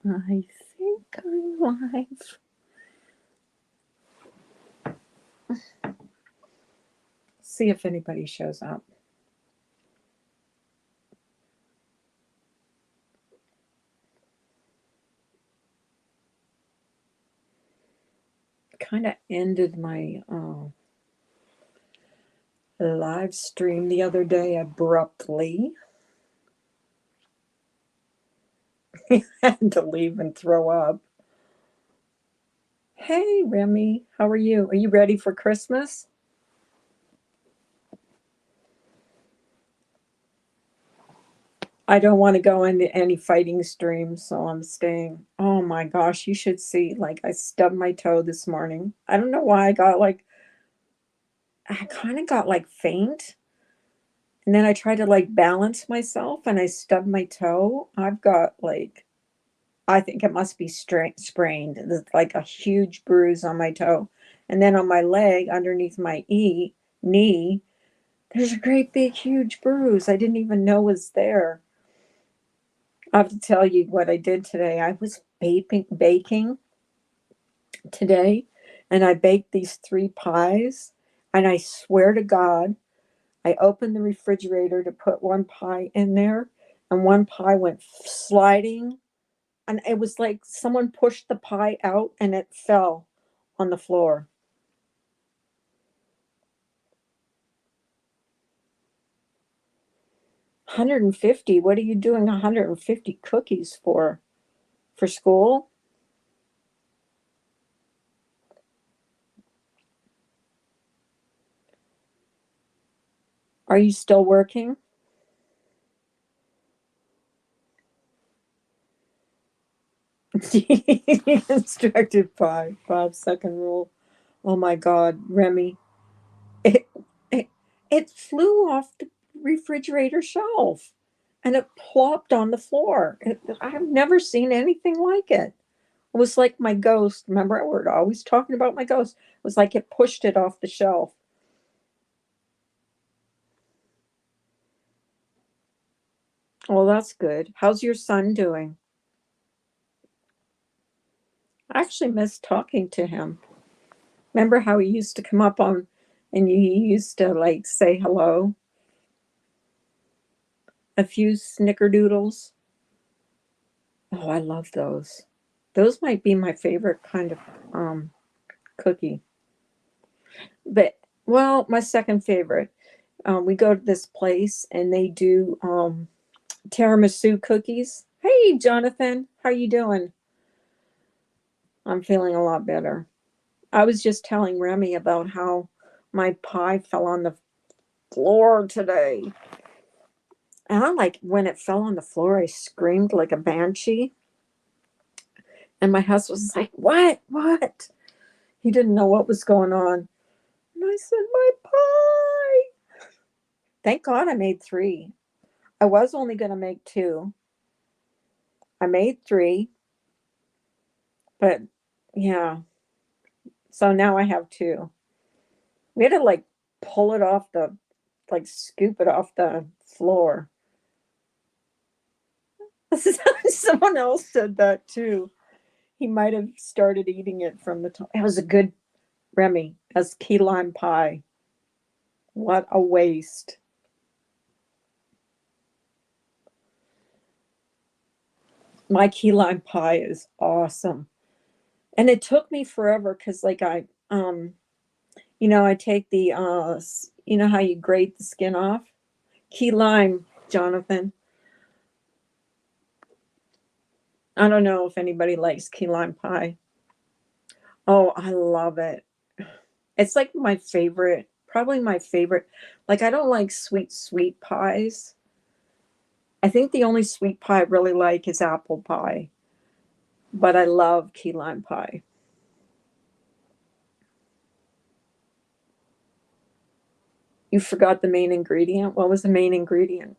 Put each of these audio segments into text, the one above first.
I think I'm live. See if anybody shows up. Kind of ended my live stream the other day abruptly. Had to leave and throw up. Hey, Remy, how are you? Are you ready for Christmas? I don't want to go into any fighting streams, so I'm staying. Oh my gosh, you should see. Like, I stubbed my toe this morning. I don't know why I kind of got like faint. And then I tried to like balance myself and I stubbed my toe. I've got like, I think it must be sprained. There's like a huge bruise on my toe. And then on my leg underneath my knee, there's a great big huge bruise I didn't even know was there. I have to tell you what I did today. I was baking today, and I baked these 3 pies. And I swear to God, I opened the refrigerator to put one pie in there, and one pie went sliding. And it was like someone pushed the pie out and it fell on the floor. $150. What are you doing 150 cookies for? For school? Are you still working? Instructed pie. 5-second rule. Oh my God, Remy. It, it, it flew off the refrigerator shelf and it plopped on the floor. I've never seen anything like it. It was like my ghost. Remember, we're always talking about my ghost. It was like it pushed it off the shelf. Well, that's good. How's your son doing? I actually miss talking to him. Remember how he used to come up on and you used to like say hello? A few snickerdoodles. Oh, I love those. Those might be my favorite kind of cookie. But, well, my second favorite. We go to this place and they do tiramisu cookies. Hey, Jonathan, how you doing? I'm feeling a lot better. I was just telling Remy about how my pie fell on the floor today. And I like when it fell on the floor, I screamed like a banshee. And my husband was like, "What? What?" He didn't know what was going on. And I said, "My pie." Thank God I made 3. I was only going to make 2. I made 3, but yeah. So now I have 2. We had to like pull it off like scoop it off the floor. Someone else said that too. He might have started eating it from the top. It was a good Remy. As key lime pie. What a waste. My key lime pie is awesome. And it took me forever because like I take the how you grate the skin off? Key lime, Jonathan. I don't know if anybody likes key lime pie. Oh, I love it. It's like my favorite, probably my favorite. Like I don't like sweet pies. I think the only sweet pie I really like is apple pie. But I love key lime pie. You forgot the main ingredient. What was the main ingredient?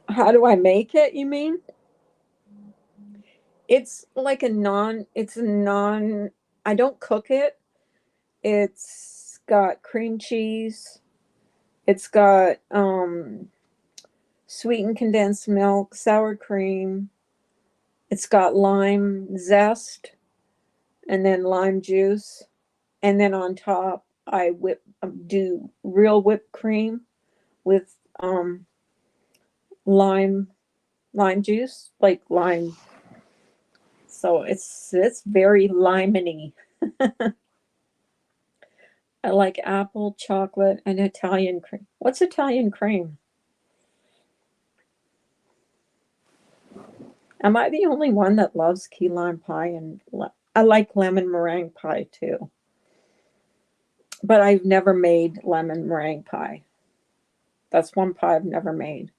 How do I make it, you mean? It's like it's a non, I don't cook it. It's got cream cheese It's got sweetened condensed milk, sour cream. It's got lime zest and then lime juice. And then on top, I do real whipped cream with lime lime juice, like lime. So it's very limony. I like apple, chocolate, and Italian cream. What's Italian cream? Am I the only one that loves key lime pie? And I like lemon meringue pie too. But I've never made lemon meringue pie. That's one pie I've never made.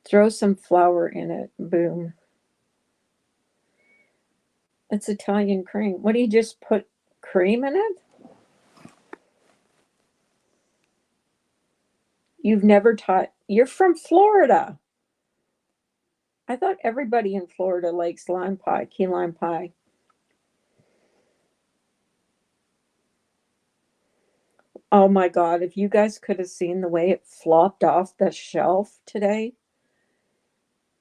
Throw some flour in it. Boom. It's Italian cream. What do you just put cream in it? You've never taught. You're from Florida. I thought everybody in Florida likes lime pie, key lime pie. Oh my God, if you guys could have seen the way it flopped off the shelf today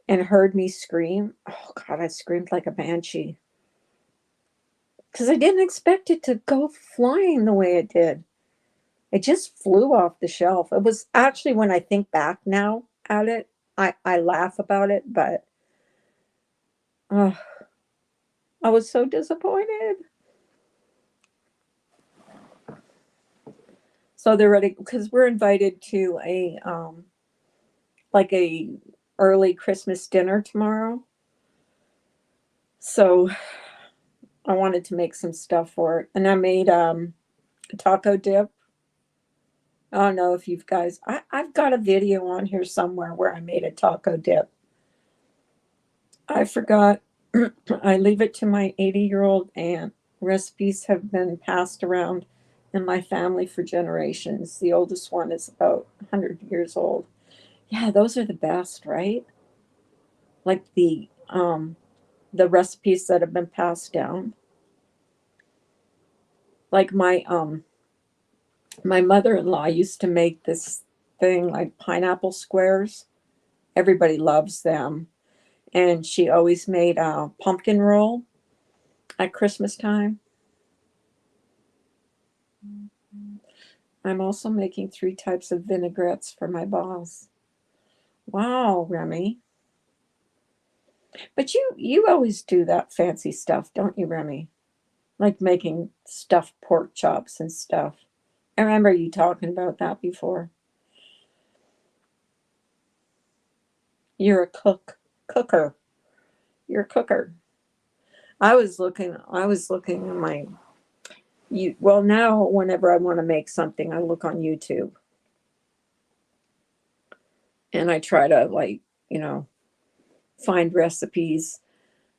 and heard me scream. Oh God, I screamed like a banshee. Because I didn't expect it to go flying the way it did. It just flew off the shelf. It was actually, when I think back now at it, I laugh about it, but uh, I was so disappointed. So they're ready because we're invited to a like a early Christmas dinner tomorrow. So I wanted to make some stuff for it, and I made a taco dip. I don't know if you've guys. I've got a video on here somewhere where I made a taco dip. I forgot. I leave it to my 80-year-old aunt. Recipes have been passed around in my family for generations. The oldest one is about 100 years old. Yeah, those are the best, right? Like the recipes that have been passed down. Like my mother-in-law used to make this thing like pineapple squares. Everybody loves them. And she always made a pumpkin roll at Christmas time. I'm also making 3 types of vinaigrettes for my boss. Wow, Remy. But you always do that fancy stuff, don't you, Remy? Like making stuffed pork chops and stuff. I remember you talking about that before. You're a cooker. You're a cooker. I was looking at my you well now whenever I want to make something, I look on YouTube and I try to you know, find recipes.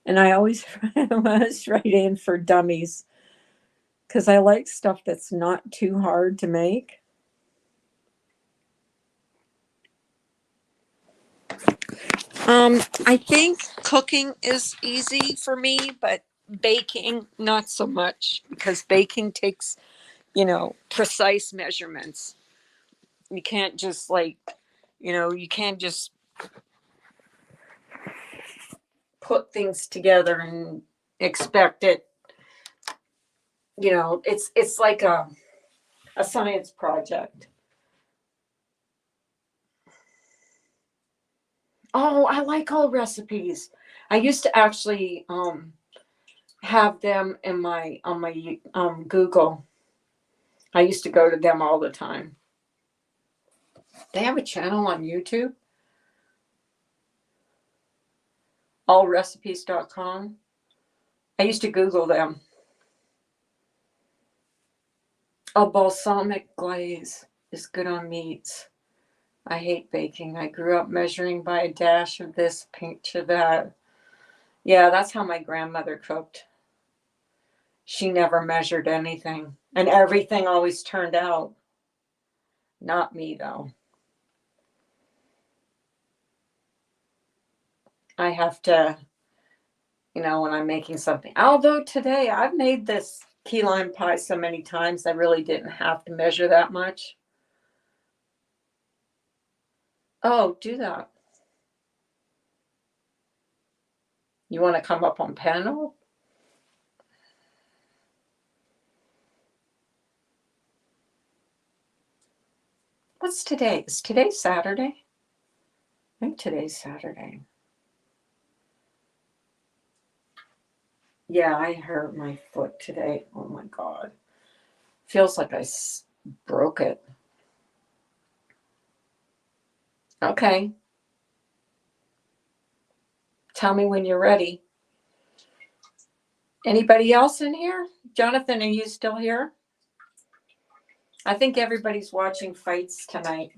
And I always was write in for dummies because I like stuff that's not too hard to make. I think cooking is easy for me, but baking not so much because baking takes, precise measurements. You can't just you can't just put things together and expect it. It's like a science project. Oh, I like all recipes. I used to actually have them in my on my Google. I used to go to them all the time. They have a channel on YouTube, allrecipes.com. I used to Google them. A balsamic glaze is good on meats. I hate baking. I grew up measuring by a dash of this, pinch of that. Yeah, that's how my grandmother cooked. She never measured anything, and everything always turned out. Not me, though. I have to, when I'm making something. Although today I've made this key lime pie so many times I really didn't have to measure that much. Oh, do that. You want to come up on panel? What's today? Is today Saturday? I think today's Saturday. Yeah, I hurt my foot today. Oh my God. Feels like I broke it. Okay. Tell me when you're ready. Anybody else in here? Jonathan, are you still here? I think everybody's watching fights tonight.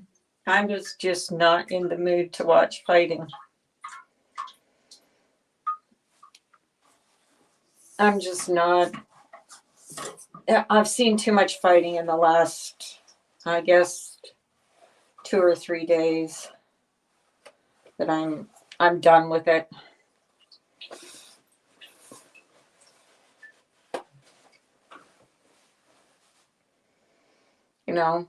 I'm just not in the mood to watch fighting. I'm just not. I've seen too much fighting in the last, I guess, 2 or 3 days that I'm done with it. You know,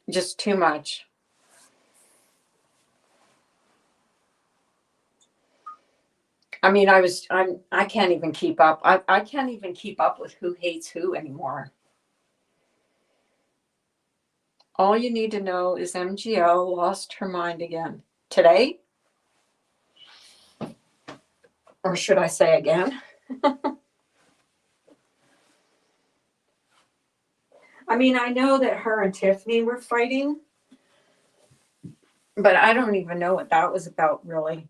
just too much. I mean, I can't even keep up. I can't even keep up with who hates who anymore. All you need to know is MGL lost her mind again. Today? Or should I say again? I mean, I know that her and Tiffany were fighting, but I don't even know what that was about, really.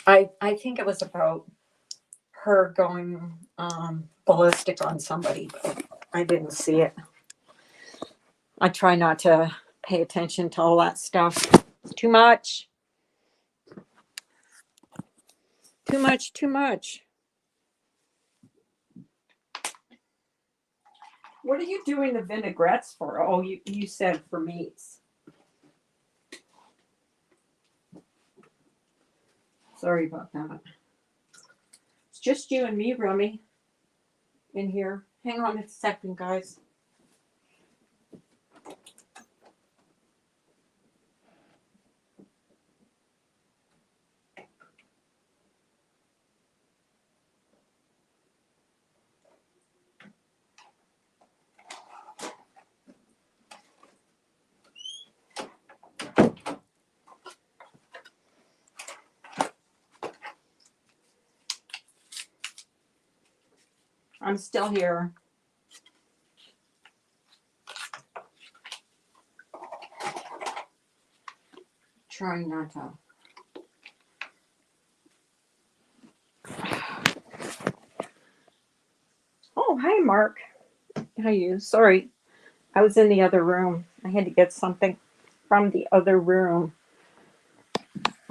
I think it was about her going ballistic on somebody, but I didn't see it. I try not to pay attention to all that stuff. It's too much. Too much, too much. What are you doing the vinaigrettes for? Oh, you said for meats. Sorry about that. It's just you and me, Rummy, in here. Hang on a second, guys. I'm still here. Trying not to. Oh, hi, Mark. How are you? Sorry, I was in the other room. I had to get something from the other room.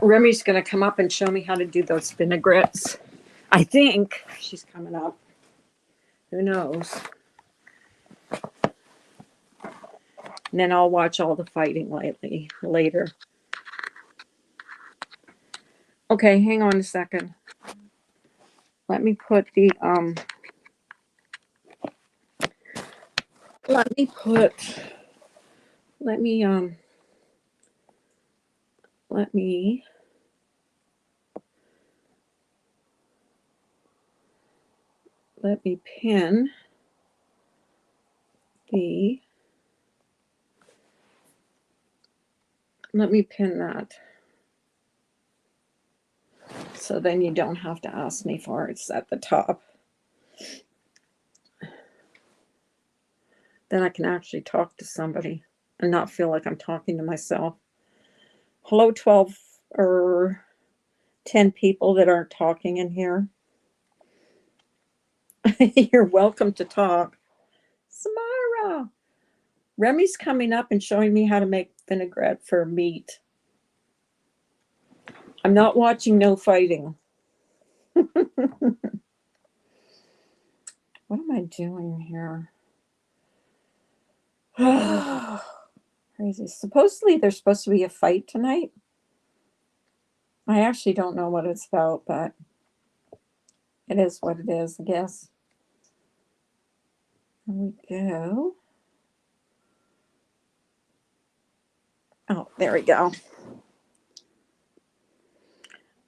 Remy's going to come up and show me how to do those vinaigrettes. I think she's coming up. Who knows? And then I'll watch all the fighting later. Okay, hang on a second. Let me put the let me pin the let me pin that. So then you don't have to ask me for it. It's at the top. Then I can actually talk to somebody and not feel like I'm talking to myself. Hello, 12 or 10 people that aren't talking in here. You're welcome to talk. Samara. Remy's coming up and showing me how to make vinaigrette for meat. I'm not watching no fighting. What am I doing here? Crazy. Supposedly there's supposed to be a fight tonight. I actually don't know what it's about, but it is what it is, I guess. Here we go. Oh, there we go.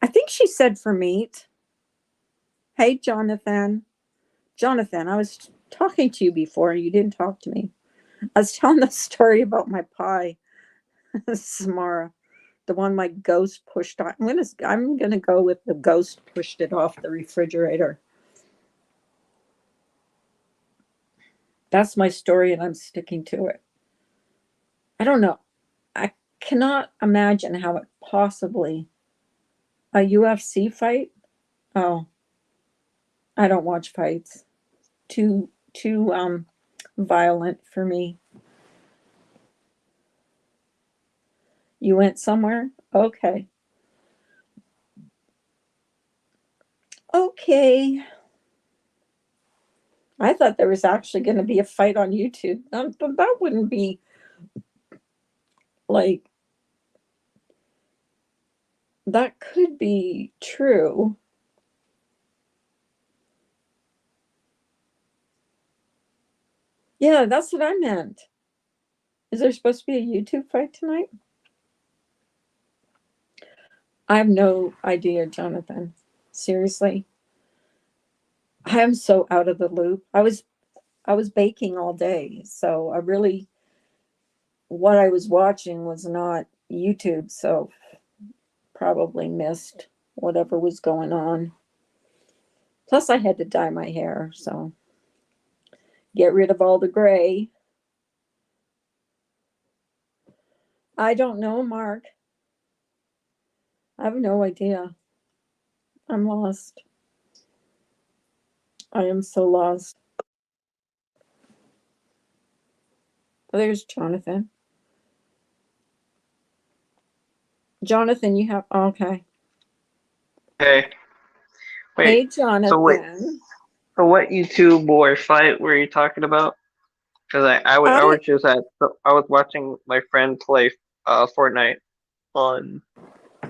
I think she said for meat. Hey, Jonathan. Jonathan, I was talking to you before. You didn't talk to me. I was telling the story about my pie, Samara, the one my ghost pushed on. I'm gonna go with the ghost pushed it off the refrigerator. That's my story, and I'm sticking to it. I don't know. I cannot imagine how it possibly a UFC fight. Oh, I don't watch fights. Too violent for me. You went somewhere? Okay. Okay. I thought there was actually going to be a fight on YouTube. But that wouldn't be like, that could be true. Yeah, that's what I meant. Is there supposed to be a YouTube fight tonight? I have no idea, Jonathan. Seriously. I am so out of the loop. I was baking all day, so I really what I was watching was not YouTube, so probably missed whatever was going on. Plus, I had to dye my hair, so get rid of all the gray. I don't know, Mark. I have no idea. I'm lost. I am so lost. Oh, there's Jonathan. Jonathan, you have. Okay. Okay. Wait. Hey, So wait. Jonathan. So what YouTube or fight were you talking about? Because I I was just at I was watching my friend play Fortnite on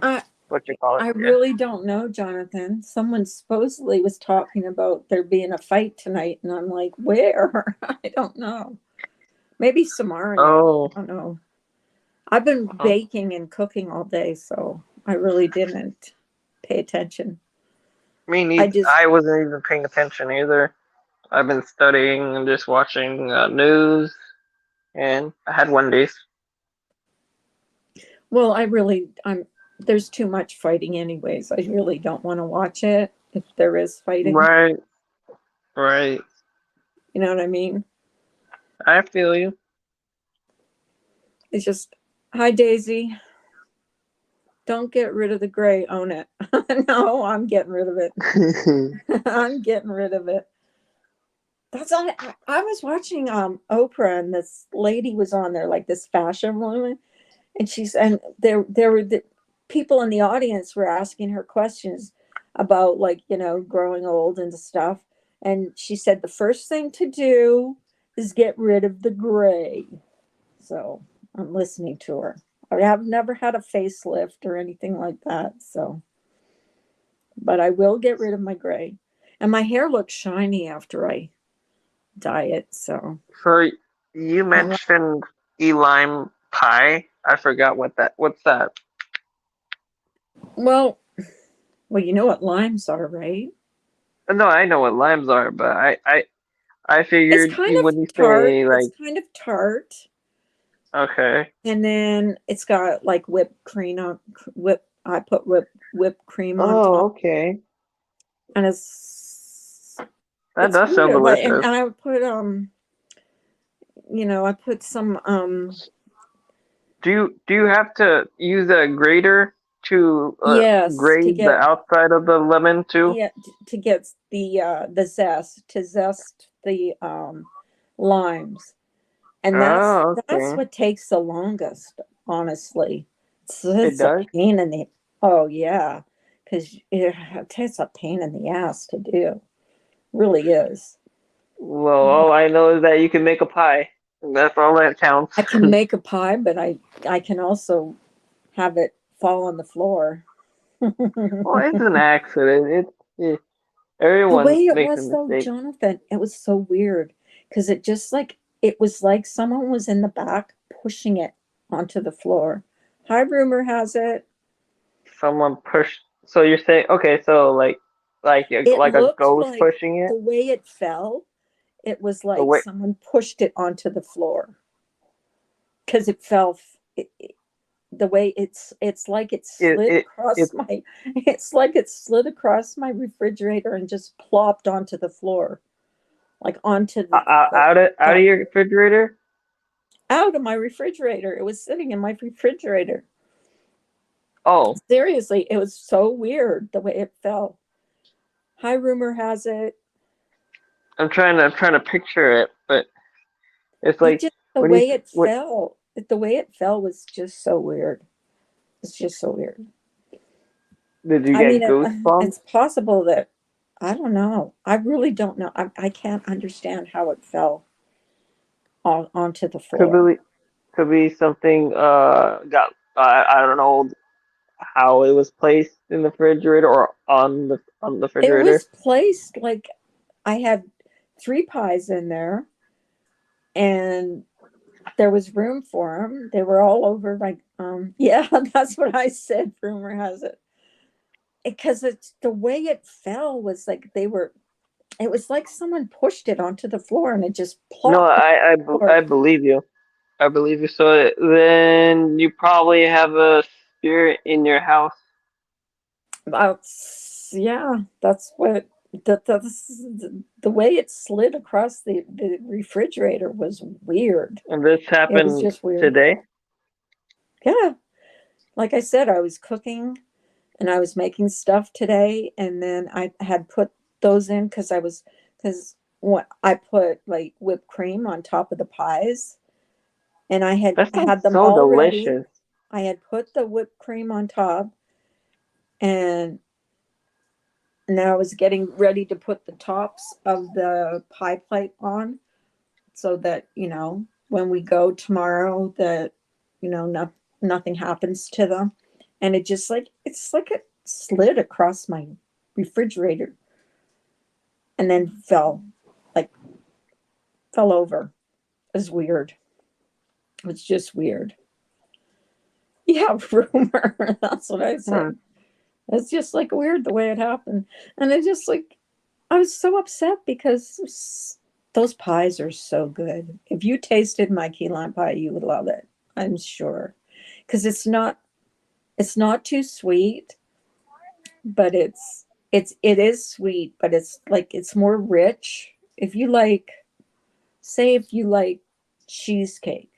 I what you call it. I Yeah. really don't know, Jonathan. Someone supposedly was talking about there being a fight tonight, and I'm like, where? I don't know. Maybe Samara knows. Oh. I don't know. I've been Well, baking and cooking all day, so I really didn't pay attention. me I neither. just, I wasn't even paying attention either. I've been studying and just watching news, and I had Wendy's. well, there's too much fighting anyways. I really don't want to watch it if there is fighting. Right. Right. You know what I mean? I feel you. It's just, hi, Daisy. Don't get rid of the gray, own it. No, I'm getting rid of it. I'm getting rid of it. That's on. I was watching Oprah, and this lady was on there, like this fashion woman, and there were the people in the audience were asking her questions about, like, growing old and stuff, and she said the first thing to do is get rid of the gray. So I'm listening to her. I have never had a facelift or anything like that, so but I will get rid of my gray, and my hair looks shiny after I dye it. So So you I'm like, mentioned key lime pie. I forgot what's that? well, you know what limes are, right? No, I know what limes are, but I It's figured kind you of when you tart. say It's like kind of tart, okay. and then it's got like whipped cream on whip. I put whipped cream on Oh, top, okay. and That it's does sound good. Like, and delicious. I put I put some Do you have to use a grater to yes, to grate the get, outside of the lemon too? yeah, to get the zest, to zest the limes, and Oh, that's okay. what takes the longest, honestly. It It's a does? pain in the, oh yeah, because it's a pain in the ass to do, really is. Well, all I know is that you can make a pie. That's all that counts. I can make a pie, but I can also have it fall on the floor. Well, it's an accident. The Everyone way it makes a was though, mistake. Jonathan, it was so weird because it was like someone was in the back pushing it onto the floor. Hi, rumor has it. Someone pushed. So you're saying okay? So It like a looked ghost like pushing it. the way it fell, it was The like way. someone pushed it onto the floor because it fell. The way it's like it it slid it across it's my it's like it slid across my refrigerator and just plopped onto the floor, like onto the out of top your refrigerator. out of my refrigerator. It was sitting in my refrigerator. Oh, Seriously, it was so weird the way it fell. Hi, rumor has it. I'm trying to picture it, but it's It like just the what do you way it what fell. The way it fell was just so weird. It's just so weird. did you I get mean, goosebumps? it's possible that I don't know. I really don't know. I can't understand how it fell onto the Could floor. be could be something got I don't know how it was placed in the refrigerator or on the It refrigerator. was placed like I had three pies in there, and there was room for them. They were all over like yeah, that's what I said. Rumor has it because it's the way it fell was like they were. It was like someone pushed it onto the floor and it just No, plopped on the I floor. believe you. I believe you. So then you probably have a spirit in your house. Yeah, that's what that's the way it slid across the refrigerator was weird. And this It was happened just weird. today. Yeah, like I said, I was cooking and I was making stuff today, and then I had put those in because what I put like whipped cream on top of the pies, and I That sounds had them so all ready. delicious. I had put the whipped cream on top, and now I was getting ready to put the tops of the pie plate on so that, when we go tomorrow that, nothing happens to them. And it's like it slid across my refrigerator and then like fell over. It was weird. It's just weird. Yeah, rumor. That's what I Hmm. said. It's just like weird the way it happened. And it just like I was so upset because those pies are so good. If you tasted my key lime pie, you would love it. I'm sure. Because it's not too sweet, but it is sweet, but it's like it's more rich. If you like cheesecake.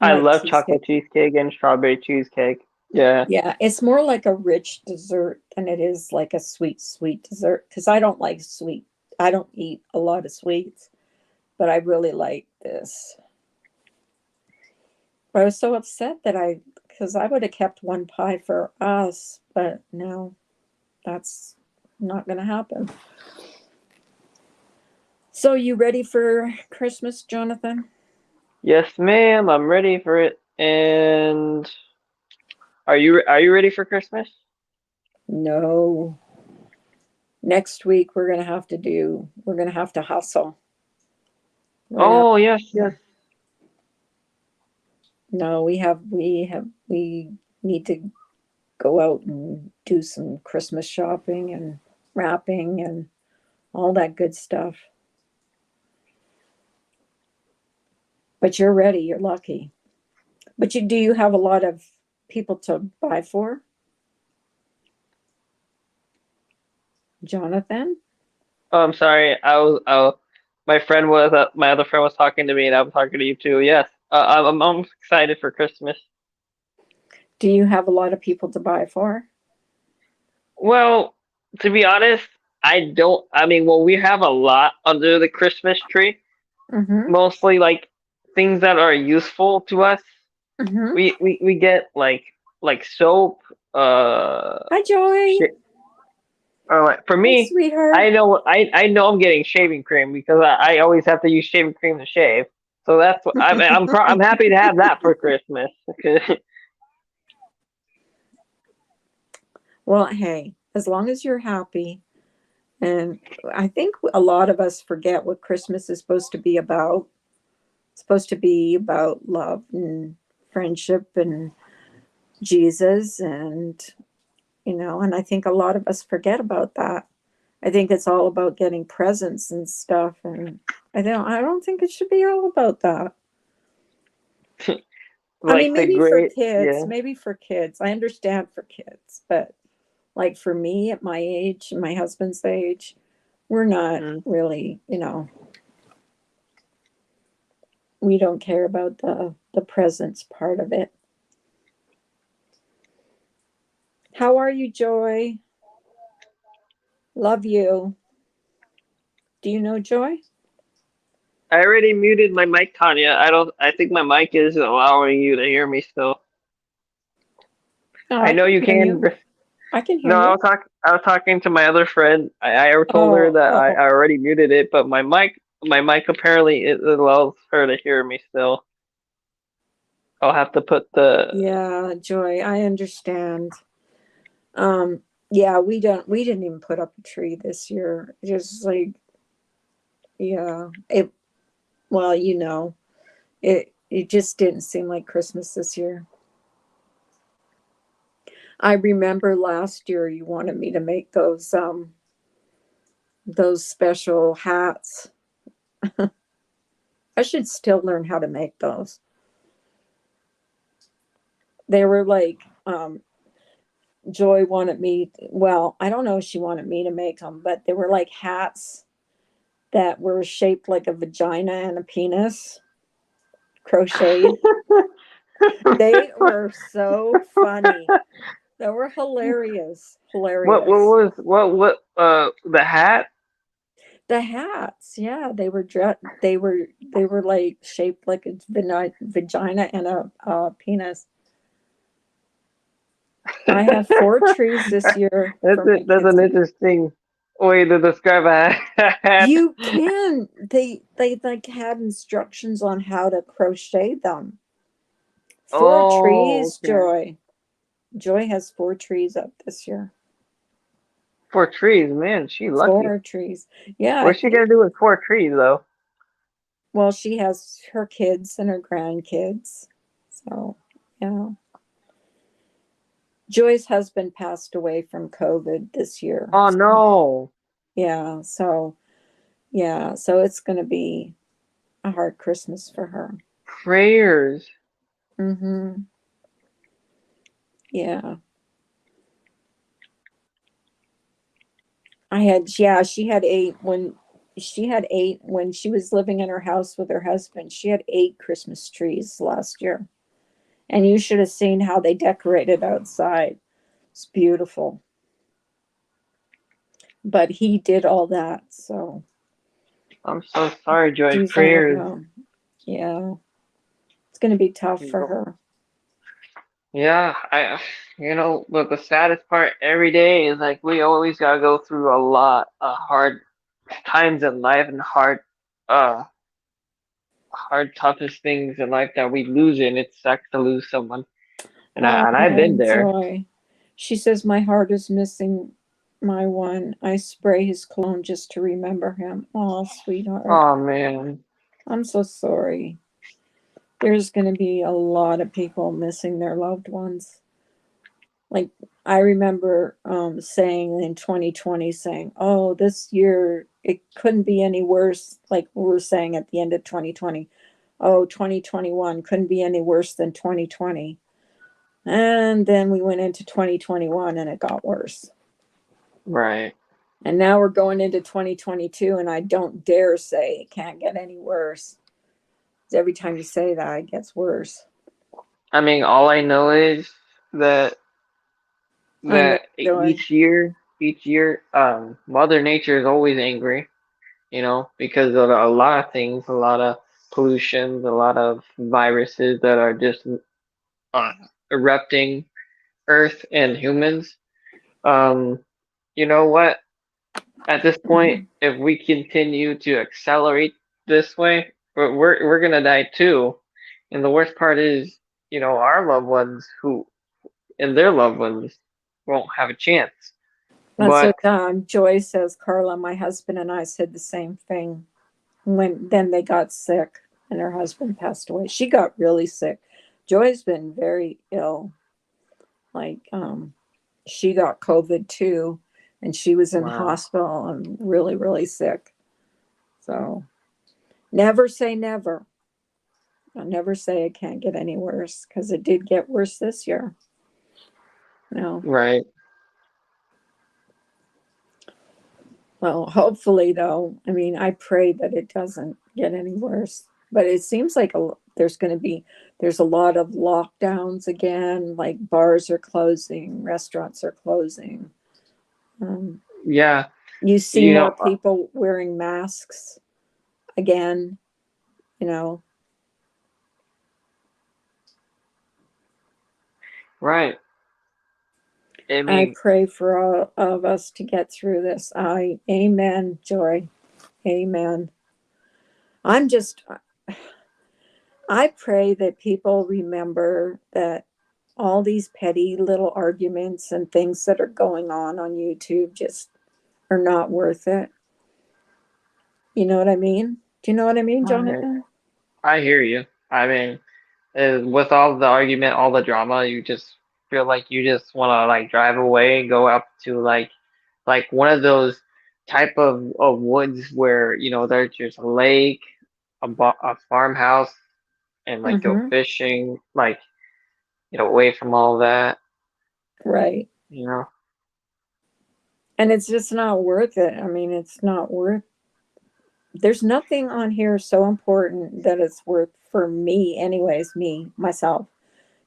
You I like love cheesecake. chocolate cheesecake and strawberry cheesecake. Yeah. Yeah, it's more like a rich dessert than it is like a sweet dessert. Because I don't like sweet. I don't eat a lot of sweets, but I really like this. But I was so upset because I would have kept one pie for us, but no, that's not going to happen. So, you ready for Christmas, Jonathan? Yes, ma'am. I'm ready for it. And are you ready for Christmas? No. Next week we're going to have to hustle. We're going to have Oh yes, yes. to, no, we need to go out and do some Christmas shopping and wrapping and all that good stuff. But you're ready. You're lucky. But do you have a lot of people to buy for, Jonathan? Oh, I'm sorry. My friend was my other friend was talking to me, and I'm talking to you too. Yes. I'm excited for Christmas. Do you have a lot of people to buy for? Well, to be honest, I don't. I mean, well, we have a lot under the Christmas tree. Mm-hmm. Mostly like things that are useful to us. Mm-hmm. We get like soap, Hi, Joy. shit. Or like for Hi, me, sweetheart. I know I'm getting shaving cream because I always have to use shaving cream to shave. So that's what I'm happy to have that for Christmas. Well, hey, as long as you're happy, and I think a lot of us forget what Christmas is supposed to be about. It's supposed to be about love and friendship and Jesus, and and I think a lot of us forget about that. I think it's all about getting presents and stuff, and I don't think it should be all about that. I mean, Like the great, yeah. maybe for kids. I understand for kids, but like for me at my age, my husband's age, we're not Mm. really, we don't care about the presents part of it. How are you, Joy? Love you. Do you know Joy? I already muted my mic, Tanya. I don't. I think my mic is allowing you to hear me still. Oh, I I know can you hear can. you. I can No, hear you. I was talking to my other friend. I told her Oh, that oh, I already muted it, but my mic apparently it allows her to hear me still. I'll have to put the. yeah, Joy, I understand. Um, yeah, we didn't even put up a tree this year. Just like, yeah, well, it just didn't seem like Christmas this year. I remember last year you wanted me to make those special hats. I should still learn how to make those. They were like Joy wanted me, well, I don't know if she wanted me to make them, but they were like hats that were shaped like a vagina and a penis, crocheted. They were so funny. They were hilarious. What Hilarious. was the hat? The hats, yeah, they were like shaped like a vagina and a penis. I have four trees this year for my That's kids an to. interesting way to describe a hat. You can. They like had instructions on how to crochet them. Four Oh, trees, okay. Joy. Joy has four trees up this year. Four trees, man. She lucky. Four trees. Yeah, I What's she think. gonna do with four trees though? Well, she has her kids and her grandkids. So, yeah. Joy's husband passed away from COVID this year. Oh So, no. yeah. So, yeah. So it's going to be a hard Christmas for her. Prayers. Mm-hmm. Yeah. Yeah, she had eight when she was living in her house with her husband. She had eight Christmas trees last year. And you should have seen how they decorated outside. It's beautiful. But he did all that. So I'm so sorry, Joy. she's on her Prayers. own. Yeah. It's going to be tough for her. Yeah, but the saddest part every day is like we always gotta go through a lot of hard times in life and uh, hard toughest things in life that we lose in. It sucks to lose someone, and I've been Oh, there. Joy. She says, my heart is missing my one. I spray his cologne just to remember him. Oh, sweetheart. Oh man. I'm so sorry. There's going to be a lot of people missing their loved ones. Like, I remember saying in 2020, saying, oh, this year, it couldn't be any worse. Like we were saying at the end of 2020, oh, 2021 couldn't be any worse than 2020. And then we went into 2021 and it got worse. Right. And now we're going into 2022, and I don't dare say it can't get any worse. 'Cause every time you say that, it gets worse. I mean, all I know is that I know, Joy. each year, Mother Nature is always angry. Because of a lot of things, a lot of pollution, a lot of viruses that are just uh, erupting Earth and humans. Um, you know what? At this point, Mhm. if we continue to accelerate this way, we're gonna die too. And the worst part is, our loved ones who and their loved ones won't have a chance. That's But what Joy says. Carla, my husband and I said the same thing. When then they got sick and her husband passed away. She got really sick. Joy's been very ill. Like she got COVID too, and she was in the wow, hospital and really, really sick. So never say never. I'll never say it can't get any worse because it did get worse this year. No. right, Well, hopefully, though, I mean, I pray that it doesn't get any worse. But it seems like there's going to be there's a lot of lockdowns again. Like bars are closing, restaurants are closing. Um, yeah, you see you more know, people wearing masks again. You know, right. I I mean, pray for all of us to get through this. Amen, Joy. Amen. I'm just, I pray that people remember that all these petty little arguments and things that are going on YouTube just are not worth it. You know what I mean? Do you know what I mean, right. Jonathan? I hear you. I mean, with all the argument, all the drama, you just feel like you just want to like drive away and go up to like one of those type of woods where there's just a lake, a farmhouse, and like go Mm-hmm. fishing, like away from all that, Right. you know. And it's just not worth it. I mean, it's not worth, there's nothing on here so important that it's worth for me, anyways, me, myself,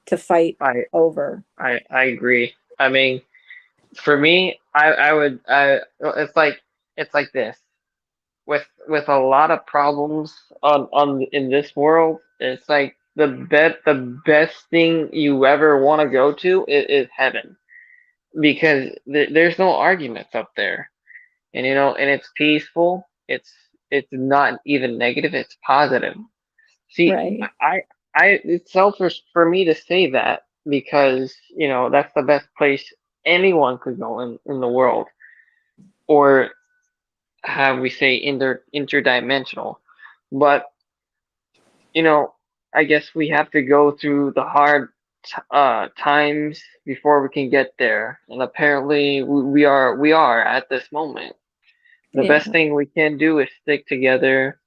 to fight I over. I agree. I mean, for me, I would it's like this. With a lot of problems on in this world, it's like the best thing you ever want to go to is heaven because there's no arguments up there, and it's peaceful. It's not even negative. It's positive. See, Right. it's selfish for me to say that because that's the best place anyone could go in the world, or how we say interdimensional. But you know, I guess we have to go through the hard times before we can get there, and apparently we are at this moment. The Yeah. best thing we can do is stick together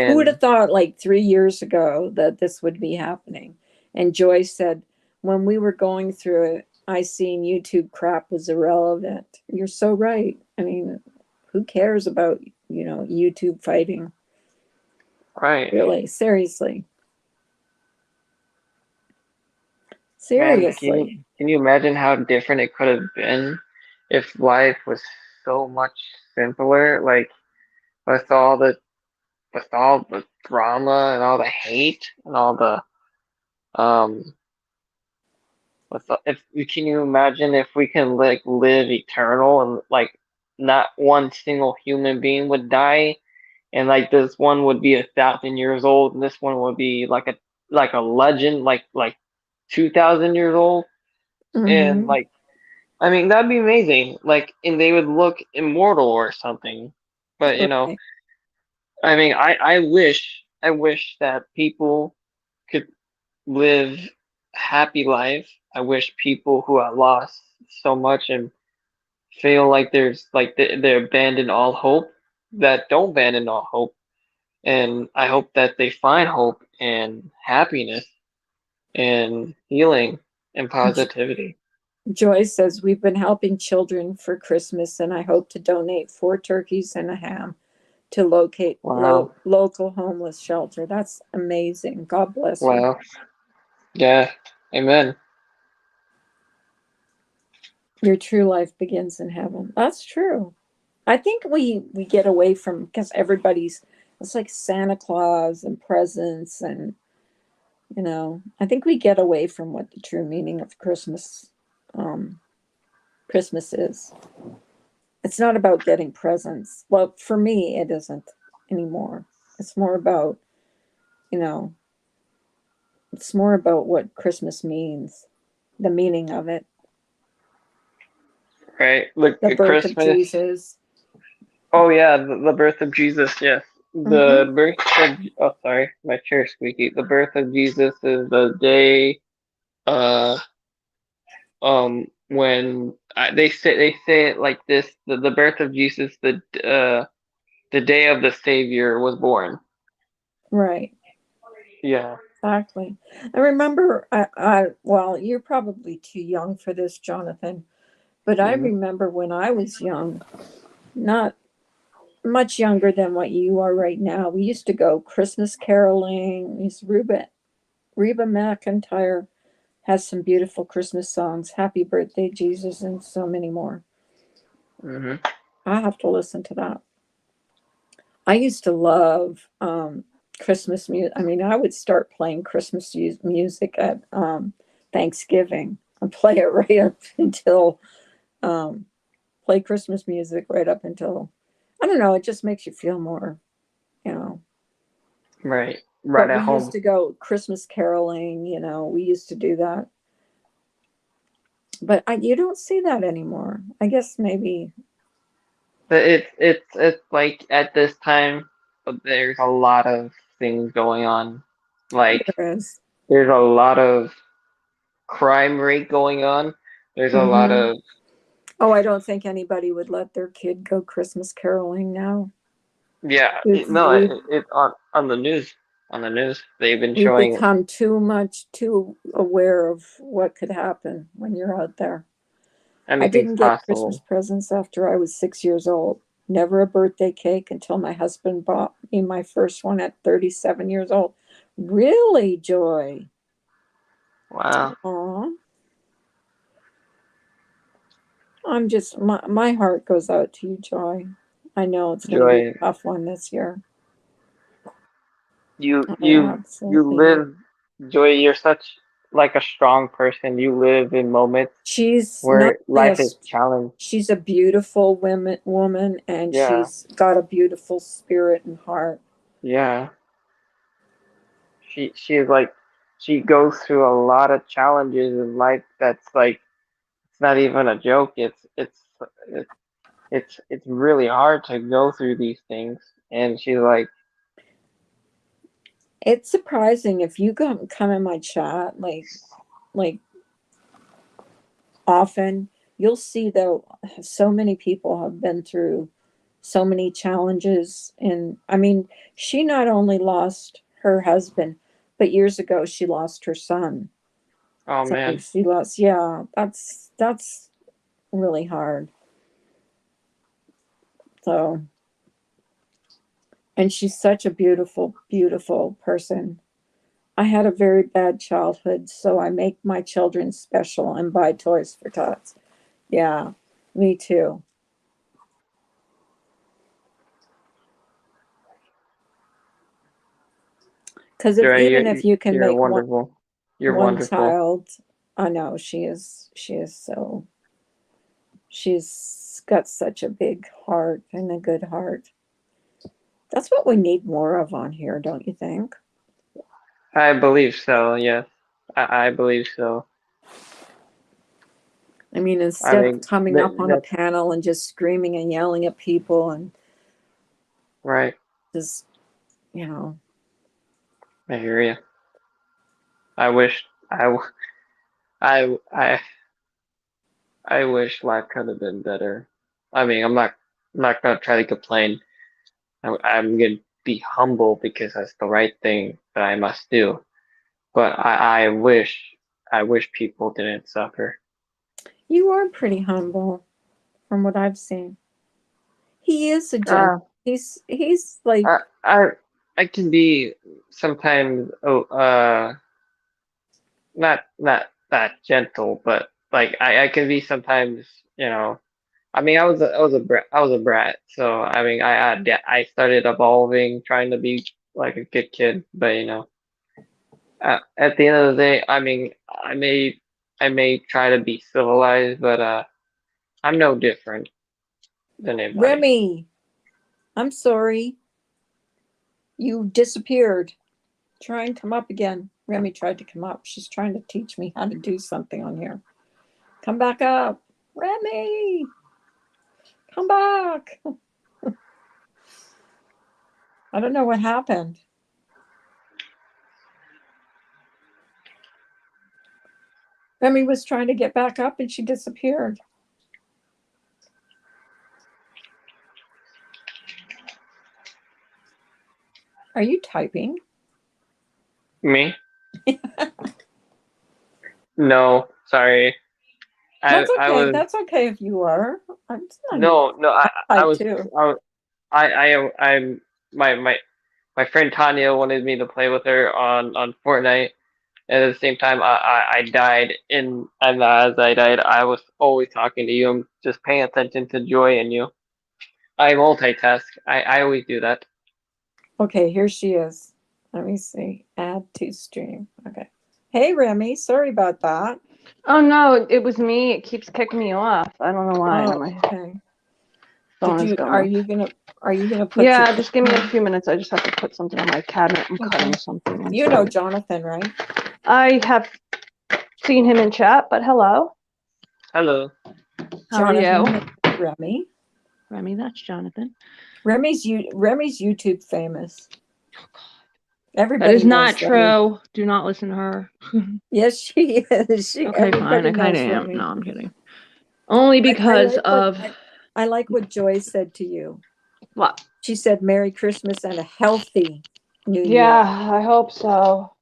Who would and have thought like 3 years ago that this would be happening? And Joyce said, when we were going through it, I seen YouTube crap was irrelevant. You're so right. I mean, who cares about, YouTube fighting? right, Really, seriously. man. Can you Seriously. can you imagine how different it could have been if life was so much simpler? Like with all the with all the drama and all the hate and all the um if can you imagine if we can like live eternal and like not one single human being would die and like this one would be 1,000 years old and this one would be like a legend like 2,000 years old and Mm-hmm. like I mean that'd be amazing like and they would look immortal or something but Right. I mean I wish that people could live happy life. I wish people who have lost so much and feel like there's like they're abandoned all hope that don't abandon all hope. And I hope that they find hope and happiness and healing and positivity. Joyce says, we've been helping children for Christmas, and I hope to donate 4 turkeys and a ham to locate Wow. local homeless shelter. That's amazing. God bless you. Wow. Yeah. Amen. Your true life begins in heaven. That's true. I think we get away from because everybody's it's like Santa Claus and presents and I think we get away from what the true meaning of um Christmas is. It's not about getting presents. Well, for me it isn't anymore. It's more about, you know, it's more about what Christmas means, the meaning of it. right? Look, The birth of Christmas. Jesus. Oh yeah, the birth of Jesus. Yes, Mm-hmm. the birth of. Oh, sorry, my chair's squeaky. The birth of Jesus is the day. Uh, when they say it like this: the birth of Jesus, the day of the Savior was born. Right. Yeah. Exactly. I remember, well, you're probably too young for this, Jonathan, but I Hmm. remember when I was young, not much younger than what you are right now. We used to go Christmas caroling. Reba McEntire has some beautiful Christmas songs. Happy Birthday, Jesus, and so many more. Hmm. I have to listen to that. I used to love Christmas music. I mean, I would start playing Christmas music at Thanksgiving and play it right up until um, play Christmas music right up until I don't know. It just makes you feel more, you know. Right. Right But at we used home. to go Christmas caroling. We used to do that. But you don't see that anymore. I guess maybe But it's like at this time, there's a lot of things going on. Like there is. there's a lot of crime rate going on. There's a lot Mm-hmm. of Oh, I don't think anybody would let their kid go Christmas caroling now. yeah. We've No, we've it on the news. On the news, they've been we've showing. become too aware of what could happen when you're out there. I Anything's didn't get Christmas possible. presents after I was 6 years old. Never a birthday cake until my husband bought me my first one at 37 years old. Really, Joy? Wow, Aw. My heart goes out to you, Joy. I know it's going to be Joy, a tough one this year. you I you you absolutely know. live. Joy, you're such like a strong person. You live in moments She's not where only life is challenged. she's a beautiful woman, and Yeah, she's got a beautiful spirit and heart. yeah. She's like she goes through a lot of challenges in life. That's like it's not even a joke. It's it's really hard to go through these things. And she's like, It's surprising if you come in my chat like often, you'll see though so many people have been through so many challenges. And I mean, she not only lost her husband, but years ago she lost her son. oh So man, she lost, yeah, that's really hard. So, and she's such a beautiful person. I had a very bad childhood, so I make my children special and buy toys for tots. Yeah, me too. Because if Joy, even if you can you're make wonderful. You're one wonderful. child, I know she is so she's got such a big heart and a good heart. That's what we need more of on here, don't you think? I believe so. Yes, I believe so. I mean, I instead of mean, coming up on a that's panel and just screaming and yelling at people and right. just, you know, I hear you. I wish I I wish life could have been better. I mean, I'm not gonna try to complain. I'm gonna be humble because that's the right thing that I must do. But I wish people didn't suffer. you are pretty humble from what I've seen. He is a gent. Uh, He's like I I I can be sometimes not that gentle, but like I can be sometimes, you know. I mean, I was a brat, so I mean, I started evolving, trying to be like a good kid, but you know, at the end of the day, I mean, I may try to be civilized, but I'm no different than anybody. Remy. I'm sorry, you disappeared. Try and come up again. Remy tried to come up. She's trying to teach me how to do something on here. Come back up. Remy, come back. I don't know what happened. Remy was trying to get back up and she disappeared. Are you typing? Me? No, sorry. That's I okay. was That's okay if you are. I'm no. I type was too. I'm my friend Tanya wanted me to play with her on Fortnite, and at the same time I died, and as I died, I was always talking to you. I'm just paying attention to Joy and you. I multitask. I always do that. Okay, here she is. Let me see. Add to stream. Okay. Hey Remy, sorry about that. Oh no, it was me. It keeps kicking me off. I don't know why. Oh, My okay. phone is Are going. you gonna put your Yeah, just give me a few minutes. I just have to put something on my cabinet. I'm cutting okay. something. One You know second. Jonathan, right? I have seen him in chat, but hello. Hello. How are Jonathan you? and Remy. Remy, that's Jonathan. Remy's YouTube famous. That Everybody is knows not Remy. true. Do not listen to her. Yes, she is. Okay, fine. Everybody I kind knows of am. Remy. No, I'm kidding. Only because of I like what Joy said to you. what? She said, "Merry Christmas and a healthy New Yeah, Year." I hope so.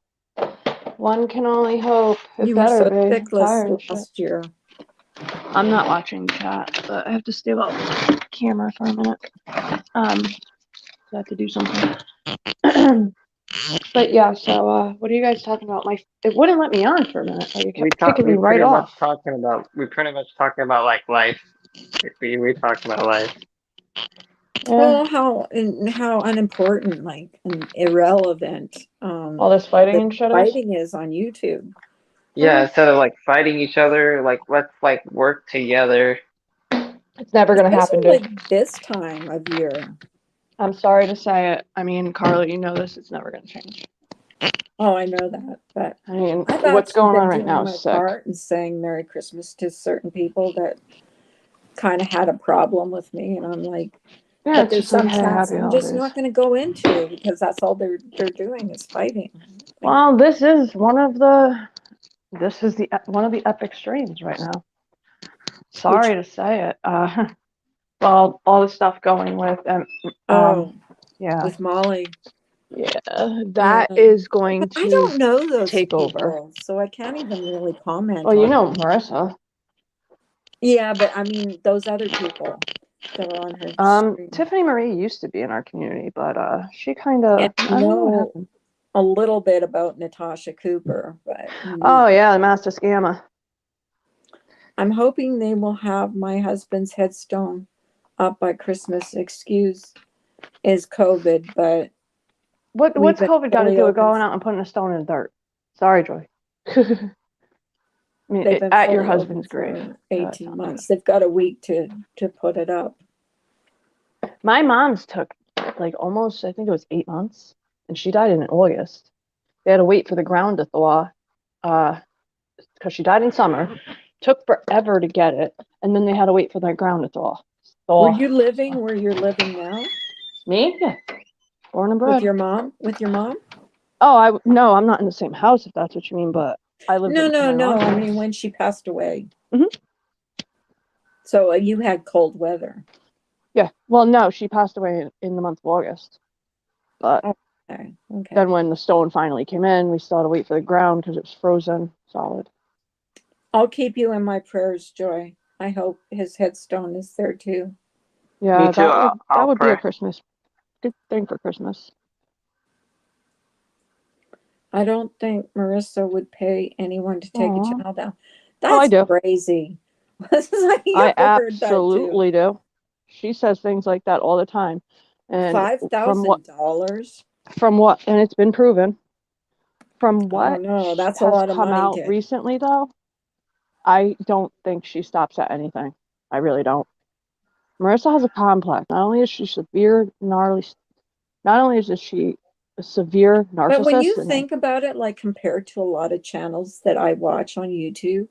One can only hope. It You were better so be. I'm sickless tired of shit. last year. I'm not watching chat, but I have to stay off the camera for a minute. I have to do something. But yeah, so what are you guys talking about? It wouldn't let me on for a minute. Like it kept kicking me right off. We pretty much talking about like life. We talking about life. Yeah. Well, how unimportant, like, and irrelevant, All this fighting and shit is. fighting is on YouTube. Yeah, instead of like fighting each other, like let's like work together. It's never gonna happen, Especially dude. like this time of year. I'm sorry to say it. I mean, Carly, you know this. It's never gonna change. Oh, I know that, but I mean, I've what's actually going been on right doing now my is sick. part and saying Merry Christmas to certain people that kind of had a problem with me, and I'm like, Yeah, but it's there's just like, some hey, chats happy I'm just holidays. not going to go into because that's all they're doing is fighting. Well, this is one of the one of the epic streams right now. Sorry to say it. Well, all the stuff going with yeah, with Molly. yeah, Yeah, that is going but I to don't know those take people, over. so I can't even really comment Well, you on know it. Marissa. Yeah, but I mean those other people that are on her stream. Tiffany Marie used to be in our community, but she kind of, And I I don't know what know happened. a little bit about Natasha Cooper, but Oh yeah, the master scammer. I'm hoping they will have my husband's headstone up by Christmas. Excuse is COVID, but What's COVID got to do with going out and putting a stone in the dirt? Sorry, Joy. I mean, they've been at your fully open husband's grave. for 18 months. They've got a week to put it up. My mom's took like almost, I think it was 8 months, and she died in August. They had to wait for the ground to thaw, because she died in summer. Took forever to get it, and then they had to wait for the ground to thaw. Were you living where you're living now? Me? Yeah. Born and bred. With your mom? With your mom? Oh, no, I'm not in the same house if that's what you mean, but I lived No, with my no. mom's I house. mean when she passed away. Mhm. So you had cold weather. Yeah. Well, no, she passed away in the month of August. But Okay. then when the stone finally came in, we still had to wait for the ground because it was frozen solid. I'll keep you in my prayers, Joy. I hope his headstone is there too. Yeah, Me too. that would be a pray. good thing for Christmas. I don't think Marissa would pay anyone to take a child out. Oh, I That's do. crazy. I absolutely do. She says things like that all the time. And $5,000? From what, and it's been proven. From Oh what no, that's a has lot of come money. out recently, though, I don't think she stops at anything. I really don't. Marissa has a complex. Not only is she severe, gnarly, not only is she a severe narcissist. But when you think about it, like compared to a lot of channels that I watch on YouTube,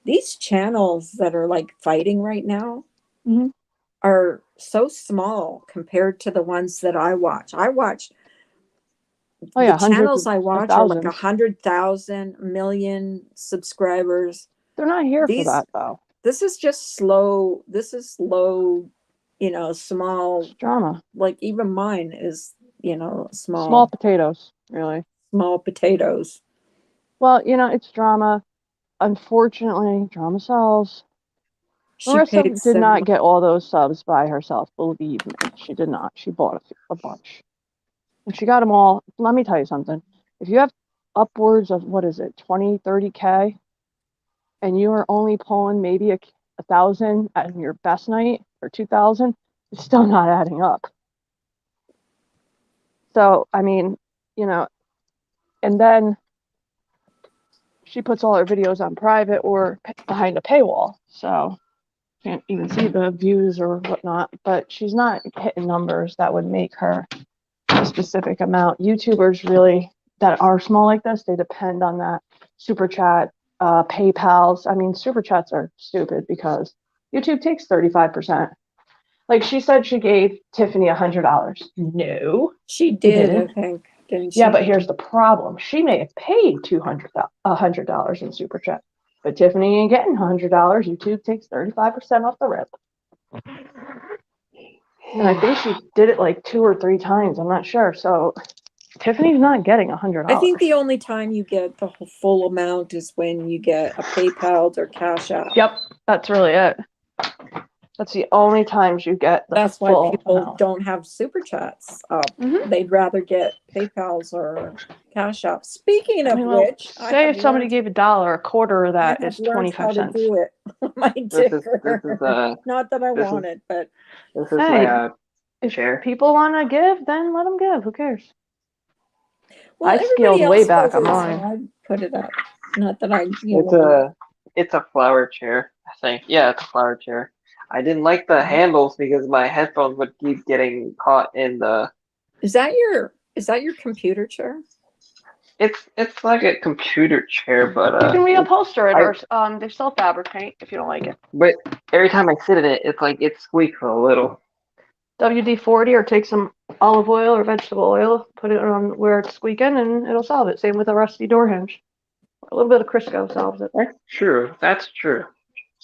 these channels that are like fighting right now Mhm. are so small compared to the ones that I watch. I watch Oh the yeah, hundreds channels of I watch are like thousands. 100,000 million subscribers. They're not here for These that though. this is just slow. This is slow, small. It's drama. Like even mine is, Small small, potatoes, really. small potatoes. Well, it's drama. Unfortunately, drama sells. She paid Marissa did so not much. get all those subs by herself. Believe me, she did not. She bought a bunch. And she got them all. Let me tell you something. If you have upwards of, what is it, 20, 30K, and you are only pulling maybe a thousand at your best night or 2,000, it's still not adding up. So, I mean, you know, and then she puts all her videos on private or behind a paywall. So can't even see the views or whatnot, but she's not hitting numbers that would make her a specific amount. YouTubers really that are small like this, they depend on that super chat, PayPal's. I mean, super chats are stupid because YouTube takes 35%. Like she said, she gave Tiffany $100. No, She she did, I didn't. think, didn't Yeah, she? but here's the problem. She may have paid $100 in super chat, but Tiffany ain't getting $100. YouTube takes 35% off the rip. And I think she did it like 2 or 3 times. I'm not sure. So Tiffany's not getting $100. I think the only time you get the full amount is when you get a PayPal or Cash App. Yep, that's really it. That's the only times you get the That's why full people amount. don't have super chats up. Mhm. They'd rather get PayPal's or Cash Apps. Speaking I of mean, well, which, say if somebody gave $1, a quarter of I that have is learned how 25 to cents. do it with my This is dicker. Not that I this is want it, but this is Hey, my if chair. people want to give, then let them give. Who cares? well, I everybody scaled way else back does on it, so mine. I put it up. Not that I, It's a flower chair, I think. Yeah, it's a flower chair. I didn't like the handles because my headphones would keep getting caught in the. Is that your computer chair? It's like a computer chair, but You can reupholster it, I or they sell fabric paint if you don't like it. but every time I sit in it, it's like it squeaks a little. WD-40 or take some olive oil or vegetable oil, put it on where it's squeaking, and it'll solve it. Same with a rusty door hinge. A little bit of Crisco solves it. That's true. That's true.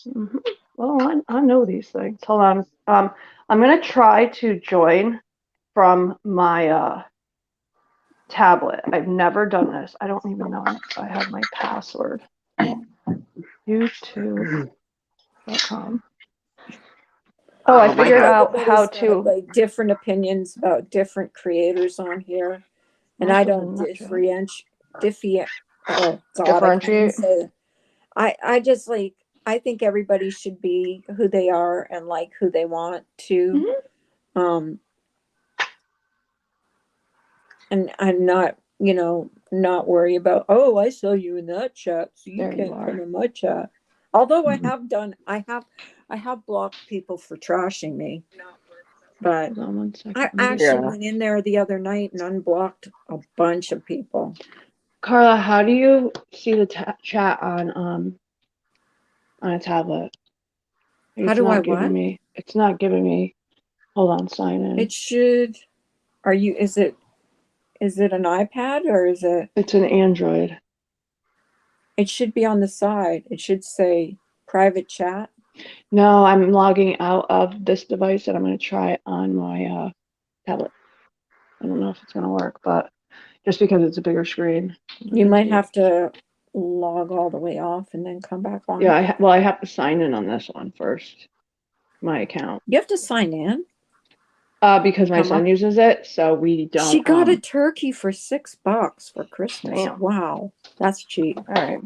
Mm-hmm. Well, I know these things. Hold on. I'm gonna try to join from my tablet. I've never done this. I don't even know if I have my password. YouTube.com. Oh, I Oh my figured god. out how Everybody's got to. like different opinions about different creators on here, and I This is a don't nut job. oh God, I can't even Differentiate. say it. I just like I think everybody should be who they are and like who they want to. Mhm. And I'm not, not worry about, oh, I saw you in that chat, so you There you can't are. come in my chat. Although I have blocked people for trashing me, but Hold on 1 second. I Let me just. actually Yeah. went in there the other night and unblocked a bunch of people. Carla, how do you see the chat on a tablet? How It's do I not giving what? me. It's not giving me. Hold on, sign in. It should. Is it an iPad or is it? It's an Android. It should be on the side. It should say private chat. No, I'm logging out of this device and I'm going to try it on my tablet. I don't know if it's going to work, but just because it's a bigger screen. You might have to log all the way off and then come back on. Yeah, I have to sign in on this one first. My account. You have to sign in. Because my son uses it, so we don't. She got a turkey for $6 for Christmas. Damn. Wow, that's cheap. All right.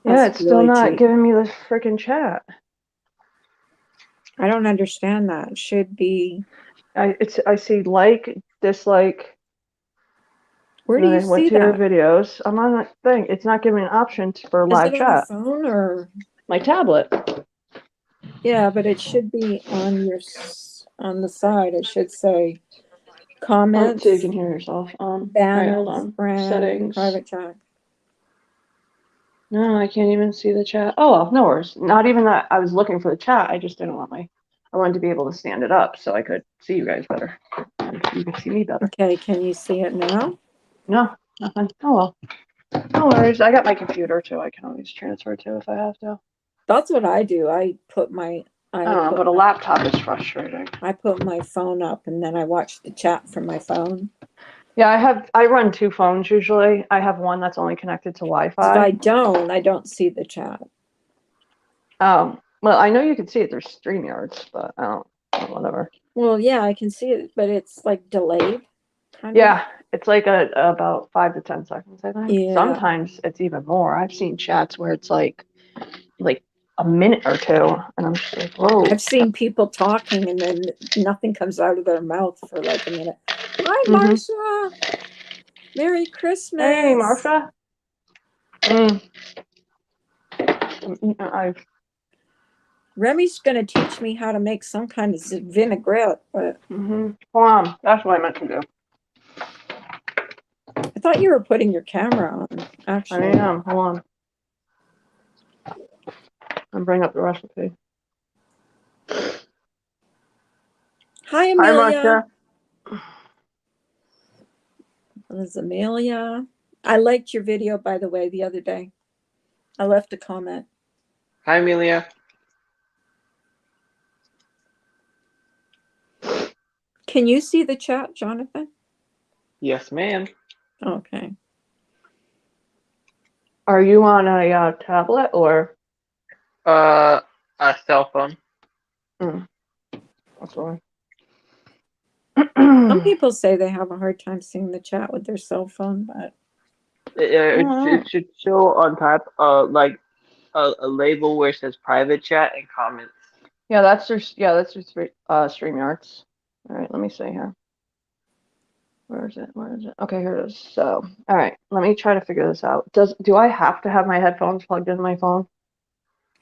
Yeah, it's still not giving me the freaking chat. I don't understand that. It should be. I see like, dislike. Where do you I went see to your that? videos. I'm on that thing. It's not giving me an option for Is live it on the chat. phone or? My tablet. Yeah, but it should be on the side. It should say comments, So you can hear yourself. All right, hold banners, on. brand, Settings. private chat. No, I can't even see the chat. Oh, well, no worries. Not even that I was looking for the chat. I just didn't want I wanted to be able to stand it up so I could see you guys better. You could see me better. Okay, can you see it now? No, nothing. Oh, well. No worries. I got my computer too. I can always transfer to if I have to. That's what I do. I put my I don't know, but a laptop is frustrating. I put my phone up and then I watch the chat from my phone. Yeah, I run 2 phones usually. I have one that's only connected to If Wi-Fi. I don't see the chat. Well, I know you can see it. There's StreamYards, but I don't, whatever. Well, yeah, I can see it, but it's like delayed. Kind of. Yeah, it's like about 5 to 10 seconds, I think. Yeah. Sometimes it's even more. I've seen chats where it's like a minute or 2, and I'm just like, whoa. I've seen people talking and then nothing comes out of their mouth for like a minute. Hi, Marsha. Merry Christmas. Hey, Marsha. Remy's going to teach me how to make some kind of vinaigrette, but Hold on. That's what I meant to do. I thought you were putting your camera on, actually. I am. Hold on. And bring up the recipe. Hi, Amelia. Hi, Marsha. This is Amelia. I liked your video, by the way, the other day. I left a comment. Hi, Amelia. Can you see the chat, Jonathan? Yes, ma'am. Okay. Are you on a tablet or? A cell phone. That's why. Some people say they have a hard time seeing the chat with their cell phone, but It should show on top, like a label where it says private chat and comments. Yeah, that's their StreamYards. All right, let me see here. Where is it? Okay, here it is. So, all right, let me try to figure this out. Do I have to have my headphones plugged into my phone?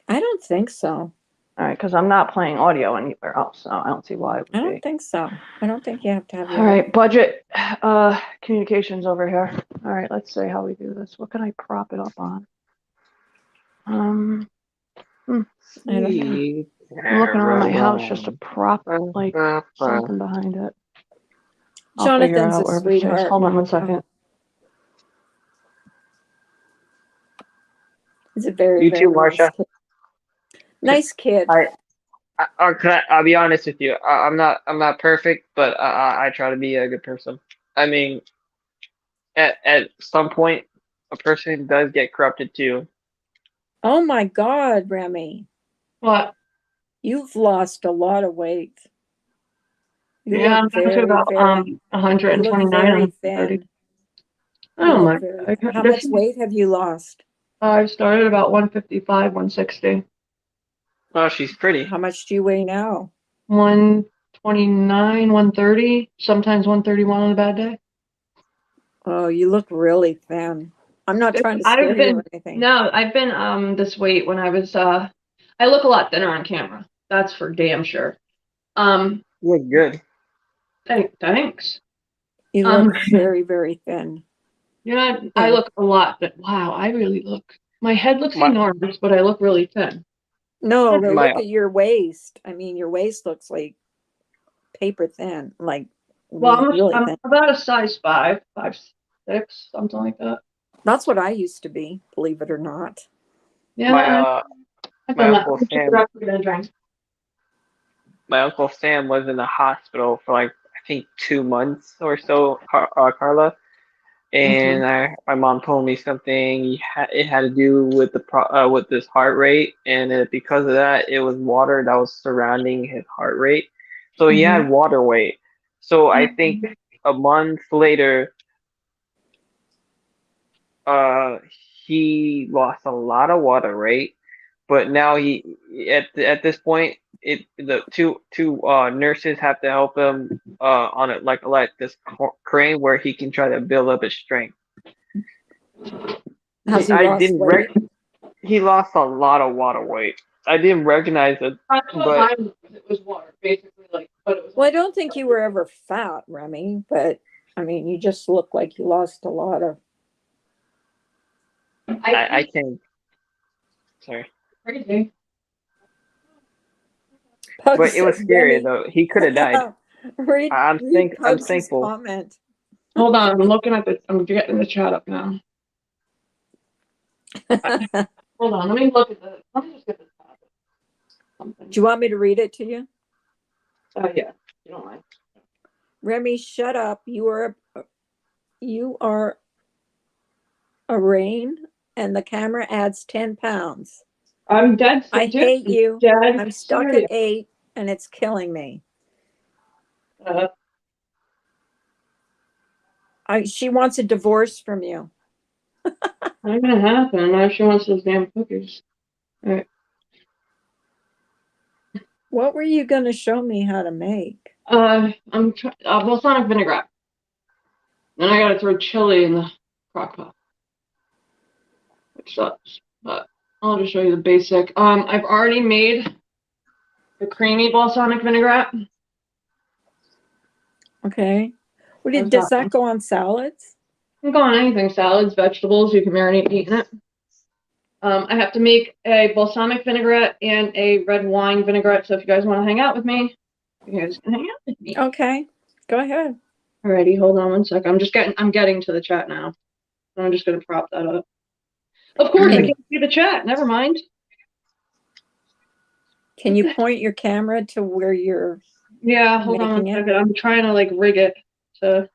I don't think so. All right, because I'm not playing audio anywhere else, so I don't see why it would I don't think so. I don't think you have to have your All right, budget communications over here. All right, let's see how we do this. What can I prop it up on? I don't know. I'm looking around my house just to prop like something behind it. I'll figure it Jonathan's out a wherever it stays. sweetheart. Hold on 1 second. He's a very, You very too, Marsha. nice kid. I'll be honest with you. I'm not perfect, but I try to be a good person. I mean, at some point, a person does get corrupted too. Oh my God, Remy. What? You've lost a lot of weight. You Yeah, look I'm down to about 129, you look very 130. thin. Oh my How much weight have you lost? I started about 155, 160. Oh, she's pretty. How much do you weigh now? 129, 130, sometimes 131 on a bad day. Oh, you look really thin. I'm not trying to scare you or anything. No, I've been this weight when I was I look a lot thinner on camera. That's for damn sure. You look good. Thanks. You look very, very thin. Yeah, I look a lot, but wow, I really look. My head looks enormous, but I look really thin. No, but look at your waist. I mean, your waist looks like paper thin, like really I'm thin. about a size 5, 5'6", something like that. That's what I used to be, believe it or not. Yeah, my Uncle Sam was in the hospital for like I think 2 months or so, Carla. And my mom told me something. It had to do with with his heart rate, and because of that, it was water that was surrounding his heart rate. So he had water weight. So I think a month later, he lost a lot of water weight. But now at this point, the two nurses have to help him on it like this crane where he can try to build up his strength. Has he lost weight? He lost a lot of water weight. I didn't recognize it, but it was water, basically, like. But it was. Well, I don't think you were ever fat, Remy. But I mean, you just look like you lost a lot of. I can't. Sorry. Crazy. Pug But it was said, scary Remy. though. He could have died. Read I'm Pug's thankful. comment. Hold on, I'm looking at the. I'm getting the chat up now. Hold on, let me look at the. Let me just get the chat up. Something. Do you want me to read it to you? Oh yeah, you don't mind. Remy, shut up. You are a rain, and the camera adds 10 pounds. I'm dead. I hate you. Dead I'm stuck serious. at 8, and it's killing me. She wants a divorce from you. Not gonna happen. Now she wants those damn cookies. All right. What were you going to show me how to make? I'm balsamic vinaigrette. Then I gotta throw chili in the crock pot, which sucks. But I'll just show you the basic. I've already made the creamy balsamic vinaigrette. Okay. Does that go on salads? You can go on anything, salads, vegetables, you can marinate meat in it. I have to make a balsamic vinaigrette and a red wine vinaigrette, so if you guys want to hang out with me, you guys can hang out with me. Okay. Go ahead. Alrighty, hold on one sec. I'm getting to the chat now. I'm just gonna prop that up. Of course, I can't see the chat. Never mind. Can you point your camera to where you're Hold on one making it? second. I'm trying to like rig it to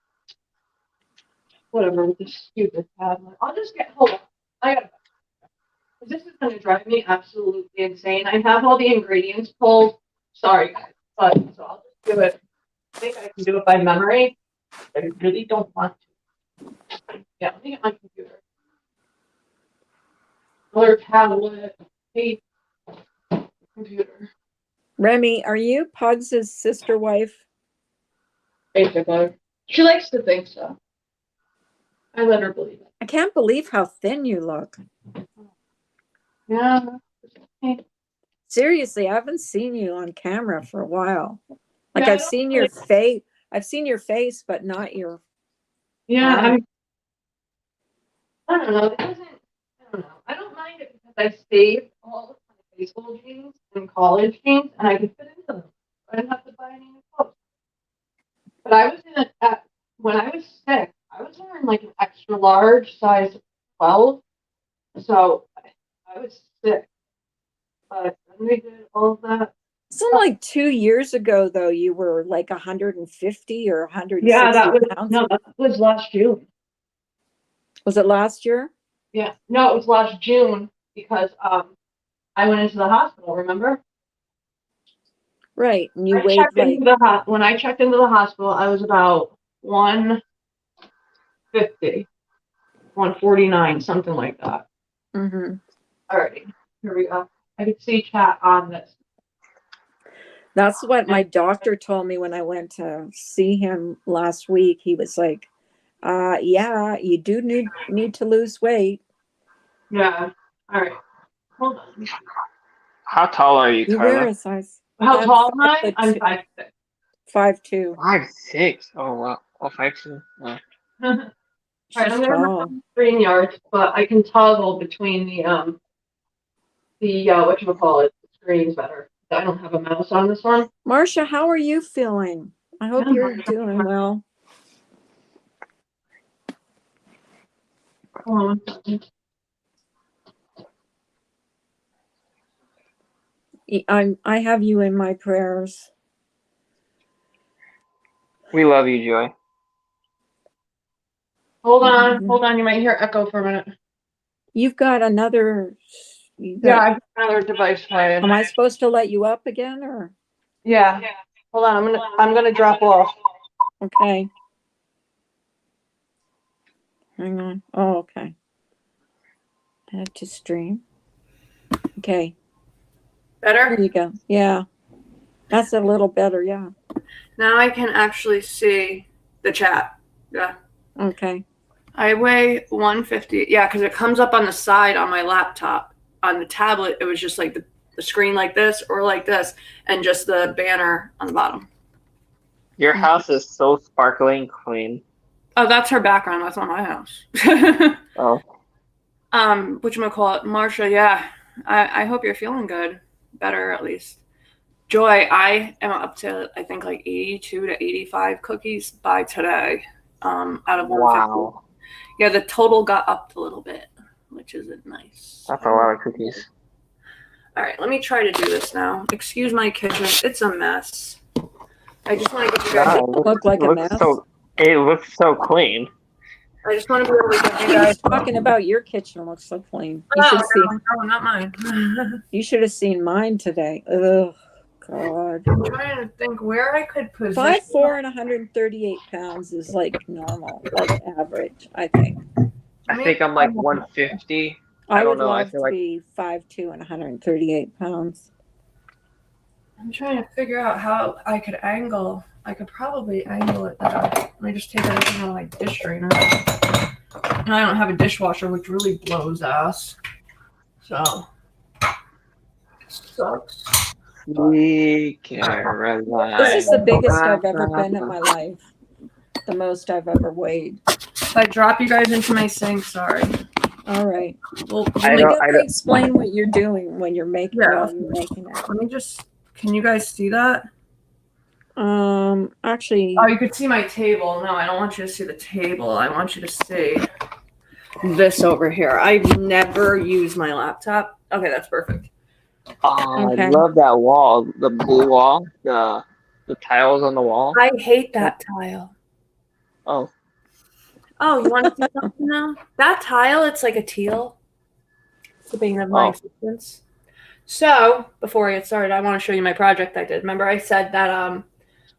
whatever with this stupid tablet. I'll just get hold on. I got this is gonna drive me absolutely insane. I have all the ingredients pulled. Sorry guys, but so I'll just do it. I think I can do it by memory. I really don't want to. Yeah, let me get my computer. Another tablet, hey, computer. Remy, are you Pugs' sister wife? Basically. She likes to think so. I let her believe it. I can't believe how thin you look. Yeah. Seriously, I haven't seen you on camera for a while. Like Yeah, I've seen your face. I've seen your face, but not your. Yeah, I don't know. It doesn't. I don't know. I don't mind it because I saved all of my high school jeans and college jeans, and I could fit into them. I didn't have to buy any new clothes. But I was when I was sick. I was wearing like an extra large size 12, so I was sick. But then we did all of that. Something like 2 years ago, though, you were like 150 or 160 Yeah, pounds. that was last June. Was it last year? Yeah, no, it was last June because I went into the hospital. Remember? Right, and you weighed like. When I checked into the hospital, I was about 150, 149, something like that. Mm-hmm. Alrighty, here we go. I could see chat on this. That's what my doctor told me when I went to see him last week. He was like, yeah, you do need to lose weight. Yeah. All right. Hold on. How tall are you, You wear Carla? a size. How tall am I? I'm 5'6". 5'2". 5'6". Oh wow. Oh, 5'2". Wow. All right, She's I'm gonna tall. run StreamYard, but I can toggle between the whatchamacallit, the screens better. I don't have a mouse on this one. Marcia, how are you feeling? I hope you're doing well. Hold on 1 second. I have you in my prayers. We love you, Joy. Hold on. You might hear echo for a minute. You've got another. Yeah, I've got another device playing. Am I supposed to let you up again, or? Yeah. Hold on, I'm gonna drop off. Okay. Hang on. Oh, okay. Add to stream. Okay. Better? There you go. Yeah. That's a little better, yeah. Now I can actually see the chat. Yeah. Okay. I weigh 150. Yeah, because it comes up on the side on my laptop. On the tablet, it was just like the screen like this or like this, and just the banner on the bottom. Your house is so sparkling clean. Oh, that's her background. That's not my house. Oh. Whatchamacallit, Marcia, yeah. I hope you're feeling good. Better, at least. Joy, I am up to, I think, like 82 to 85 cookies by today, out of 150. Wow, Yeah, the total got upped a little bit, which isn't nice. that's a lot of cookies. All right, let me try to do this now. Excuse my kitchen. It's a mess. I just want to get you guys. No, Look like a mess. It looks so clean. I just want to be able to get you He's guys. talking about your kitchen looks so clean. You should see. No, not mine. You should have seen mine today. Ugh, God. I'm trying to think where I could position. 5'4" and 138 pounds is like normal, like average, I think. I think I'm like 150. I don't would know, I love feel to like- be 5'2" and 138 pounds. I'm trying to figure out how I could angle. I could probably angle it better. Let me just take everything out of my dish drainer. And I don't have a dishwasher, which really blows ass. So, it sucks. We can relax. This is the biggest I've ever been in my life. The most I've ever weighed. If I drop you guys into my sink, sorry. All right. Well, I You don't- have to explain what you're doing when you're making while you're making it. let me just. Can you guys see that? Actually, Oh, you could see my table. No, I don't want you to see the table. I want you to see this over here. I've never used my laptop. Okay, that's perfect. Oh, Okay. I love that wall, the blue wall, the tiles on the wall. I hate that tile. Oh, Oh, you want to see something now? That tile, it's like a teal. It's the beginning of my Oh. existence. So, before I get started, I want to show you my project I did. Remember I said that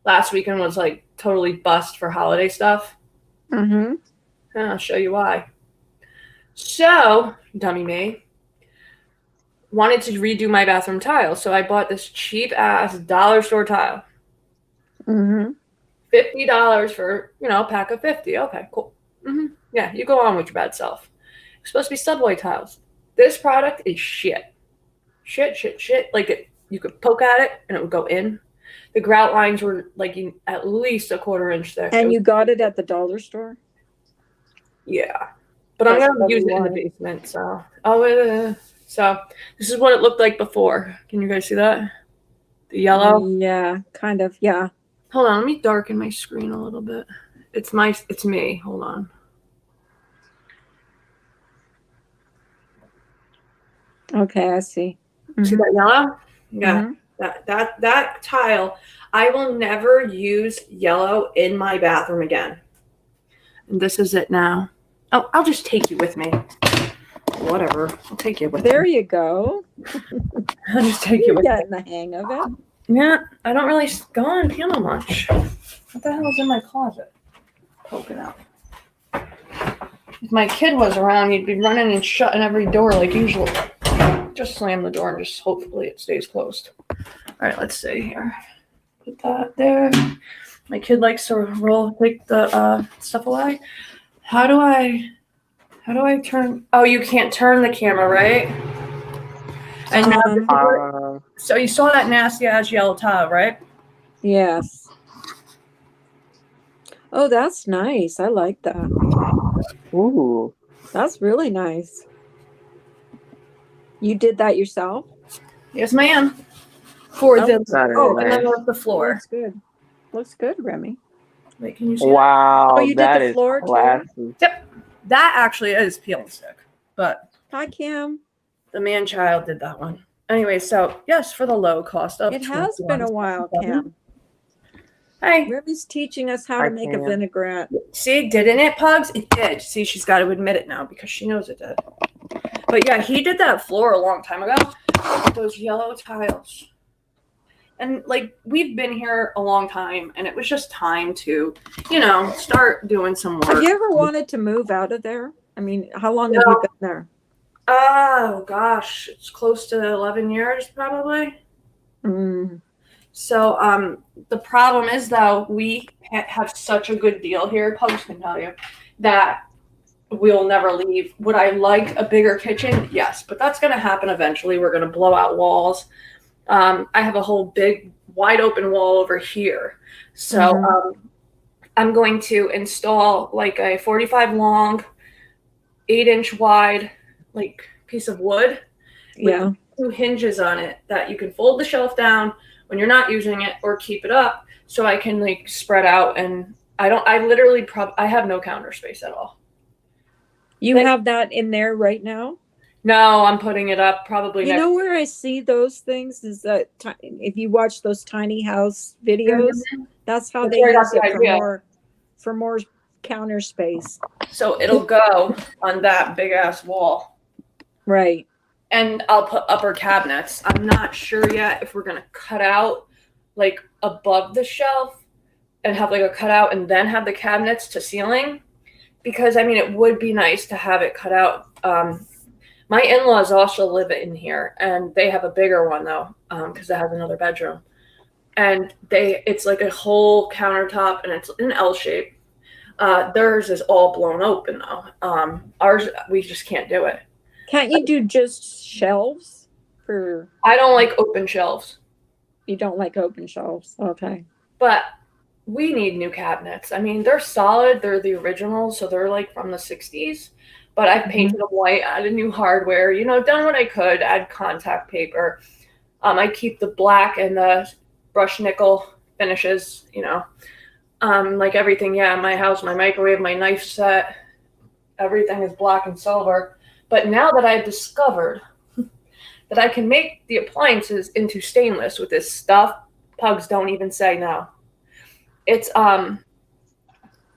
last weekend was like totally bust for holiday stuff? mm-hmm. I'll show you why. So, dummy me, wanted to redo my bathroom tile. So I bought this cheap ass dollar store tile. Mm-hmm. $50 for, a pack of 50. Okay, cool. Yeah, you go on with your bad self. It's supposed to be subway tiles. This product is shit. Shit. Like you could poke at it and it would go in. The grout lines were like at least a quarter inch thick. And you got it at the dollar store? Yeah. But I'm That's going to use it in the why. basement. So, so this is what it looked like before. Can you guys see that? The yellow? Yeah, kind of. Yeah. Hold on, let me darken my screen a little bit. It's me. Hold on. Okay, I see. See that yellow? Yeah. Mhm. That tile, I will never use yellow in my bathroom again. And this is it now. Oh, I'll just take you with me. Whatever. I'll take you with There me. you go. I'll just take you You're with me. getting the hang of it. Yeah, I don't really go on piano much. What the hell is in my closet? Poking out. If my kid was around, he'd be running and shutting every door like usual. Just slam the door and just hopefully it stays closed. All right, let's see here. Put that there. My kid likes to take the stuff away. How do I turn? Oh, you can't turn the camera, right? And now, so you saw that nasty ass yellow tile, right? Yes. Oh, that's nice. I like that. ooh. That's really nice. You did that yourself? Yes, ma'am. For Oh, the That is and then nice. there's the floor. Looks good. Looks good, Remy. Wait, can you see that? Wow, Oh, you did that the is floor too? classy. That actually is peel and stick, but Hi, Kim. the man child did that one. Anyway, so yes, for the low cost of It has been a while, Kim. Hey, Remy's teaching us how Hi, to make a Kim. vinaigrette. see, didn't it, Pugs? It did. See, she's got to admit it now because she knows it did. But yeah, he did that floor a long time ago. Those yellow tiles. And like we've been here a long time, and it was just time to, start doing some work. Have you ever wanted to move out of there? I mean, how long have you been there? Oh gosh, it's close to 11 years probably. Mm. So the problem is though, we have such a good deal here, Pugs can tell you, that we'll never leave. Would I like a bigger kitchen? Yes, but that's going to happen eventually. We're going to blow out walls. I have a whole big wide open wall over here. So I'm going to install like a 45 long, 8-inch wide like piece of wood. Yeah. with 2 hinges on it that you can fold the shelf down when you're not using it or keep it up, so I can like spread out. And I have no counter space at all. You have that in there right now? No, I'm putting it up probably You next. know where I see those things is that if you watch those tiny house videos, that's how That's they where I got use the it idea. for more counter space. So it'll go on that big ass wall. Right. And I'll put upper cabinets. I'm not sure yet if we're gonna cut out like above the shelf and have like a cutout and then have the cabinets to ceiling, because I mean it would be nice to have it cut out. My in-laws also live in here, and they have a bigger one though, because it has another bedroom, and it's like a whole countertop and it's an L shape. Theirs is all blown open though. Ours, we just can't do it. Can't you do just shelves for? I don't like open shelves. You don't like open shelves, okay? But we need new cabinets. I mean, they're solid. They're the originals, so they're like from the 60s. But I've painted them white, added new hardware, done what I could, add contact paper. I keep the black and the brushed nickel finishes, like everything. Yeah, my house, my microwave, my knife set, everything is black and silver. But now that I've discovered that I can make the appliances into stainless with this stuff, pugs don't even say no. It's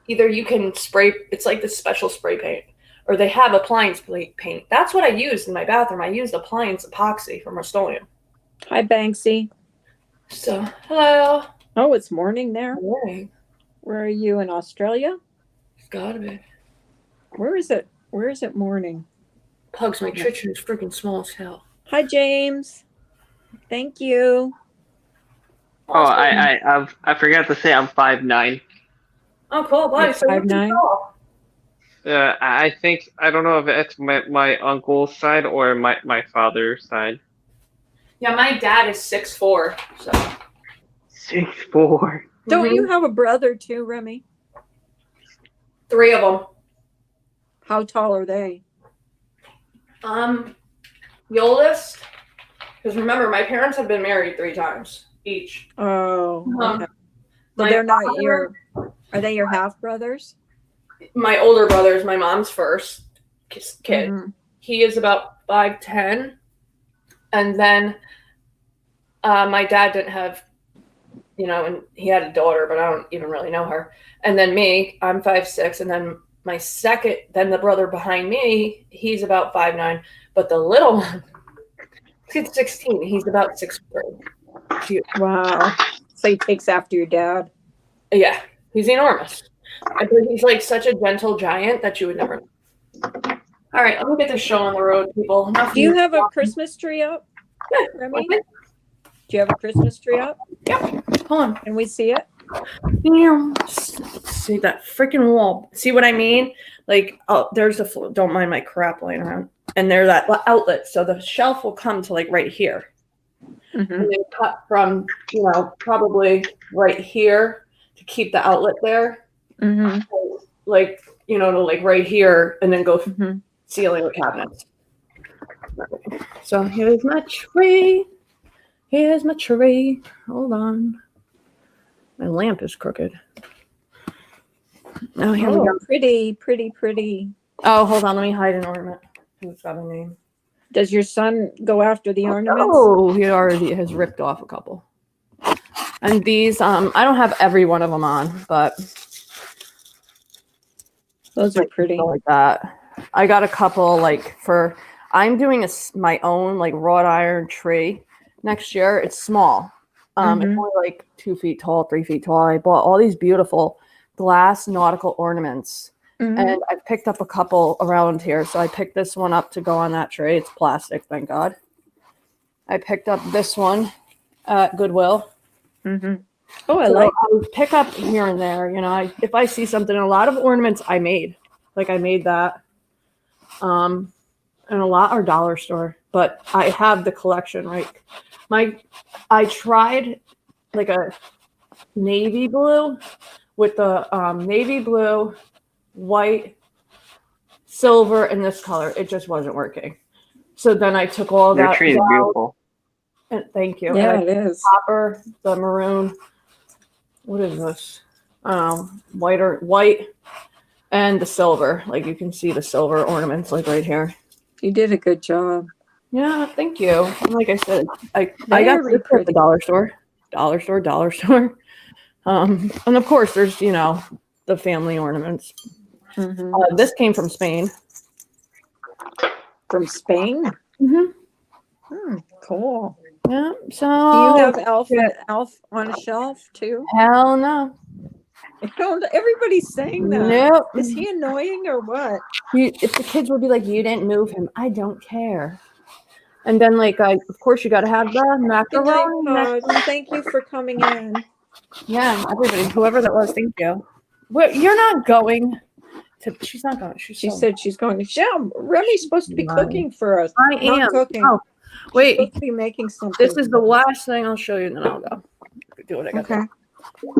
either you can spray, it's like this special spray paint, or they have appliance paint. That's what I used in my bathroom. I used appliance epoxy from Rust-Oleum. Hi, Banksy. So, hello. Oh, it's morning there. Morning. Where are you, in Australia? It's gotta be. Where is it? Where is it morning? Pugs, my kitchen is freaking small as hell. Hi, James. Thank you. Oh, I forgot to say I'm 5'9". Oh, cool. Bye. So 5'9"? I think, I don't know if it's my uncle's side or my father's side. Yeah, my dad is 6'4". So 6'4". Don't you have a brother too, Remy? 3 of them. How tall are they? The oldest, because remember, my parents have been married 3 times each. Oh, okay. My So they're not father- are they your half brothers? My older brother is my mom's first kid. Mhm. He is about 5'10", and then my dad didn't have, and he had a daughter, but I don't even really know her. And then me, I'm 5'6", and then then the brother behind me, he's about 5'9", but the little one, he's 16. He's about 6'3". Cute. Wow. So he takes after your dad. Yeah, he's enormous. I think he's like such a gentle giant that you would never know. All right, let me get this show on the road, people. Do you have a Christmas tree up, Yeah. Remy? Do you have a Christmas tree up? Yep. Hold on. Can we see it? See that freaking wall? See what I mean? Like, oh, there's the floor. Don't mind my crap laying around. And there's that outlet, so the shelf will come to like right here. Mm-hmm. And then cut from, probably right here to keep the outlet there. Mm-hmm. Like, to like right here, and then go Mm-hmm. ceiling with cabinets. So here's my tree. Here's my tree. Hold on. My lamp is crooked. Oh, here we go. Pretty, pretty, pretty. Oh, hold on. Let me hide an ornament. Who's got a name? Does your son go after the ornaments? Oh, he already has ripped off a couple. And these, I don't have every one of them on, but Those are pretty. like that. I got a couple I'm doing my own like wrought iron tree next year. It's small. It's only like 2 feet tall, 3 feet tall. I bought all these beautiful glass nautical ornaments. Mhm. And I picked up a couple around here. So I picked this one up to go on that tray. It's plastic, thank God. I picked up this one at Goodwill. Mm-hmm. Oh, I So like. I pick up here and there. If I see something, a lot of ornaments I made. Like I made that. And a lot are dollar store. But I have the collection, right? I tried like a navy blue with the navy blue, white, silver, and this color. It just wasn't working. So then I took all Your that tree is down. beautiful. And thank you. Yeah, And it is. copper, the maroon. What is this? White, and the silver. Like you can see the silver ornaments like right here. You did a good job. Yeah, thank you. And like I said, I got Very this at the pretty. dollar store. And of course, there's the family ornaments. Hmm. This came from Spain. From Spain. Cool. Yeah. Do you So have Elf on a shelf too? hell no. Everybody's saying that. Nope. Is he annoying or what? If the kids would be like, "You didn't move him," I don't care. And then of course, you got to have the Good night, macaroni. Pudge. Thank you for coming in. Yeah, everybody, whoever that was, thank you. You're not going to. She's not going. She said she's going to. Yeah, Remy's supposed to be cooking for us. I Not am. cooking. Oh, She's wait. supposed to be making something. This is the last thing I'll show you, and then I'll go do what I got. Okay.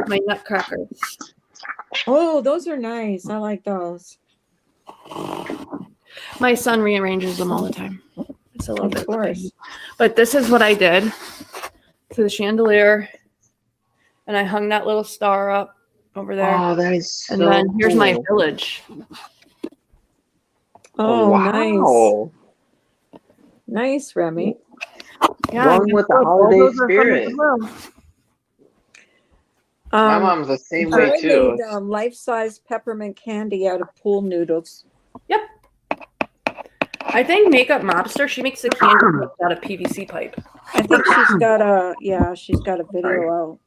My nutcrackers. Oh, those are nice. I like those. My son rearranges them all the time. It's a little Of bit. course. But this is what I did to the chandelier, and I hung that little star up over there. Oh, that is so And then here's my cool. village. Oh, wow. Nice, Remy. Yeah, Going with the holiday spirit. My mom's the same way I too. made life-size peppermint candy out of pool noodles. Yep. I think Makeup Mobster, she makes the candy out of PVC pipe. I think she's got a video out.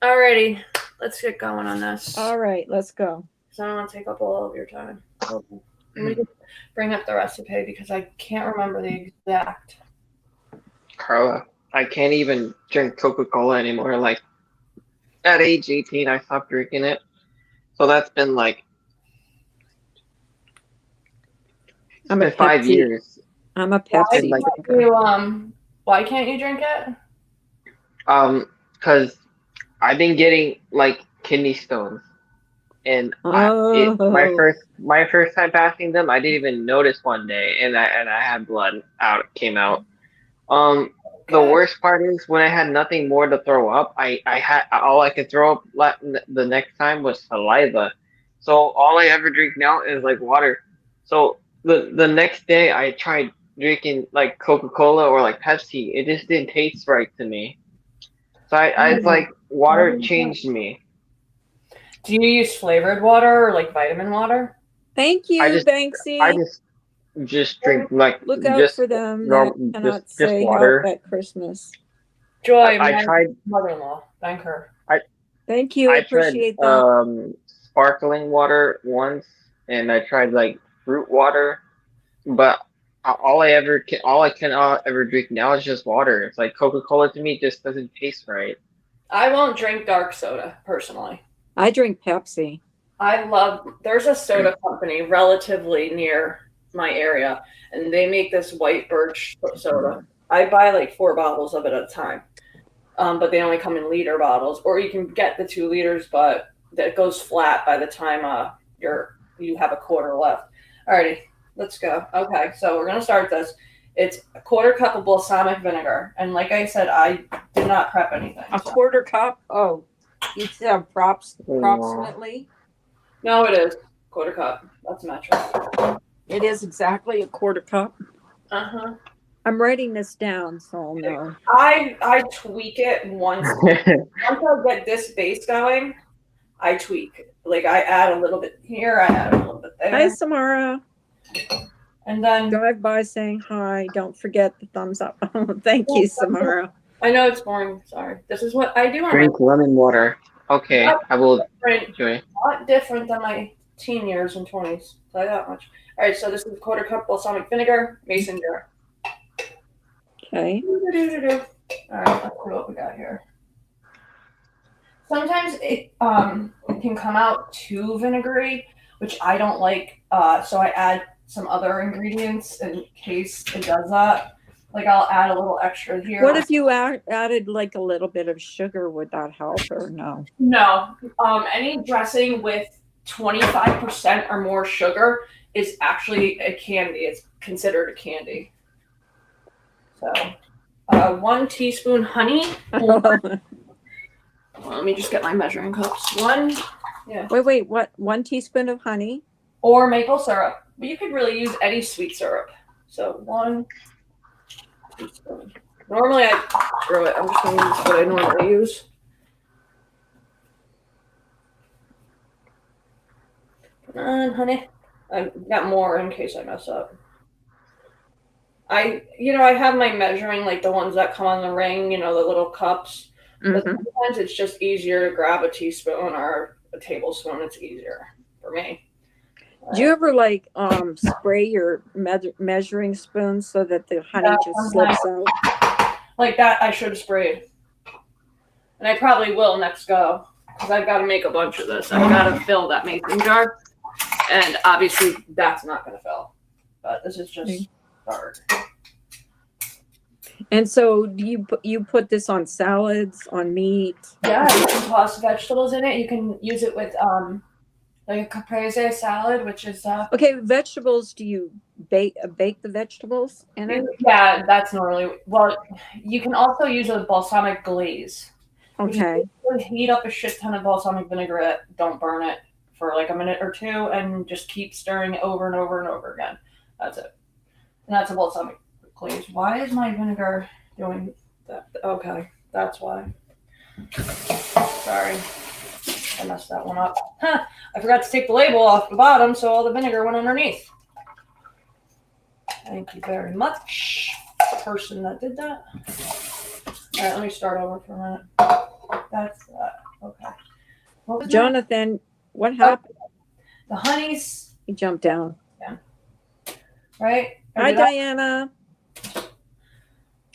Alrighty, let's get going on this. All right, let's go. So I don't want to take up all of your time. Let me just bring up the recipe because I can't remember the exact. Carla, I can't even drink Coca-Cola anymore. Like at age 18, I stopped drinking it. So that's been like I'm a 5 Pepsi. years. I'm a Pepsi. Why can't you drink it? Because I've been getting like kidney stones, and my first time passing them, I didn't even notice one day, and I had blood came out. The worst part is when I had nothing more to throw up, I had all I could throw up the next time was saliva. So all I ever drink now is like water. So the next day I tried drinking like Coca-Cola or like Pepsi. It just didn't taste right to me. So I it's like water changed me. Do you use flavored water or like vitamin water? Thank you, Banksy. I just drink like look out just for them. normal, Cannot just say water. help at Christmas. Joy, I tried. Mother-in-law. Thank her. Thank you. I appreciate that. Sparkling water once, and I tried like fruit water, but all I can ever drink now is just water. It's like Coca-Cola to me just doesn't taste right. I won't drink dark soda personally. I drink Pepsi. There's a soda company relatively near my area, and they make this white birch soda. I buy like 4 bottles of it at a time, but they only come in liter bottles, or you can get the 2 liters, but that goes flat by the time you have a quarter left. Alrighty, let's go. Okay, so we're gonna start this. It's a 1/4 cup of balsamic vinegar, and like I said, I did not prep anything. A 1/4 cup? Oh, you said approximately? No, it is 1/4 cup. That's metric. It is exactly a 1/4 cup. Uh-huh. I'm writing this down so I'll know. I tweak it once. Once I get this base going, I tweak. Like I add a little bit here, I add a little bit there. Hi, Samara. And then drive by saying hi. Don't forget the thumbs up. Thank you, Samara. I know it's boring. Sorry. This is what I do. Drink lemon water. Okay, I will enjoy. Not different than my teen years and 20s. Tell you that much. All right, so this is 1/4 cup balsamic vinegar, mason jar. Okay. All right, let's see what we got here. Sometimes it can come out too vinegary, which I don't like. So I add some other ingredients in case it does that. Like I'll add a little extra here. What if you added like a little bit of sugar? Would that help or no? No. Any dressing with 25% or more sugar is actually a candy. It's considered a candy. So 1 teaspoon honey. Well, Wait, let me just get my measuring cups. what? 1 teaspoon of honey? Or maple syrup. But you could really use any sweet syrup. So 1 teaspoon. Normally screw it. I'm just going to use what I normally use. Come on, honey. I've got more in case I mess up. I have my measuring, like the ones that come on the ring, the little cups. But sometimes it's just easier to grab a teaspoon or a tablespoon. It's easier for me. Do you ever like spray your measuring spoon so that the honey just slips out? Like that, I should have sprayed. And I probably will next go because I've got to make a bunch of this. I've got to fill that mason jar. And obviously that's not going to fill. But this is just start. And so do you put this on salads, on meat? Yeah, you can toss vegetables in it. You can use it with like a caprese salad, which is Okay, vegetables, do you bake the vegetables in it? Yeah, that's normally, well, you can also use a balsamic glaze. Okay. Heat up a shit ton of balsamic vinaigrette, don't burn it for like a minute or two, and just keep stirring it over and over and over again. That's it. And that's a balsamic glaze. Why is my vinegar doing that? Okay, that's why. Sorry, I messed that one up. Huh, I forgot to take the label off the bottom, so all the vinegar went underneath. Thank you very much, person that did that. All right, let me start over for a minute. That's that. Okay. What was Jonathan, what happened? the honeys? He jumped down. Yeah. Right? Hi, Diana.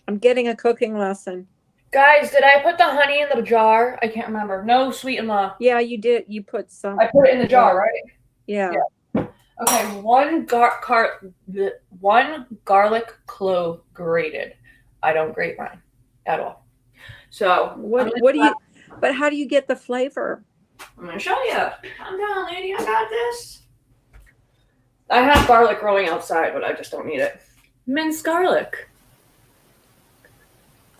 I'm getting a cooking lesson. Guys, did I put the honey in the jar? I can't remember. No sweet in the. Yeah, you did. You put some. I put it in the jar, right? Yeah. Okay, one garlic clove grated. I don't grate mine at all. So what do you? But how do you get the flavor? I'm gonna show you. Calm down, lady. I got this. I have garlic growing outside, but I just don't need it. Minced garlic.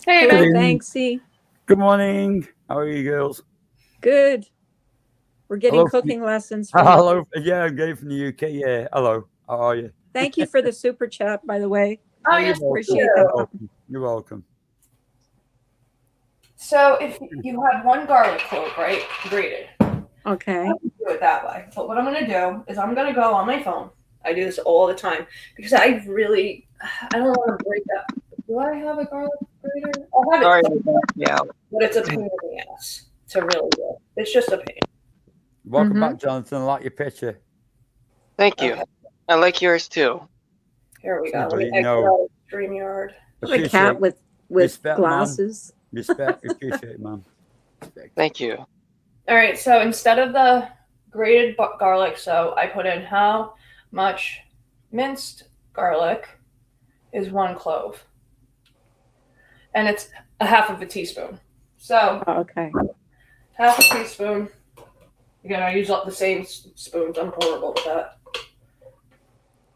Hey, Hello, man. Banksy. Good morning. How are you girls? Good. We're getting Hello. cooking lessons. From Hello. Yeah, I'm getting from the UK. Yeah. Hello. How are you? Thank you for the super chat, by the way. Oh, yes, Appreciate You're that. welcome. You're welcome. So if you have one garlic clove, right, grated, Okay. I can do it that way. But what I'm going to do is I'm going to go on my phone. I do this all the time because I don't want to break that. Do I have a garlic grater? I'll have Sorry, it, yeah. but it's a pain in the ass to really do. It's just a pain. Welcome back, Jonathan. I like your picture. Thank you. Okay. I like yours too. Here we go. Let Somebody me exit know. out of StreamYard. A cat with Respect, glasses. Respect. Appreciate it, man. Respect. Thank you. All right, so instead of the grated garlic, so I put in how much minced garlic is 1 clove. And it's a half of a teaspoon. So Okay. half a teaspoon. Again, I use up the same spoons. I'm horrible with that.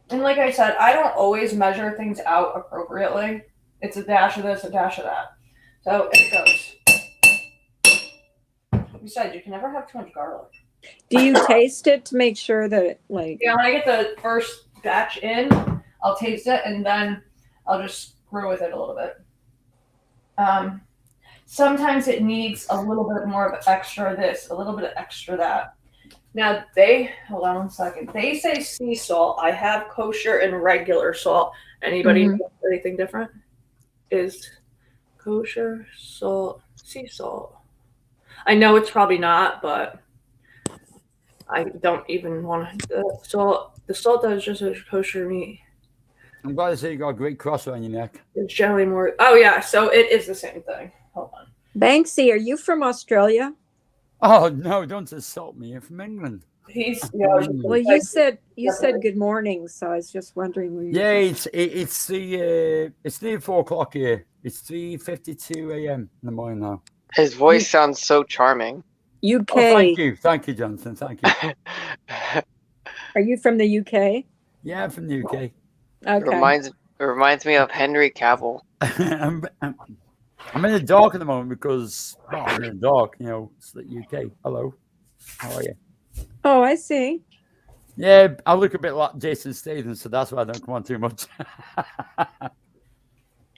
And like I said, I don't always measure things out appropriately. It's a dash of this, a dash of that. So it goes. Besides, you can never have too much garlic. Do you taste it to make sure that it Yeah, when I get the first batch in, I'll taste it and then I'll just screw with it a little bit. Sometimes it needs a little bit more of extra this, a little bit of extra that. Now hold on 1 second. They say sea salt. I have kosher and regular salt. Anybody know anything different? Is kosher salt sea salt? I know it's probably not, but I don't even want the salt. The salt that is just a kosher meat. I'm glad to see you got a great cross around your neck. It's generally more. Oh yeah, so it is the same thing. Hold on. Banksy, are you from Australia? Oh no! Don't insult me. I'm from England. He's Well, you said good morning, so I was just wondering where you. Yeah, it's near 4 o'clock here. It's 3:52 a.m. in the morning now. His voice sounds so charming. UK. Oh, thank you, Jonathan. Thank you. Are you from the UK? Yeah, I'm from the UK. Okay. It reminds me of Henry Cavill. I'm in the dark at the moment because, well, I'm in the dark, you know, it's the UK. Hello. How are you? Oh, I see. Yeah, I look a bit like Jason Statham, so that's why I don't come on too much.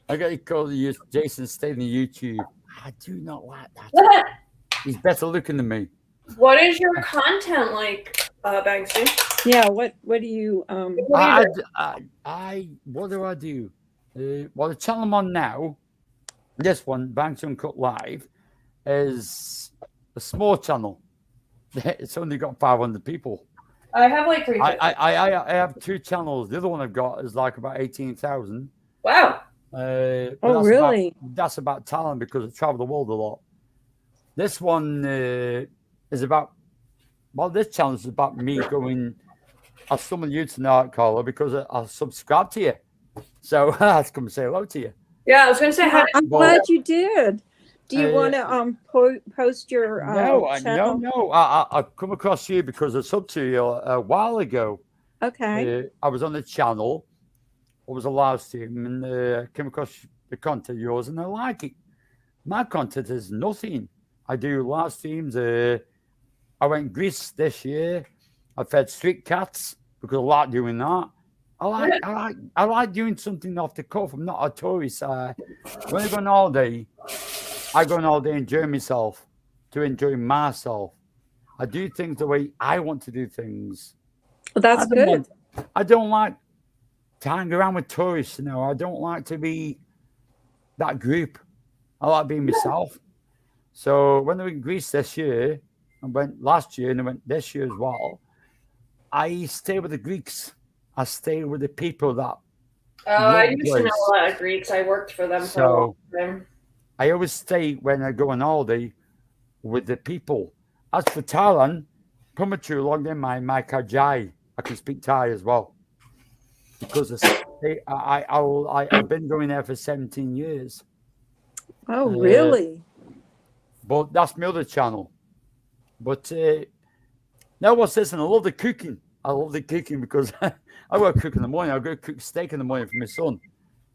I got to call you Jason Statham YouTube. I do not like that. He's better looking than me. What is your content like, Banksy? Yeah. What do you What do I do? Well, the channel I'm on now, this one, Banks Uncut Live, is a small channel. It's only got 500 people. I have like 3. I have 2 channels. The other one I've got is like about 18,000. Wow. Oh, really? That's about talent because I travel the world a lot. This one is about, well, this channel is about me going, I summoned you tonight, Carla, because I subscribed to you. So I had to come and say hello to you. Yeah, I was gonna say, I'm glad you did. Do you want to post your channel? No. I come across you because I subbed to you a while ago. Okay. I was on the channel. I was a live stream and came across the content of yours and I like it. My content is nothing. I do live streams. I went Greece this year. I fed street cats because I like doing that. I like doing something off the cuff. I'm not a tourist. When I go on holiday, I go on holiday and enjoy myself, to enjoy myself. I do things the way I want to do things. Well, that's good. I don't like to hang around with tourists, you know. I don't like to be that group. I like being myself. So when I went to Greece this year, I went last year and I went this year as well, I stay with the Greeks. I stay with the people that. I used to know a lot of Greeks. I worked for them for a long time. I always stay when I go on holiday with the people. As for Thailand, Pumachu logged in my Kajai. I can speak Thai as well. Because I've been going there for 17 years. Oh, really? But that's my other channel. But now what's this? And I love the cooking. I love the cooking because I go cook in the morning. I go cook steak in the morning for my son,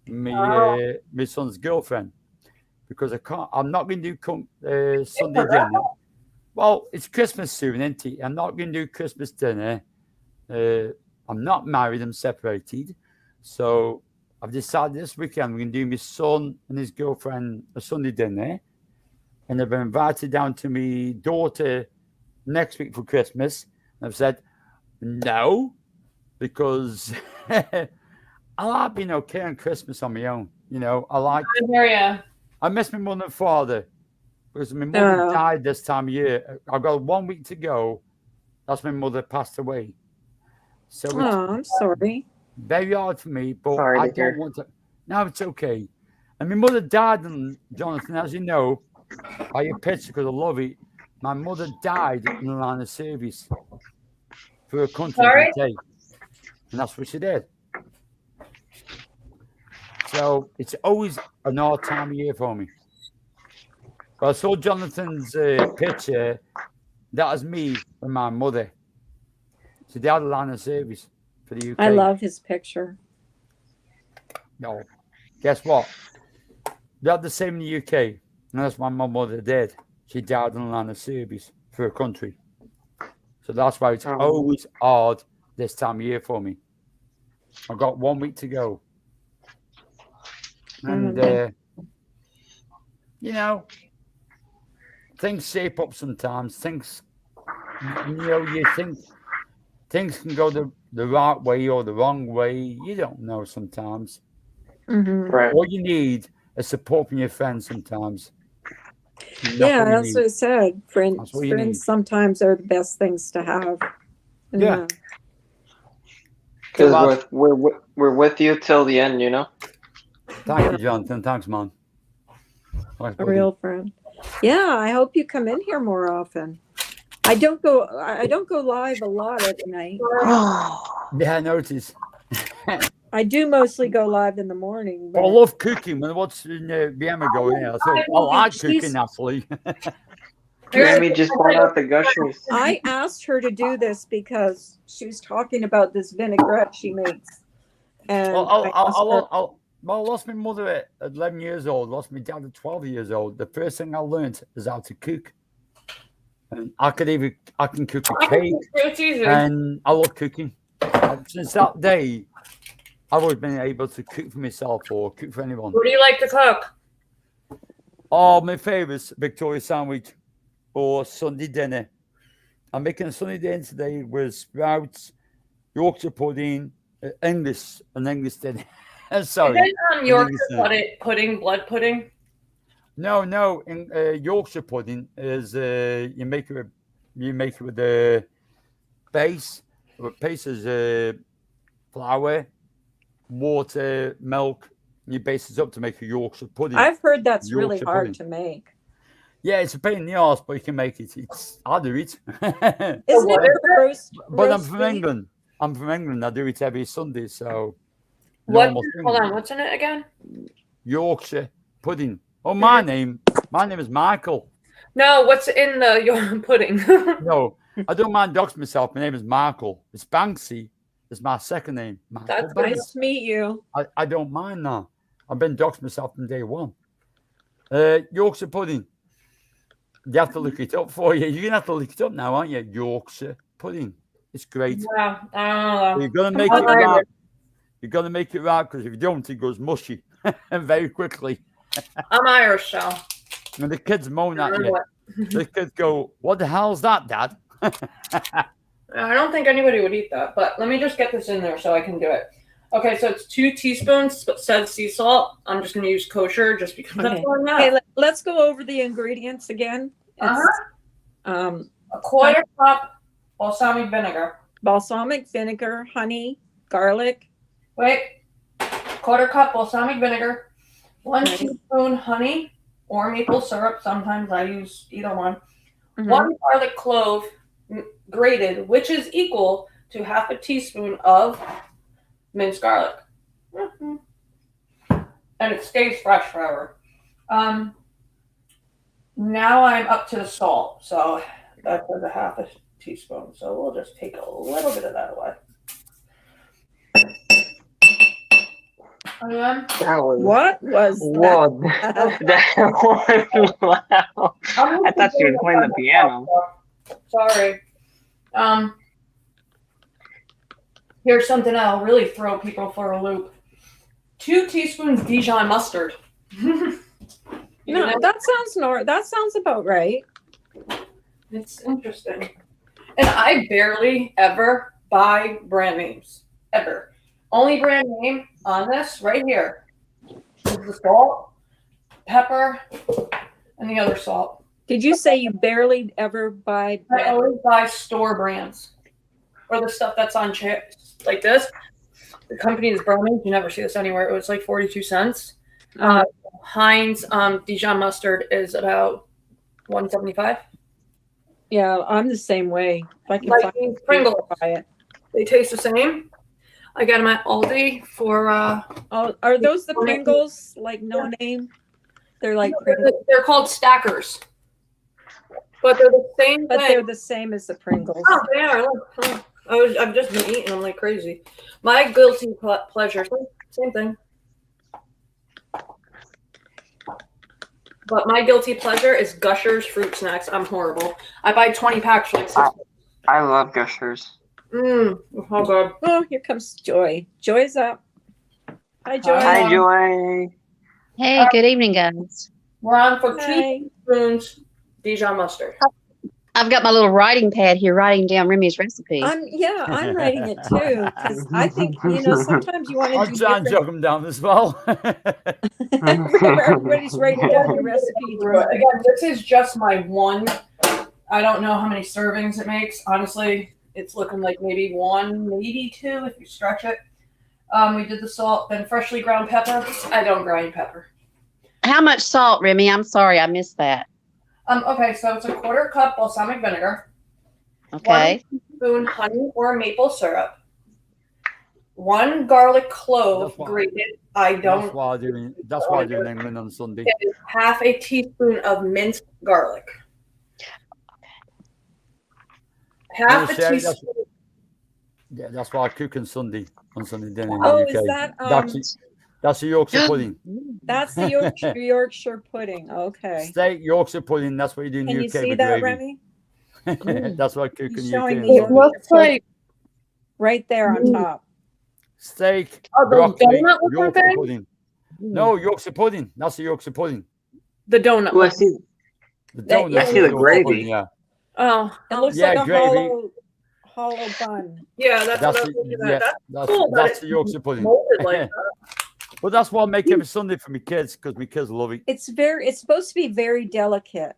my son's girlfriend, because I'm not going to do Sunday dinner. Well, it's Christmas soon, isn't it? I'm not going to do Christmas dinner. I'm not married. I'm separated. So I've decided this weekend we're going to do my son and his girlfriend a Sunday dinner. And I've been invited down to my daughter next week for Christmas. And I've said, no, because I like being okay on Christmas on my own. You know, I miss my mother and father because my mother died this time of year. I've got 1 week to go. That's when my mother passed away. So I'm sorry. Very hard for me, but I don't want to. No, it's okay. And my mother died, and Jonathan, as you know, by your picture, because I love it. My mother died in the line of service for a country, UK, and that's what she did. So it's always an odd time of year for me. But I saw Jonathan's picture. That was me and my mother. So they had a line of service for the UK. I love his picture. No, guess what? They had the same in the UK, and that's what my mother did. She died in the line of service for a country. So that's why it's always hard this time of year for me. I've got 1 week to go. And, you know, things shape up sometimes. Things, you think things can go the right way or the wrong way. You don't know sometimes. Mm-hmm. Right. All you need is support from your friends sometimes. Yeah, that's what I said. Friends sometimes are the best things to have. Yeah. Because we're with you till the end, you know? Thank you, Jonathan. Thanks, Mom. Thanks, a real friend. Yeah, I hope you come in here more often. I don't go live a lot at night. Yeah, I noticed. I do mostly go live in the morning. But I love cooking. When I watched Bianca go in, I thought, I like cooking, actually. Grammy just brought out the gushers. I asked her to do this because she was talking about this vinaigrette she makes. And Well, I lost my mother at 11 years old, lost my dad at 12 years old. The first thing I learned is how to cook. And I can cook a cake, It's easy. and I love cooking. And since that day, I've always been able to cook for myself or cook for anyone. What do you like to cook? Oh, my favourites, Victoria sandwich or Sunday dinner. I'm making a Sunday dinner today with sprouts, Yorkshire pudding, an English dinner. Sorry. Is it Yorkshire English pudding, blood pudding? No. In Yorkshire pudding is you make it with the base. The base is flour, water, milk. You base it up to make a Yorkshire pudding. I've heard that's really Yorkshire hard pudding. to make. Yeah, it's a pain in the ass, but you can make it. I do it. Isn't what it is roast? But I'm roast from beef? England. I do it every Sunday. So What? normal thing. Hold on. What's in it again? Yorkshire pudding. Oh, my name is Michael. No, what's in the your pudding? No, I don't mind doxing myself. My name is Michael. It's Banksy. It's my second name. Michael That's good. Banks. Nice to meet you. I don't mind that. I've been doxing myself from day one. Yorkshire pudding. You have to look it up for you. You're going to have to look it up now, aren't you? Yorkshire pudding. It's great. Yeah, I don't know. You're going to make it right. You're going to make it right because if you don't, it goes mushy very quickly. I'm Irish, so. And the kids moan I at don't know you. what- The kids go, "What the hell's that, Dad?" I don't think anybody would eat that, but let me just get this in there so I can do it. Okay, so it's 2 teaspoons said sea salt. I'm just going to use kosher just because that's Okay. what I know. Hey, let's go over the ingredients again. It's, A quarter cup balsamic vinegar. balsamic vinegar, honey, garlic. Wait. Quarter cup balsamic vinegar. 1 Right. teaspoon honey or maple syrup. Sometimes I use either one. Mhm. 1 garlic clove grated, which is equal to half a teaspoon of minced garlic. Mhm. And it stays fresh forever. Now I'm up to the salt. So that's a half a teaspoon. So we'll just take a little bit of that away. And then That was What was that? whoa. That was loud. I thought she was playing the piano. Sorry. Here's something that'll really throw people for a loop. 2 teaspoons Dijon mustard. You No, know, that sounds about right. it's interesting. And I barely ever buy brand names. Ever. Only brand name on this right here is the salt, pepper, and the other salt. Did you say you barely ever buy I bread? always buy store brands. Or the stuff that's on chips like this. The company is Browning. You never see this anywhere. It was like 42 cents. Heinz Dijon mustard is about $1.75. Yeah, I'm the same way. If I can Like find these it, Pringles. I'll buy it. They taste the same. I got them at Aldi for Oh, are those the Pringles? Like no name? They're like Pringles, they're called stackers. But they're the same but thing. they're the same as the Pringles. Oh, they are. Look. I've just been eating them like crazy. My guilty pleasure, same thing. But my guilty pleasure is Gushers fruit snacks. I'm horrible. I buy 20 packs for like $6. I love Gushers. Oh god. Oh, here comes Joy. Joy's up. Hi, Joy. Hi, Joy. Hey, good evening, guys. We're on for 2 Hi. teaspoons Dijon mustard. I've got my little writing pad here writing down Remy's recipe. I'm writing it too because I think sometimes you want I'll to do try and different. jog them down as well. Everybody's writing down your recipe. Again, this is just my one. I don't know how many servings it makes. Honestly, it's looking like maybe 1, maybe 2 if you stretch it. We did the salt, then freshly ground pepper. I don't grind pepper. How much salt, Remy? I'm sorry, I missed that. Okay, so it's a quarter cup balsamic vinegar, Okay. 1 teaspoon honey or maple syrup, 1 garlic clove That's why- grated. I don't. That's why I do in England on Sunday. Half a teaspoon of minced garlic. Half a Yeah, Sherry, teaspoon. Yeah, that's why I cook on Sunday dinner in Oh, the UK. is that That's That's the Yorkshire pudding. That's the Yorkshire pudding. Okay. Steak Yorkshire pudding. That's what you do in Can the you UK see with that, gravy. Remy? That's what I cook in He's the UK. showing the and It Yorkshire London. looks like right there on top. Steak, oh, the broccoli, donut looking Yorkshire thing? pudding. No, Yorkshire pudding. That's the Yorkshire pudding. The donut. Ooh, I one. see. The That- donut yeah, is I see the Yorkshire gravy. pudding, yeah. Oh, It looks Yeah, like a gravy. hollow bun. yeah, that's what I That's was the, looking yeah, at. That's that's, cool that that's it's the Yorkshire pudding. molded like that. But that's what I make every Sunday for my kids because my kids love it. It's supposed to be very delicate.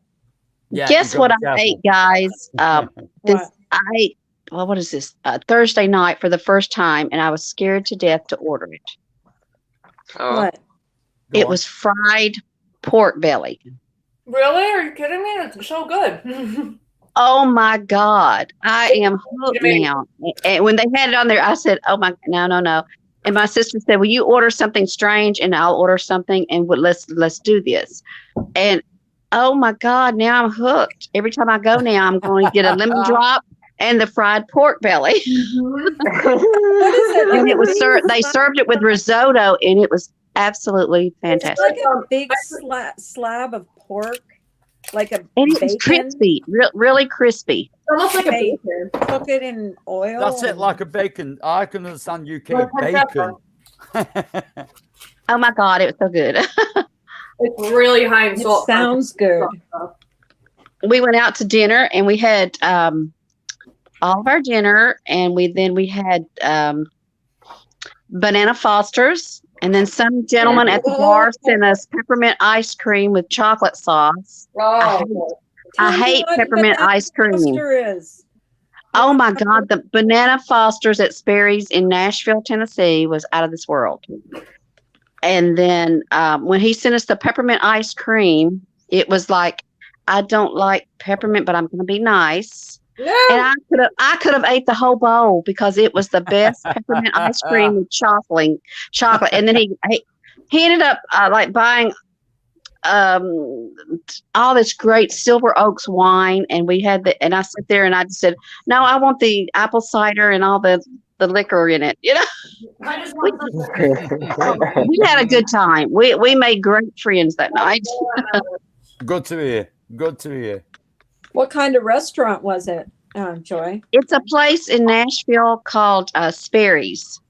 Yeah, Guess you gotta what be I ate, careful. guys? This What? I ate. Well, what is this? Thursday night for the first time, and I was scared to death to order it. Oh, What? Go It on. was fried pork belly. Really? Are you kidding me? It's so good. Oh my God. I am hooked Jimmy. now. And when they had it on there, I said, oh my, no. And my sister said, will you order something strange and I'll order something and let's do this. And oh my God, now I'm hooked. Every time I go now, I'm going to get a lemon drop and the fried pork belly. What is it? And it was Like served, they served it with risotto and it was absolutely It's fantastic. like a big slab of pork, like a And it was bacon. crispy, really crispy. Almost like a Hey. bacon. Cook it in oil. That's it, and- like a bacon. I can understand UK Like a bacon. Oh my God, it was so good. It's really high in It salt. sounds good. We went out to dinner and we had all of our dinner and we had banana Fosters, and then some gentleman at the bar sent us peppermint ice cream with chocolate sauce. Oh, I Tell me hate what peppermint banana ice cream. Foster is. Oh my God, the banana Fosters at Sperry's in Nashville, Tennessee was out of this world. And then when he sent us the peppermint ice cream, it was like, I don't like peppermint, but I'm going to be nice. no. And I could have ate the whole bowl because it was the best peppermint ice cream with chocolate. And then he ended up like buying all this great Silver Oaks wine, and we had and I sat there and I just said, no, I want the apple cider and all the liquor in it. You know, I just want we had a good time. We made great friends that night. Good to hear. Good to hear. What kind of restaurant was it, Joy? It's a place in Nashville called Sperry's.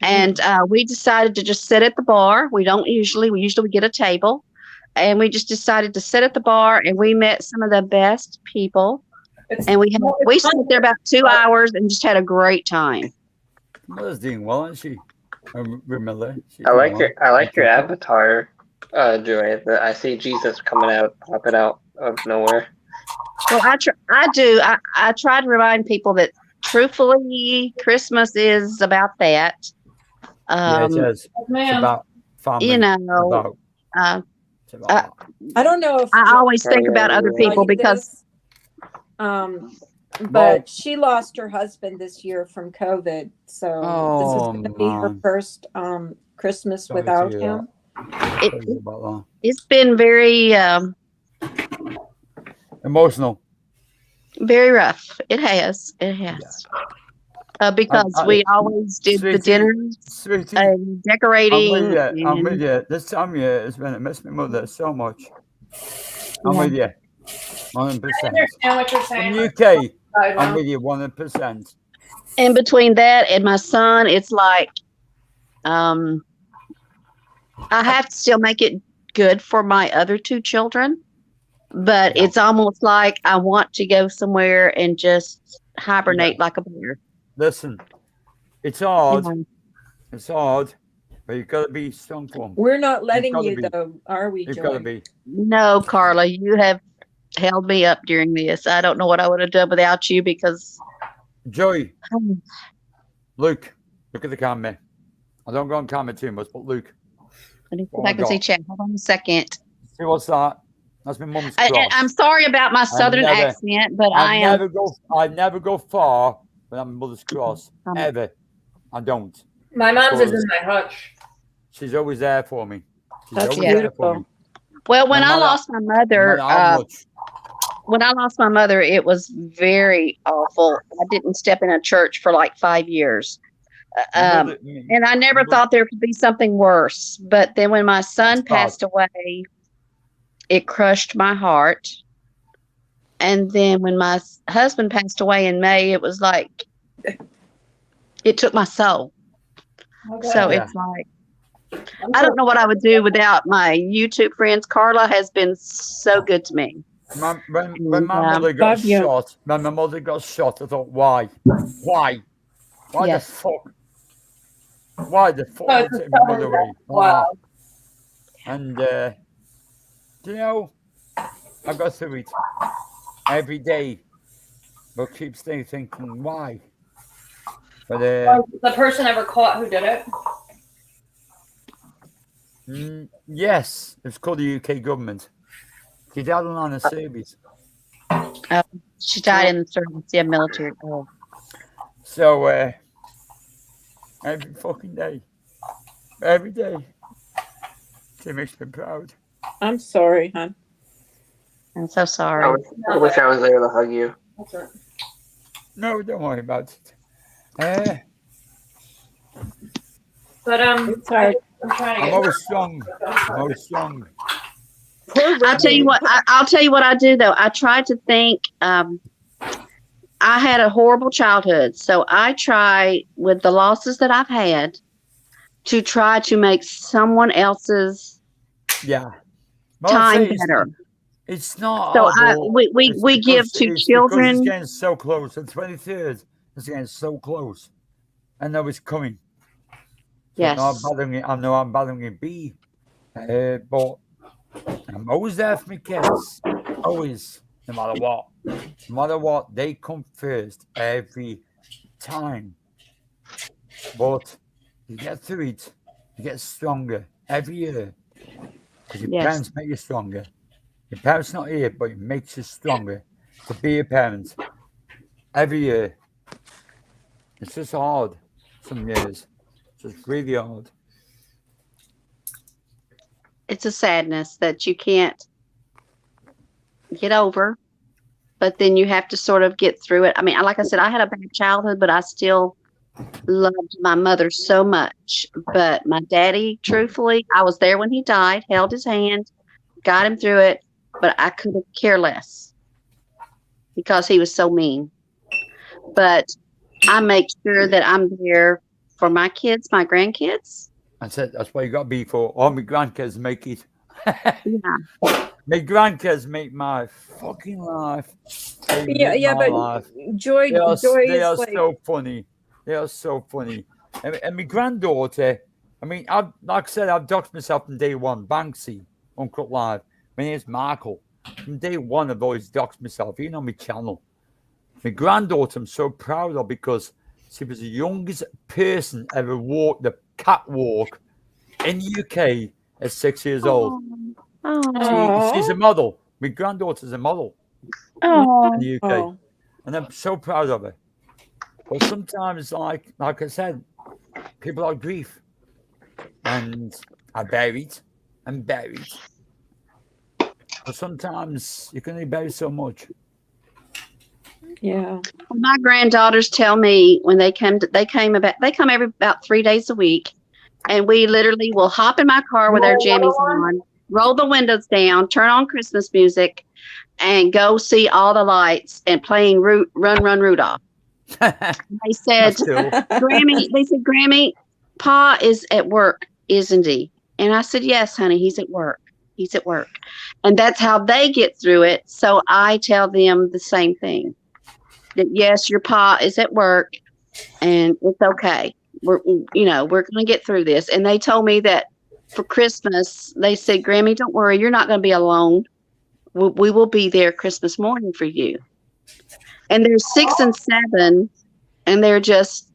And we decided to just sit at the bar. We usually get a table, and we just decided to sit at the bar, and we met some of the best people. And we sat there about 2 hours and just had a great time. Mother's doing well, isn't she? Remember? I like your avatar, Joy. I see Jesus popping out of nowhere. Well, I try to remind people that truthfully, Christmas is about that. Yeah, it is. It's Man. about family. You know, It's about I don't know if I always think about other Joy people did because this, but she lost her husband this year from COVID, so this is Oh, going to be her man. first Christmas Sorry to without hear him. sorry about it's been very that. Emotional. very rough. It has because we always did the Sweetie, dinners Sweetie, and decorating. I'm with and- you. This time of year has been, it missed my mother so much. I'm Yeah. with you. I 100%. understand what you're From saying. the UK, I I'm know. with you 100%. And between that and my son, it's like I have to still make it good for my other two children, but Yeah. it's almost like I want to go somewhere and just hibernate like a bear. Listen, it's you hard. know. It's hard, but you've got to be strong for them. We're not letting gotta you be. though, are we, You've got to Joy? be. No, Carla, you have held me up during this. I don't know what I would have done without you because Joey, Luke, look at the camera. I don't go on camera too much, but Luke, I need to Oh see if I can my see God. chat. Hold on a second. see what's that? That's my mum's cross. I'm sorry about my southern never- accent, but I am. I never go far without my mother's cross. Um, Ever. I don't. My mom's is in my hutch. She's always there for me. She's That's always there for beautiful. me. Well, when No I matter- lost my No mother, matter how much. when I lost my mother, it was very awful. I didn't step in a church for like 5 years. Um, and I never thought there could be something worse. But then when my son passed away, it crushed my heart. And then when my husband passed away in May, it was like it took my soul. So it's like, I don't know what I would do without my YouTube friends. Carla has been so good to me. When my mother got shot, I thought, why? Why Yes. the fuck? Why the fuck did you take my mother away? Wow. And, you know, I got through it every day, but keep staying thinking, why? But the person ever caught who did it? yes, it's called the UK government. She died on the service. She died in the service, yeah, military. Oh. So, every fucking day, every day, she makes me proud. I'm sorry, hon. I'm so sorry. I wish I was there to hug you. That's right. No, don't worry about it. But It's hard. I'm trying to I'm get always strong. I'm always strong. I'll tell you what. I'll tell you what I do though. I try to think. I had a horrible childhood, so I try with the losses that I've had to try to make someone else's Well, time better. It's not. So horrible. we give to It's children. getting so close. The 23rd is getting so close. I know it's coming. So Yes. I know I'm battling a bee. But I'm always there for my kids. Always. No matter what. No matter what, they come first every time. But you get through it. You get stronger every year. Because your parents make you stronger. Your parents not here, but it makes you stronger to be a parent every year. It's just hard some years. It's just really hard. It's a sadness that you can't get over, but then you have to sort of get through it. I mean, like I said, I had a bad childhood, but I still loved my mother so much. But my daddy, truthfully, I was there when he died, held his hand, got him through it, but I couldn't care less because he was so mean. But I make sure that I'm there for my kids, my grandkids. That's what you got to be for. All my grandkids make it. Yeah. My grandkids make my fucking life. Yeah, but life. Joy They are is like, so funny. They are so funny. And my granddaughter, I mean, like I said, I've doxed myself from day one. Banksy, Uncut Live. My name's Michael. From day one, I've always doxed myself, even on my channel. My granddaughter, I'm so proud of because she was the youngest person ever walked the catwalk in the UK at 6 years old. She's a model. My granddaughter's a model in the UK. And I'm so proud of her. But sometimes, like I said, people have grief. And I bury it and bury it. But sometimes you can only bury so much. yeah. My granddaughters tell me when they come every about 3 days a week, and we literally will hop in my car with our jammies on, roll the windows down, turn on Christmas music, and go see all the lights and playing Run Rudolph. They said, Grammy, Pa is at work, isn't he? And I said, yes, honey, he's at work. He's at work. And that's how they get through it. So I tell them the same thing. That yes, your Pa is at work and it's okay. We're going to get through this. And they told me that for Christmas, they said, Grammy, don't worry, you're not going to be alone. We will be there Christmas morning for you. And they're 6 and 7, and they're just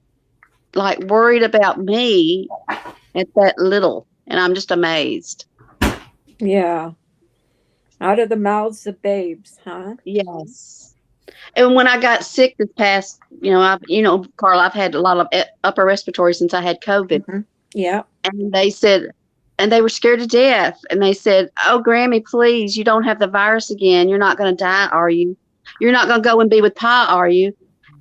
like worried about me at that little. And I'm just amazed. Yeah. Out of the mouths of babes, huh? Yes. And when I got sick this past, Carl, I've had a lot of upper respiratory since I had COVID. Mm-hmm. Yeah. And they said, and they were scared to death. And they said, oh, Grammy, please, you don't have the virus again. You're not going to die, are you? You're not going to go and be with Pa, are you?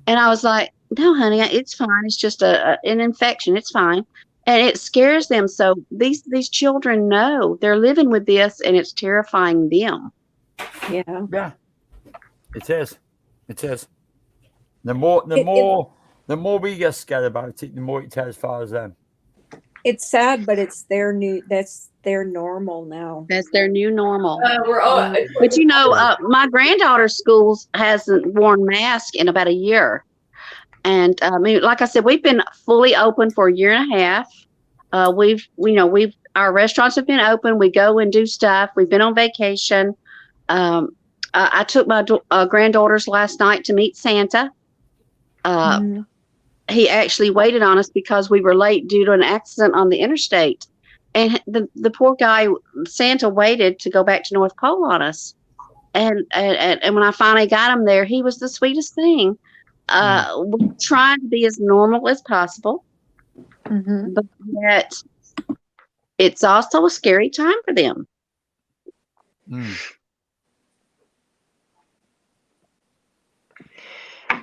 And I was like, No, honey, it's fine. It's just an infection. It's fine. And it scares them. So these children know they're living with this, and it's terrifying them. Yeah. Yeah, it is. It is. The more we get scared about it, the more it terrifies them. It's sad, but it's that's their normal now. That's their new normal. We're all. But my granddaughter's school hasn't worn masks in about a year. And I mean, like I said, we've been fully open for a year and a half. Our restaurants have been open. We go and do stuff. We've been on vacation. I took my granddaughters last night to meet Santa. He actually waited on us because we were late due to an accident on the interstate. And the poor guy, Santa, waited to go back to North Pole on us. And when I finally got him there, he was the sweetest thing. We're trying to be as normal as possible, but yet it's also a scary time for them.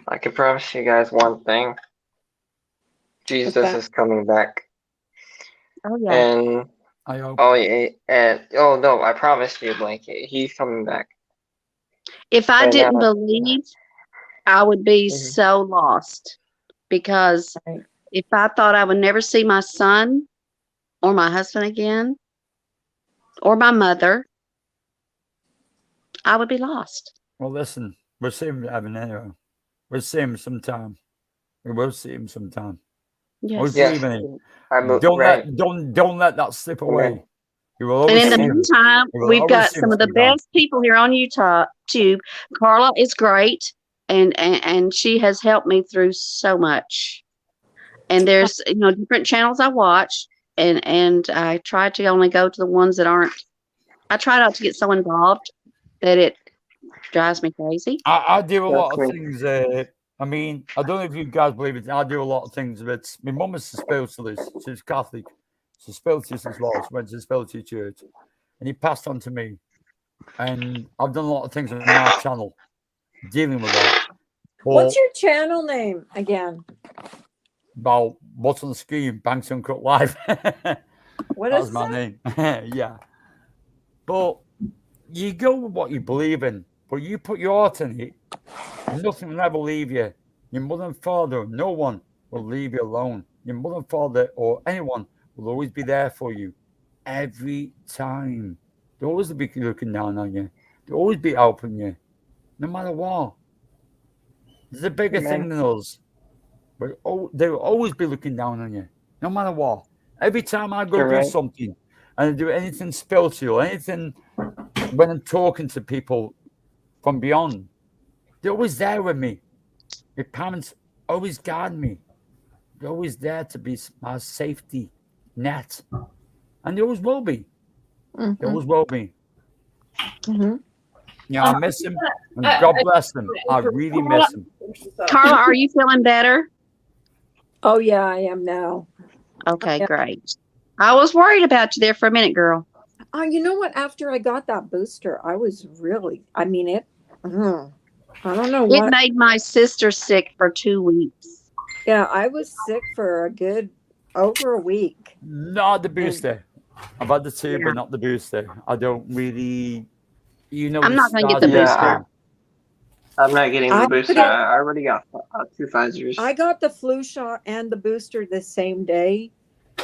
I can promise you guys one thing. Jesus is coming back. Oh yeah. And I hope. no, I promise you, Blanket, he's coming back. If I didn't believe, I would be so lost, because if I thought I would never see my son or my husband again or my mother, I would be lost. Well, listen, we'll see him having anyway. We'll see him sometime. We will see him sometime. Yes. Don't let that slip away. You will always and in the meantime, we've got some of the best people here on YouTube. Carla is great, and she has helped me through so much. And there's different channels I watch, and I try to only go to the ones that aren't. I try not to get so involved that it drives me crazy. I do a lot of things. I mean, I don't know if you guys believe it. I do a lot of things, but my mum is a spiritualist. She's Catholic. She's a spiritualist as well. She went to the spiritual church, and he passed on to me. And I've done a lot of things on our channel dealing with that. What's your channel name again? About what's on the screen? Banks Uncut Live. What That's is my name. Yeah. But you go with what you believe in, but you put your heart in it. Nothing will ever leave you. Your mother and father, no one will leave you alone. Your mother and father or anyone will always be there for you every time. They'll always be looking down on you. They'll always be helping you, no matter what. There's a bigger thing than us. But they will always be looking down on you, no matter what. Every time I go do something and I do anything spiritual, anything when I'm talking to people from beyond, they're always there with me. My parents always guide me. They're always there to be my safety net. And they always will be. They always will be. Yeah, I miss him. And God bless them. I really miss him. Carla, are you feeling better? Oh yeah, I am now. Okay, great. I was worried about you there for a minute, girl. You know what? After I got that booster, I was really, I mean, I don't know what. It made my sister sick for 2 weeks. Yeah, I was sick for over a week. Not the booster. I've had the two, but not the booster. I don't really, I'm not going to get the booster. I'm not getting the booster. I already got 2 Pfizers. I got the flu shot and the booster the same day.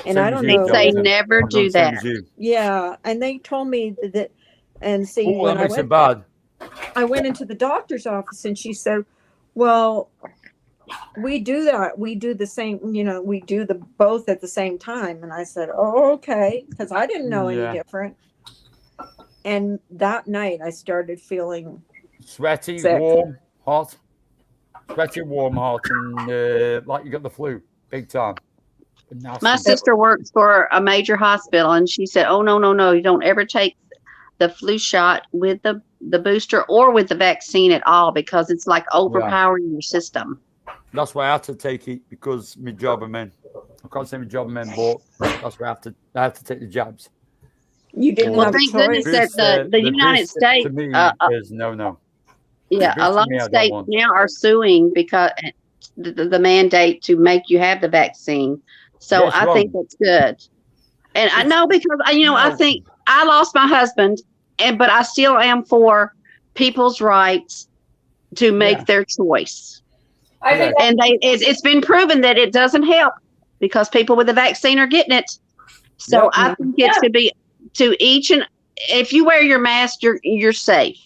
And I don't know. They never do that. Yeah. And they told me that, and see, when I went into the doctor's office and she said, well, we do that. We do the same, we do the both at the same time. And I said, oh, okay. Because I didn't know any different. And that night I started feeling sweaty, sick. warm, hot. Sweaty, warm, hot, and like you got the flu, big time. My sister works for a major hospital, and she said, oh, no. You don't ever take the flu shot with the booster or with the vaccine at all, because it's like overpowering your system. That's why I have to take it, because my job I'm in. I can't say my job I'm in, but that's why I have to take the jabs. You didn't have thank a choice. goodness that the United States to me is no. Yeah, a lot of states now are suing because the mandate to make you have the vaccine. So Yes, I think that's good. And I know because I think I lost my husband, but I still am for people's rights to make their choice. I think And it's been proven that it doesn't help because people with the vaccine are getting it. So Yep. I think it should be to each, and if you wear your mask, you're safe.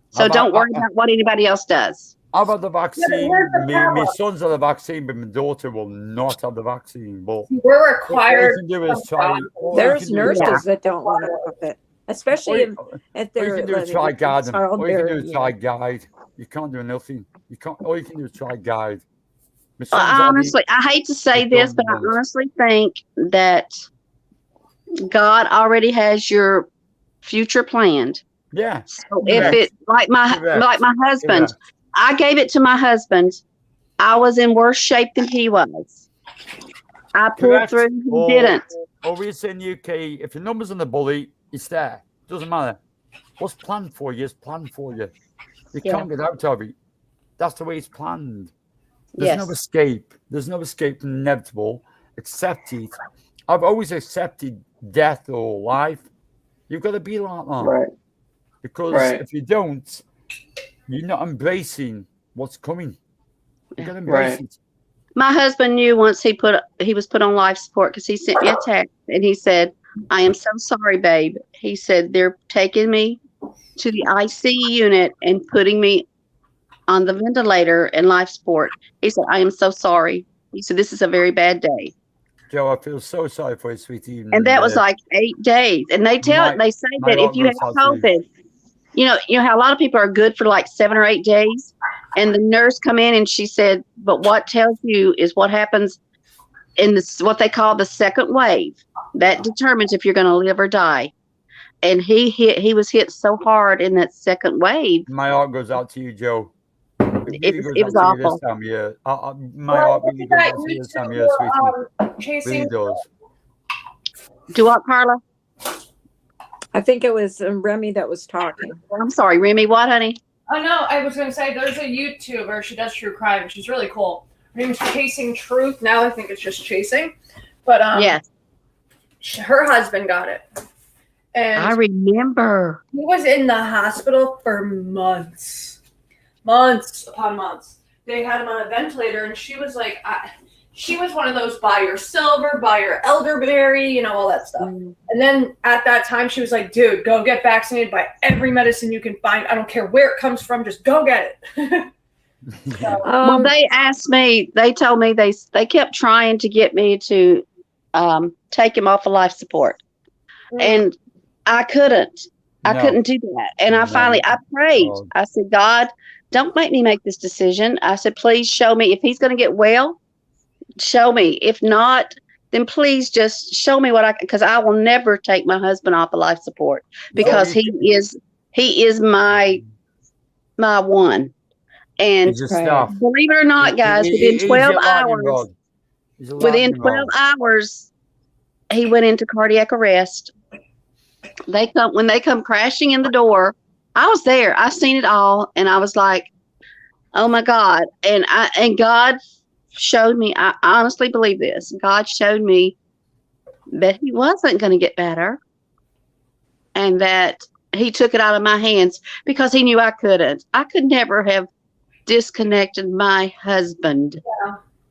So don't worry about what anybody else does. I've had the vaccine. here's the My problem. son's had the vaccine, but my daughter will not have the vaccine. But we're required. all you can do is try. all you There's can do is- nurses that don't want to cook it, especially if all they're you can do is try guide. All you can do is try guide. You can't do nothing. You can't. All you can do is try guide. My son's had it. Honestly, I hate to say this, but I honestly think that God already has your future planned. Yeah. So if it like my husband, Correct. I gave it to my husband. I was in worse shape than he was. I pulled Correct. through. He Or- didn't. Or we say in the UK, if your number's on the bully, it's there. Doesn't matter. What's planned for you is planned for you. You Yeah. can't get out of it. That's the way it's planned. There's no Yes. escape. There's no escape from inevitable. Accept it. I've always accepted death or life. You've got to be like that. Right. Because Right. if you don't, you're not embracing what's coming. You got to embrace Right. it. My husband knew once he was put on life support because he sent me a text and he said, "I am so sorry, babe." He said, "They're taking me to the ICU unit and putting me on the ventilator and life support." He said, "I am so sorry." He said, "This is a very bad day." Joe, I feel so sorry for you, sweetie. And that was like 8 days. And they say my that if you have heart goes out to COVID, you know how a lot of people are good for like 7 or 8 days. And the nurse come in and she said, "But what tells you is what happens in this, what they call the second wave. That determines if you're going to live or die." And he was hit so hard in that second wave. My heart goes out to you, Joe. It was awful. This time, yeah. My heart really goes out to you this time, yeah, sweetie. Chasing. Really does. Do what, Carla? I think it was Remy that was talking. I'm sorry, Remy. What, honey? Oh no, I was gonna say there's a YouTuber. She does true crime. She's really cool. Her name's Chasing Truth. Now I think it's just Chasing. But Yes, her husband got it, and I remember. he was in the hospital for months upon months. They had him on a ventilator, and she was like, she was one of those buy your silver, buy your elderberry, all that stuff. And then at that time, she was like, "Dude, go get vaccinated. Buy every medicine you can find. I don't care where it comes from. Just go get it." Well, they asked me. They told me they kept trying to get me to take him off of life support, and I couldn't. I No. couldn't do that. And I prayed. Oh. I said, "God, don't make me make this decision." I said, "Please show me if he's going to get well. Show me. If not, then please just show me because I will never take my husband off of life support because he is my one." And He's a star. believe it or not, guys, He's within 12 a lightning hours, rod. He's a within lightning 12 rod. hours, he went into cardiac arrest. When they come crashing in the door, I was there. I seen it all, and I was like, "Oh my God!" And God showed me. I honestly believe this. God showed me that he wasn't going to get better, and that he took it out of my hands because he knew I couldn't. I could never have disconnected my husband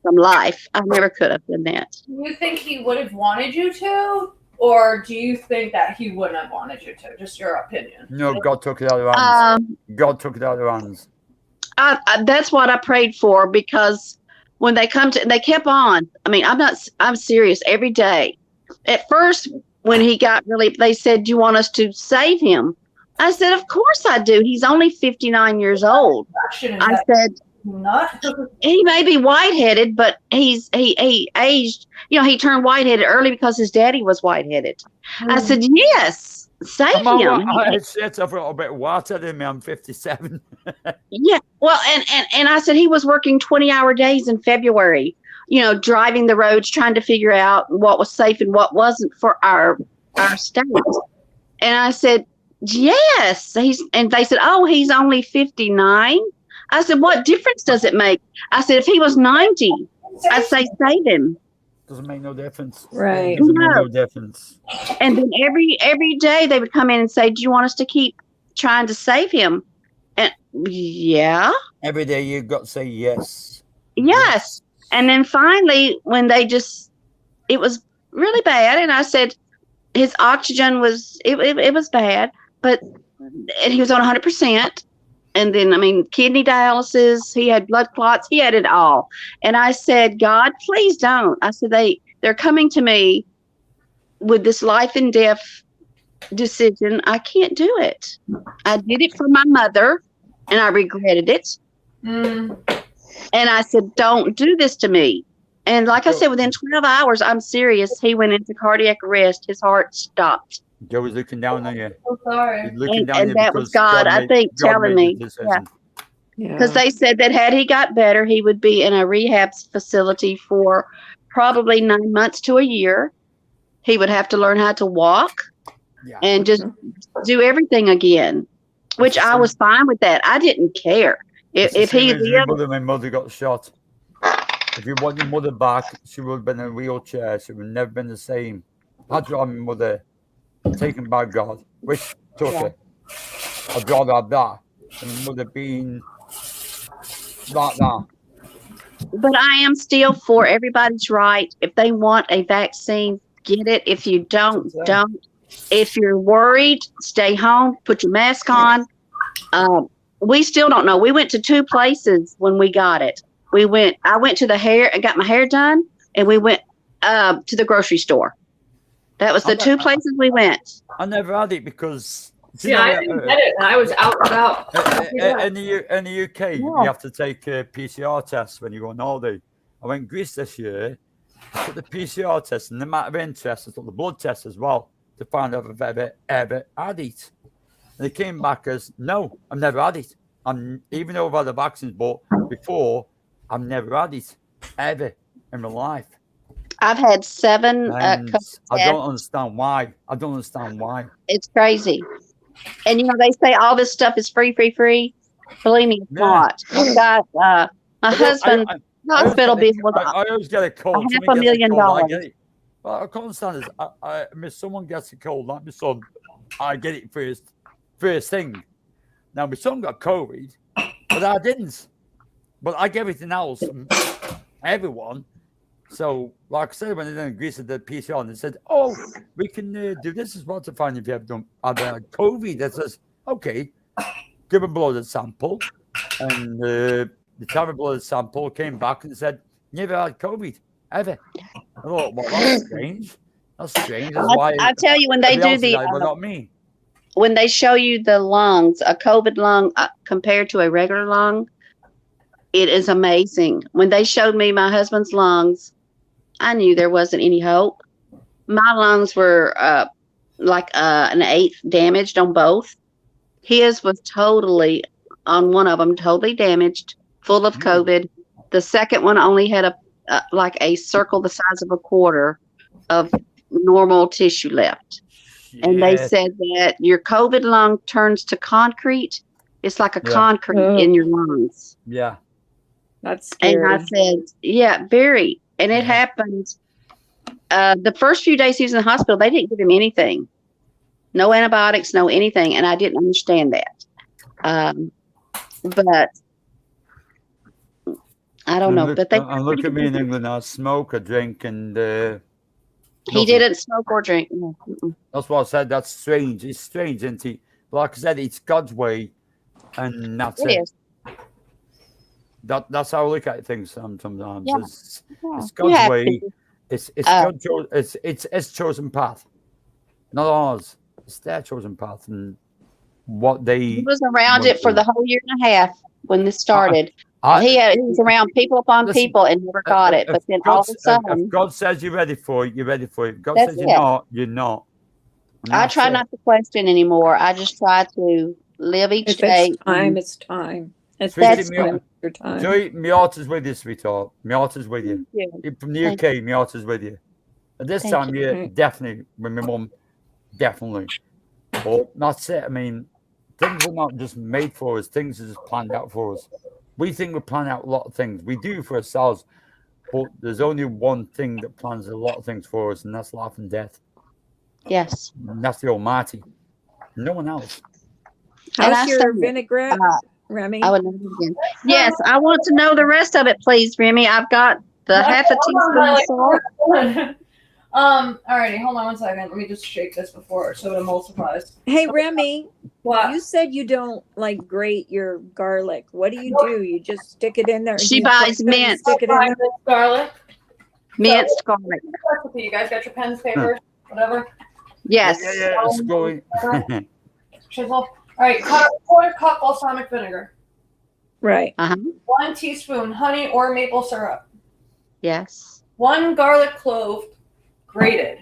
from life. I never could have done that. Do you think he would have wanted you to, or do you think that he wouldn't have wanted you to? Just your opinion. No, God took it out of their hands. God took it out of their hands. That's what I prayed for because when they kept on. I mean, I'm serious every day. At first, when he got they said, "Do you want us to save him?" I said, "Of course I do. He's only 59 years old." I said, Not. he may be white-headed, but he aged. He turned white-headed early because his daddy was white-headed. I said, "Yes, save him." I've got a bit of water in me. I'm 57. Yeah. Well, and I said he was working 20-hour days in February, driving the roads, trying to figure out what was safe and what wasn't for our state. And I said, "Yes." And they said, "Oh, he's only 59. I said, what difference does it make? I said, if he was 90, I'd say save him. Doesn't make no difference. Right. It doesn't make No. no difference. And then every day they would come in and say, do you want us to keep trying to save him? And yeah. Every day you've got to say yes. Yes. And then finally, when they just, it was really bad. And I said, his oxygen was, it was bad, but, and he was on 100%. And then, I mean, kidney dialysis, he had blood clots, he had it all. And I said, God, please don't. I said, they're coming to me with this life and death decision. I can't do it. I did it for my mother and I regretted it. Mm. And I said, don't do this to me. And like I said, within 12 hours, I'm serious, he went into cardiac arrest. His heart stopped. Joe was looking down on you. So sorry. He's looking down And on you that was because God, I think, God telling made me. the decision. Yeah. Because they said that had he got better, he would be in a rehab facility for probably 9 months to a year. He would have to learn how to walk Yeah. and just do everything again, which I was fine with that. I didn't care. It's the If he same as your lived, mother, my mother got shot. If you want your mother back, she would have been in a wheelchair. She would have never been the same. I'd rather my mother taken by God, which took her. I'd rather have that than my mother being like that. but I am still for everybody's right. If they want a vaccine, get it. If you don't, Same. don't. If you're worried, stay home, put your mask on. We still don't know. We went to 2 places when we got it. I went to the hair and got my hair done, and we went to the grocery store. That was the 2 places we went. I never had it because See, I didn't get it, and I was out and about. in the UK, you have to take a PCR test when you go on holiday. I went to Greece this year. I took the PCR test, and the matter of interest, I took the blood test as well to find out if I've ever had it. And they came back as, no, I've never had it. Even though I've had the vaccines, but before, I've never had it ever in my life. I've had 7 And COVID I tests. don't understand why. I don't understand why. It's crazy. And they say all this stuff is free. Believe me, it's Yeah. not. I've got my husband's hospital bill was I always get a cold. $500,000. I get it. Well, I can't understand this. If someone gets a cold, like my son, I get it first thing. Now, my son got COVID, but I didn't. But I get everything else from everyone. So, like I said, when they did in Greece, they did PCR, and they said, oh, we can do this as well to find if you have COVID. That says, okay, give a blood sample. And the time of blood sample came back and said, never had COVID, ever. I thought, well, that's strange. That's strange. That's why I tell you, when they do the but not me. when they show you the lungs, a COVID lung compared to a regular lung, it is amazing. When they showed me my husband's lungs, I knew there wasn't any hope. My lungs were like an 1/8 damaged on both. His was totally, on one of them, totally damaged, full of COVID. The second one only had like a circle the size of a quarter of normal tissue left. And they said that your COVID lung turns to concrete. It's like a concrete in your lungs. Yeah. That's scary. And I said, yeah, very. And it happened. The first few days he was in the hospital, they didn't give him anything. No antibiotics, no anything. And I didn't understand that. But I don't know. But look at me in England. I smoke, I drink, and he didn't smoke or drink. No. That's what I said. That's strange. It's strange, isn't it? But like I said, it's God's way, and that's it. Is. That's how I look at things sometimes. Yeah. It's God's way. It's His chosen path, not ours. It's their chosen path, and what they. He was around it for the whole year and a half when this started. He was around people upon people and never got it. But then all of a sudden, if God says you're ready for it, you're ready for it. If God That's says you're not, you're not. And I that's try it. not to question anymore. I just try to live each If day. it's time, it's time. It's Sweetie, time, your time. Joey, my heart is with you, sweetheart. My heart is with you. Yeah. You're from the UK, my heart is with you. At this Thank time, you. yeah, definitely. With my mum, definitely. But that's it. I mean, things are not just made for us. Things are just planned out for us. we think we plan out a lot of things. We do for ourselves, but there's only one thing that plans a lot of things for us, and that's life and death. Yes. And that's the Almighty. No one else. And How's I your say, vinaigrette, Remy? I would never again. Yes, I want to know the rest of it, please, Remy. I've got the half a teaspoon of salt. Alrighty, hold on one second. Let me just shake this before so it emulsifies. Hey, Remy, What? you said you don't like grate your garlic. What do? You just stick it in there? She You buys put it and minced. Stick it in there? Garlic. Minced garlic. Recipe. You guys got your pens, papers, whatever. Yes. Yeah, it's going. Chisel. All right, cut a quarter cup balsamic vinegar. Right. 1 teaspoon honey or maple syrup. Yes. 1 garlic clove, grated.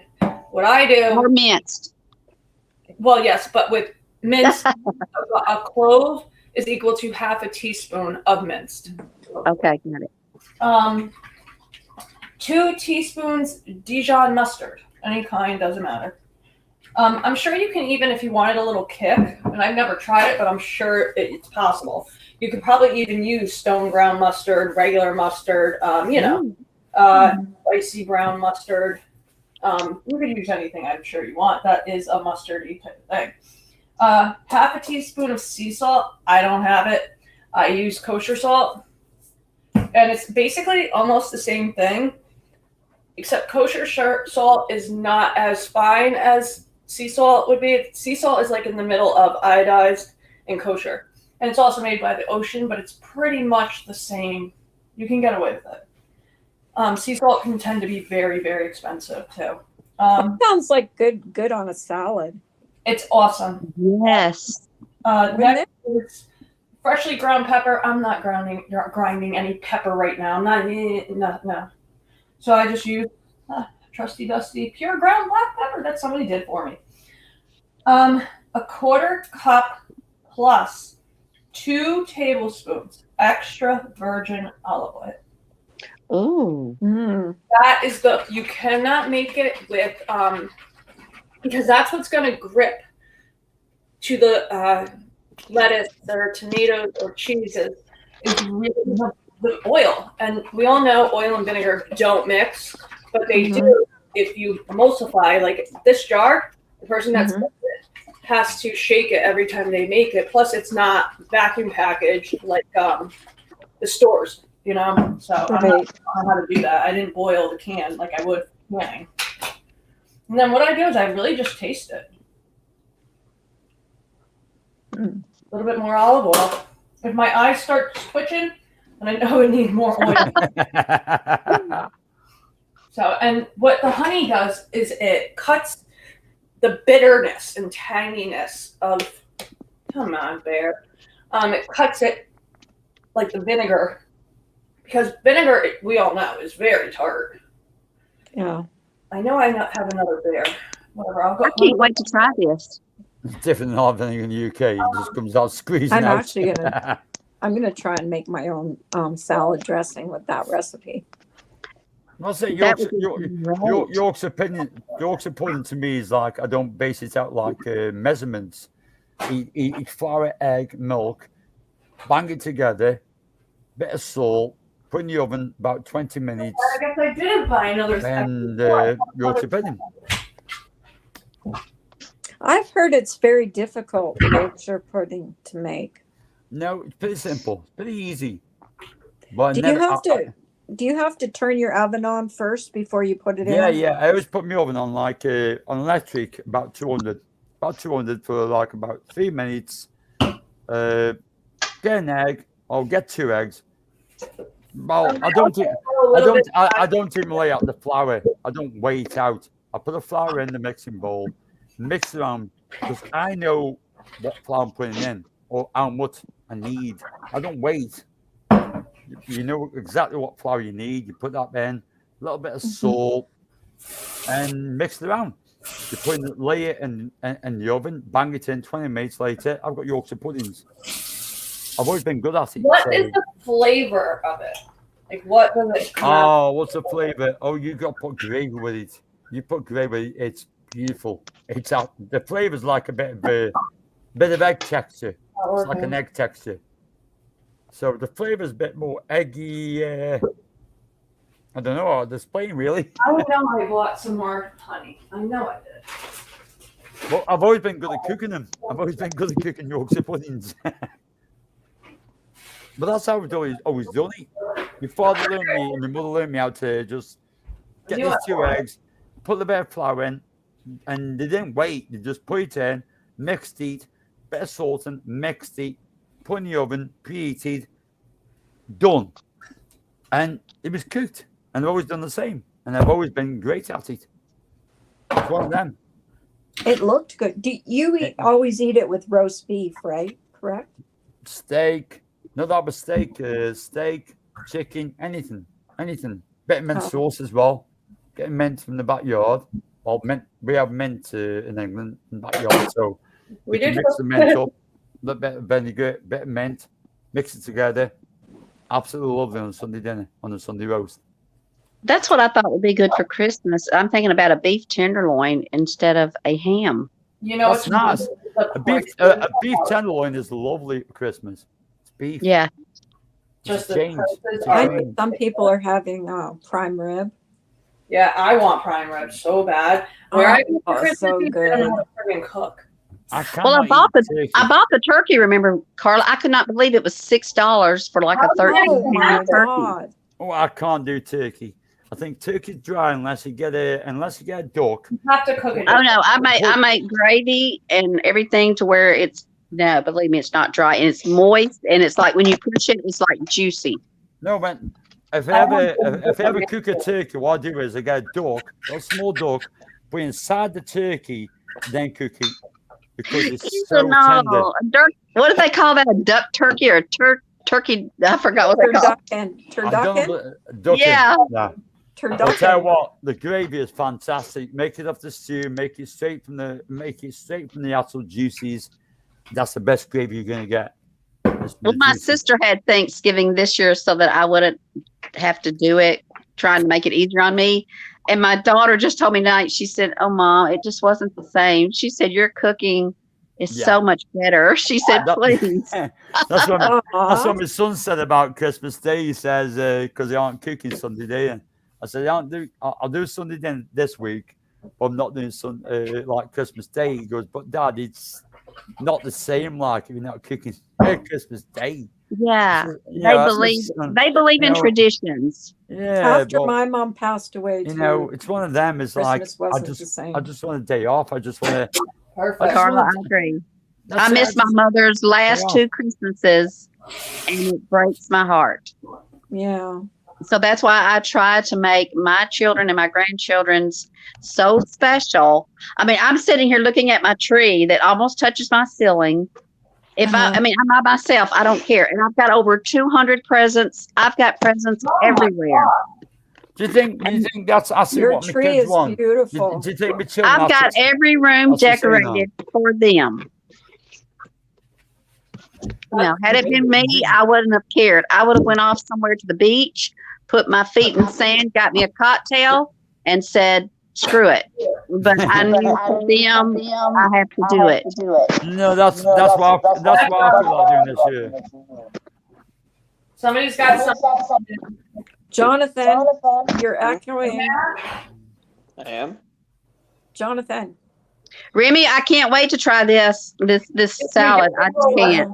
What I do, Or minced. well, yes, but with minced, a clove is equal to half a teaspoon of minced. Okay, got it. 2 teaspoons Dijon mustard, any kind, doesn't matter. I'm sure you can even, if you wanted a little kick, and I've never tried it, but I'm sure it's possible. You could probably even use stone ground mustard, regular mustard, spicy brown mustard. You could use anything I'm sure you want. That is a mustardy type of thing. Half a teaspoon of sea salt. I don't have it. I use kosher salt. And it's basically almost the same thing, except kosher salt is not as fine as sea salt would be. Sea salt is like in the middle of iodized and kosher. And it's also made by the ocean, but it's pretty much the same. You can get away with it. Sea salt can tend to be very, very expensive too. Sounds like good on a salad. It's awesome. Yes. Next is freshly ground pepper. I'm not grinding any pepper right now. I'm not, no. So I just use trusty dusty pure ground black pepper that somebody did for me. A quarter cup plus 2 tablespoons extra virgin olive oil. Ooh. That is you cannot make it with, because that's what's going to grip to the lettuce or tomatoes or cheeses is really the oil. And we all know oil and vinegar don't mix, but they do if you emulsify. Like this jar, the person that's has to shake it every time they make it. Plus, it's not vacuum packaged like the stores, you know? So I don't know how to do that. I didn't boil the can like I would canning. And then what I do is I really just taste it. A little bit more olive oil. If my eyes start twitching, then I know I need more oil. So, and what the honey does is it cuts the bitterness and tanginess of, come on, Bear. It cuts it like the vinegar, because vinegar, we all know, is very tart. Yeah. I know I have another bear. Whatever, I'll go. I can't wait to try this. It's different than everything in the UK. It just comes out squeezing I'm out. actually I'm gonna try and make my own salad dressing with that recipe. I'll say That Yorkshire pudding to me is like, I don't base it out like measurements. Eat flour, egg, milk, bang it together, bit of salt, put in the oven about 20 minutes. I guess I didn't buy another. And Yorkshire pudding. I've heard it's very difficult Yorkshire pudding to make. No, it's pretty simple, it's pretty easy. But Do you have to turn your oven on first before you put it in? Yeah. I always put my oven on like on electric, about 200 for like about 3 minutes. Get an egg. I'll get 2 eggs. Well, I don't even lay out the flour. I don't weigh it out. I put the flour in the mixing bowl, mix it around, because I know what flour I'm putting in or how much I need. I don't wait. You know exactly what flour you need. You put that in, a little bit of salt, and mix it around. You lay it in the oven, bang it in. 20 minutes later, I've got Yorkshire puddings. I've always been good at it. What is the flavor of it? Like, what does it? What's the flavor? Oh, you got to put gravy with it. You put gravy with it. It's beautiful. It's out. The flavor's like a bit of egg texture. It's like an egg texture. So the flavor's a bit more eggy. I don't know how to explain really. I know I bought some more honey. I know I did. Well, I've always been good at cooking them. I've always been good at cooking Yorkshire puddings. But that's how we've always done it. My father learned me and my mother learned me how to just get these 2 eggs, put a bit of flour in, and they didn't wait. They just put it in, mixed it, bit of salt and mixed it, put in the oven, preheated, done. And it was cooked. And I've always done the same. And I've always been great at it. It's one of them. It looked good. Do you always eat it with roast beef, right? Correct? Steak. No, that was steak. Steak, chicken, anything. Bit of mint sauce as well. Getting mint from the backyard. Well, mint. We have mint in England in the backyard, so we can mix the mint up. A little bit of vinegar, bit of mint, mix it together. Absolutely lovely on a Sunday dinner, on a Sunday roast. That's what I thought would be good for Christmas. I'm thinking about a beef tenderloin instead of a ham. You know, That's nice. A beef tenderloin is lovely at Christmas. It's beef. Yeah. Just change. I know some people are having prime rib. Yeah, I want prime rib so bad. Where I go for Christmas, so I good. don't know how to friggin' cook. Well, I bought the turkey. Remember, Carla? I could not believe it was $6 for like a 13-pound turkey. God. Oh, I can't do turkey. I think turkey's dry unless you get a duck. You have to cook it. Oh no, I make gravy and everything to where it's no, believe me, it's not dry and it's moist and it's like when you push it, it's like juicy. No, but if I ever cook a turkey, what I do is I get a duck, a small duck, put inside the turkey, then cook it because it's so tender. What do they call that? A duck turkey or a turkey? I forgot what they call it. Turducken? Yeah. Nah. I'll tell you what, the gravy is fantastic. Make it off the stew, make it straight from the actual juices. That's the best gravy you're gonna get. Well, my sister had Thanksgiving this year so that I wouldn't have to do it, trying to make it easier on me. And my daughter just told me tonight, she said, "Oh, Mom, it just wasn't the same." She said, "Your cooking is so much better." She said, "Please." That's what my son said about Christmas Day. He says, because they aren't cooking Sunday Day. And I said, I'll do Sunday Day this week, but I'm not doing like Christmas Day. He goes, "But Dad, it's not the same like if you're not cooking Christmas Day." Yeah, they believe in traditions. Yeah. After my mom passed away, it's one of them. It's Christmas like I just want a day off. I just want to. Perfect. Carla, I agree. I miss my mother's last 2 Christmases, and it breaks my heart. Yeah. So that's why I try to make my children and my grandchildren's so special. I mean, I'm sitting here looking at my tree that almost touches my ceiling. If I'm by myself, I don't care. And I've got over 200 presents. I've got presents everywhere. Do you think that's actually Your what my tree kids is want? beautiful. Do you think my children I've got every room decorated for them. Had it been me, I wouldn't have cared. I would have went off somewhere to the beach, put my feet in sand, got me a cocktail, and said, "Screw it." But I knew for them, I have to do it. No, that's what I feel like doing this year. Somebody's got something. Jonathan, you're actually I am. Jonathan. Remy, I can't wait to try this salad. I just can't.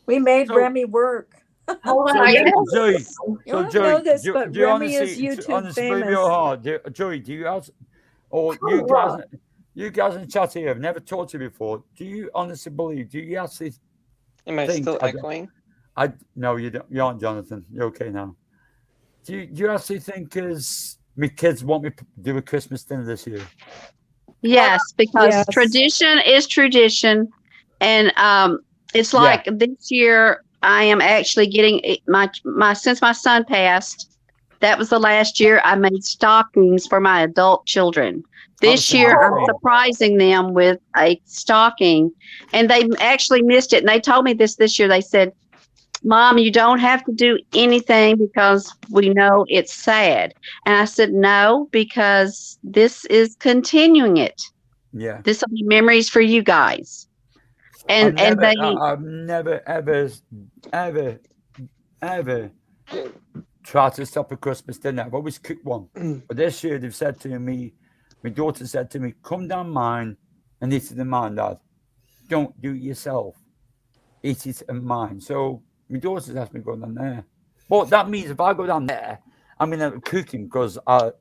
We made Remy work. Hold on, Joey, You don't know this, but do you Remy honestly, is YouTube honestly believe famous. your heart, Joey, do you ask, or you guys in the chat here have never talked to you before, do you honestly believe, do you actually Am I still echoing? No, you don't. You aren't, Jonathan. You're okay now. Do you actually think my kids want me to do a Christmas dinner this year? Yes, because tradition is tradition, and it's like this year I am actually getting my since my son passed. That was the last year I made stockings for my adult children. This year I'm surprising them with a stocking, and they actually missed it. And they told me this year. They said, "Mom, you don't have to do anything because we know it's sad." And I said, "No, because this is continuing it. Yeah. This will be memories for you guys." and they I've never, ever tried to stop a Christmas dinner. I've always cooked one. But this year they've said to me, my daughter said to me, come down mine and eat it in mine, Dad. Don't do it yourself. Eat it in mine. So my daughter's asked me to go down there. But that means if I go down there, I'm in there cooking because I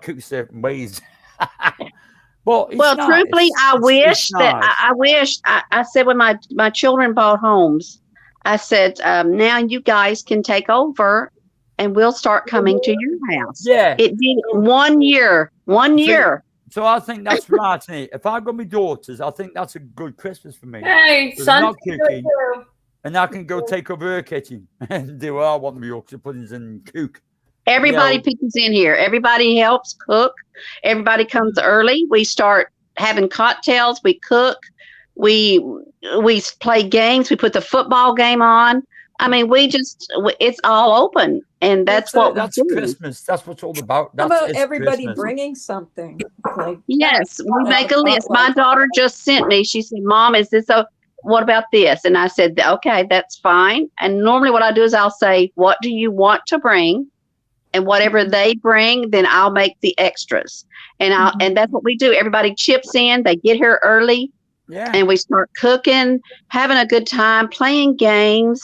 cook certain ways. But it's well, nice. truthfully, I It's wish that nice. I wish I said when my children bought homes, I said now you guys can take over, and we'll start coming to your house. Yeah. It did 1 year, 1 See, year. So I think that's right, isn't it? If I got my daughters, I think that's a good Christmas for me. Hey, There's son. not cooking, and I can go take over her kitchen and do what I want with Yorkshire puddings and cook. Everybody You know, pitches in here. Everybody helps cook. Everybody comes early. We start having cocktails. We cook. We play games. We put the football game on. I mean, it's all open, and that's what we that's do. Christmas. That's what it's all about. How That's about it's everybody Christmas. bringing something? Like, Yes, we Like make a a list. My potluck. daughter just sent me. She said, "Mom, is this what about this?" And I said, "Okay, that's fine." And normally, what I do is I'll say, "What do you want to bring?" And whatever they bring, then I'll make the extras. And that's what we do. Everybody chips in. They get here early, Yeah. and we start cooking, having a good time, playing games.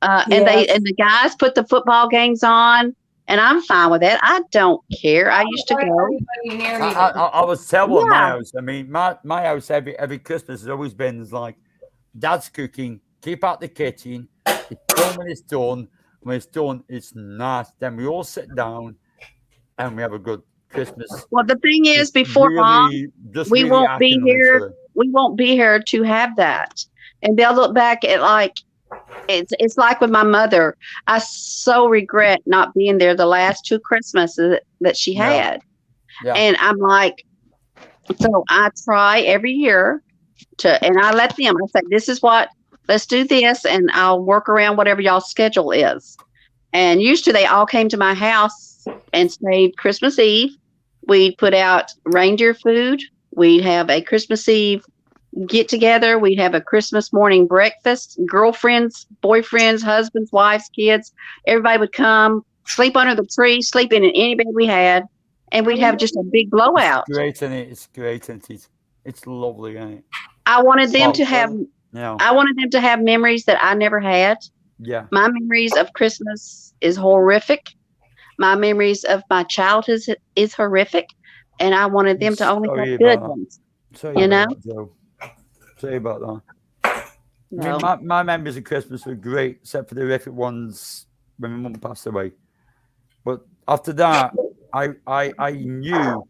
And Yes. the guys put the football games on, and I'm fine with that. I don't care. I used to go. Everybody near me. I was terrible in my Yeah. house. I mean, my house every Christmas has always been like, Dad's cooking, keep out the kitchen. It's done when it's done. When it's done, it's nice. Then we all sit down and we have a good Christmas. Well, the thing is, Just before long, just we really won't be acting on each here. other. We won't be here to have that. And they'll look back at like it's like with my mother. I so regret not being there the last 2 Christmases that she Yeah. had. Yeah. And I'm like, so I try every year and I let them. I say, this is what. Let's do this, and I'll work around whatever y'all's schedule is. And used to, they all came to my house and stayed Christmas Eve. We'd put out reindeer food. We'd have a Christmas Eve get together. We'd have a Christmas morning breakfast. Girlfriends, boyfriends, husbands, wives, kids. Everybody would come, sleep under the tree, sleep in any bed we had, and we'd have just a big blowout. It's great, isn't it? It's great, isn't it? It's lovely, isn't it? I wanted them to Oh, have. Yeah. I wanted them to have memories that I never had. Yeah. My memories of Christmas is horrific. My memories of my childhood is horrific, and I wanted them to only Sorry have good about that. ones. Sorry You about know? that, Joe. Sorry about that. No. I mean, my memories of Christmas were great, except for the horrific ones when my mum passed away. But after that, I knew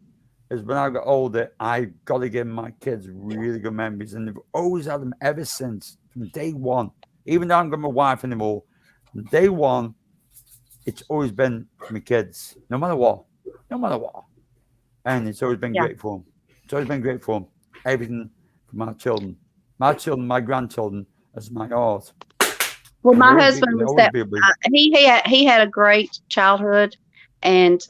as when I got older, I got to give my kids really good memories, and they've always had them ever since, from day one. Even though I haven't got my wife anymore, from day one, it's always been for my kids, no matter what, and it's always been great for them. It's always been great for them. Everything for my children, my grandchildren, as my art. Well, my They'll always husband be- was they'll that always be he had a great childhood, and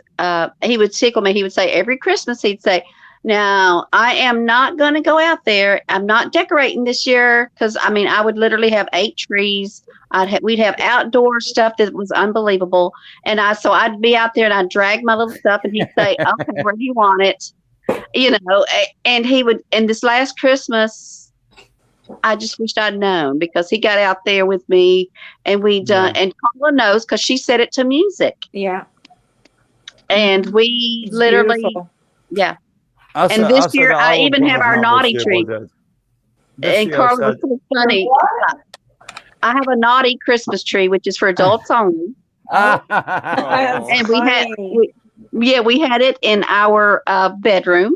he would tickle me. He would say every Christmas, he'd say, "Now I am not going to go out there. I'm not decorating this year because I mean I would literally have 8 trees. We'd have outdoor stuff that was unbelievable, and so I'd be out there and I'd drag my little stuff, and he'd say, "Okay, where do you want it?" You know, and he would. And this last Christmas, I just wished I'd known because he got out there with me, and we done. And Carla knows because she set it to music, Yeah. and we It's literally, beautiful. yeah. I And this year, I even have our naughty tree. And Carla was so funny. I have a naughty Christmas tree, which is for adults only. That's And funny. we had it in our bedroom,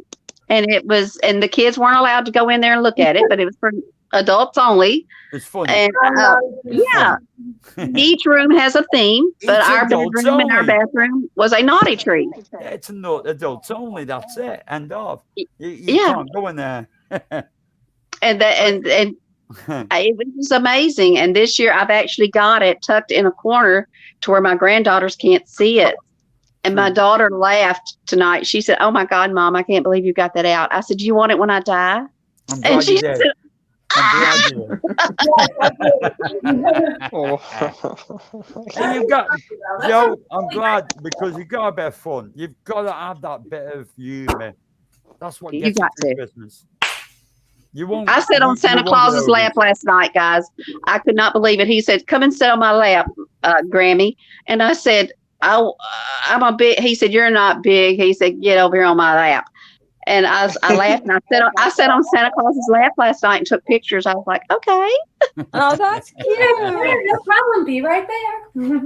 and the kids weren't allowed to go in there and look at it, but it was for adults only. It's funny. And yeah, each room has a theme, but Each our adult's bedroom and our only. bathroom was a naughty tree. Yeah, it's a not adults only. That's it. End of. You Yeah. can't go in there. And it was amazing. And this year, I've actually got it tucked in a corner to where my granddaughters can't see it. And my daughter laughed tonight. She said, "Oh my God, Mom, I can't believe you got that out." I said, "Do you want it when I die?" I'm And glad she you did. said, I'm glad you And you've got, Joe, I'm glad because you've got a bit of fun. You've got to have that bit of humor. That's what You gets you got through to. Christmas. You won't. I sat on Santa you won't get Claus's over lap it. last night, guys. I could not believe it. He said, "Come and sit on my lap, Grammy." And I said, "Oh, I'm a big." He said, "You're not big." He said, "Get over here on my lap." And I laughed, and I sat on Santa Claus's lap last night and took pictures. I was like, "Okay." Oh, that's Yeah, cute. no problem. Be right there.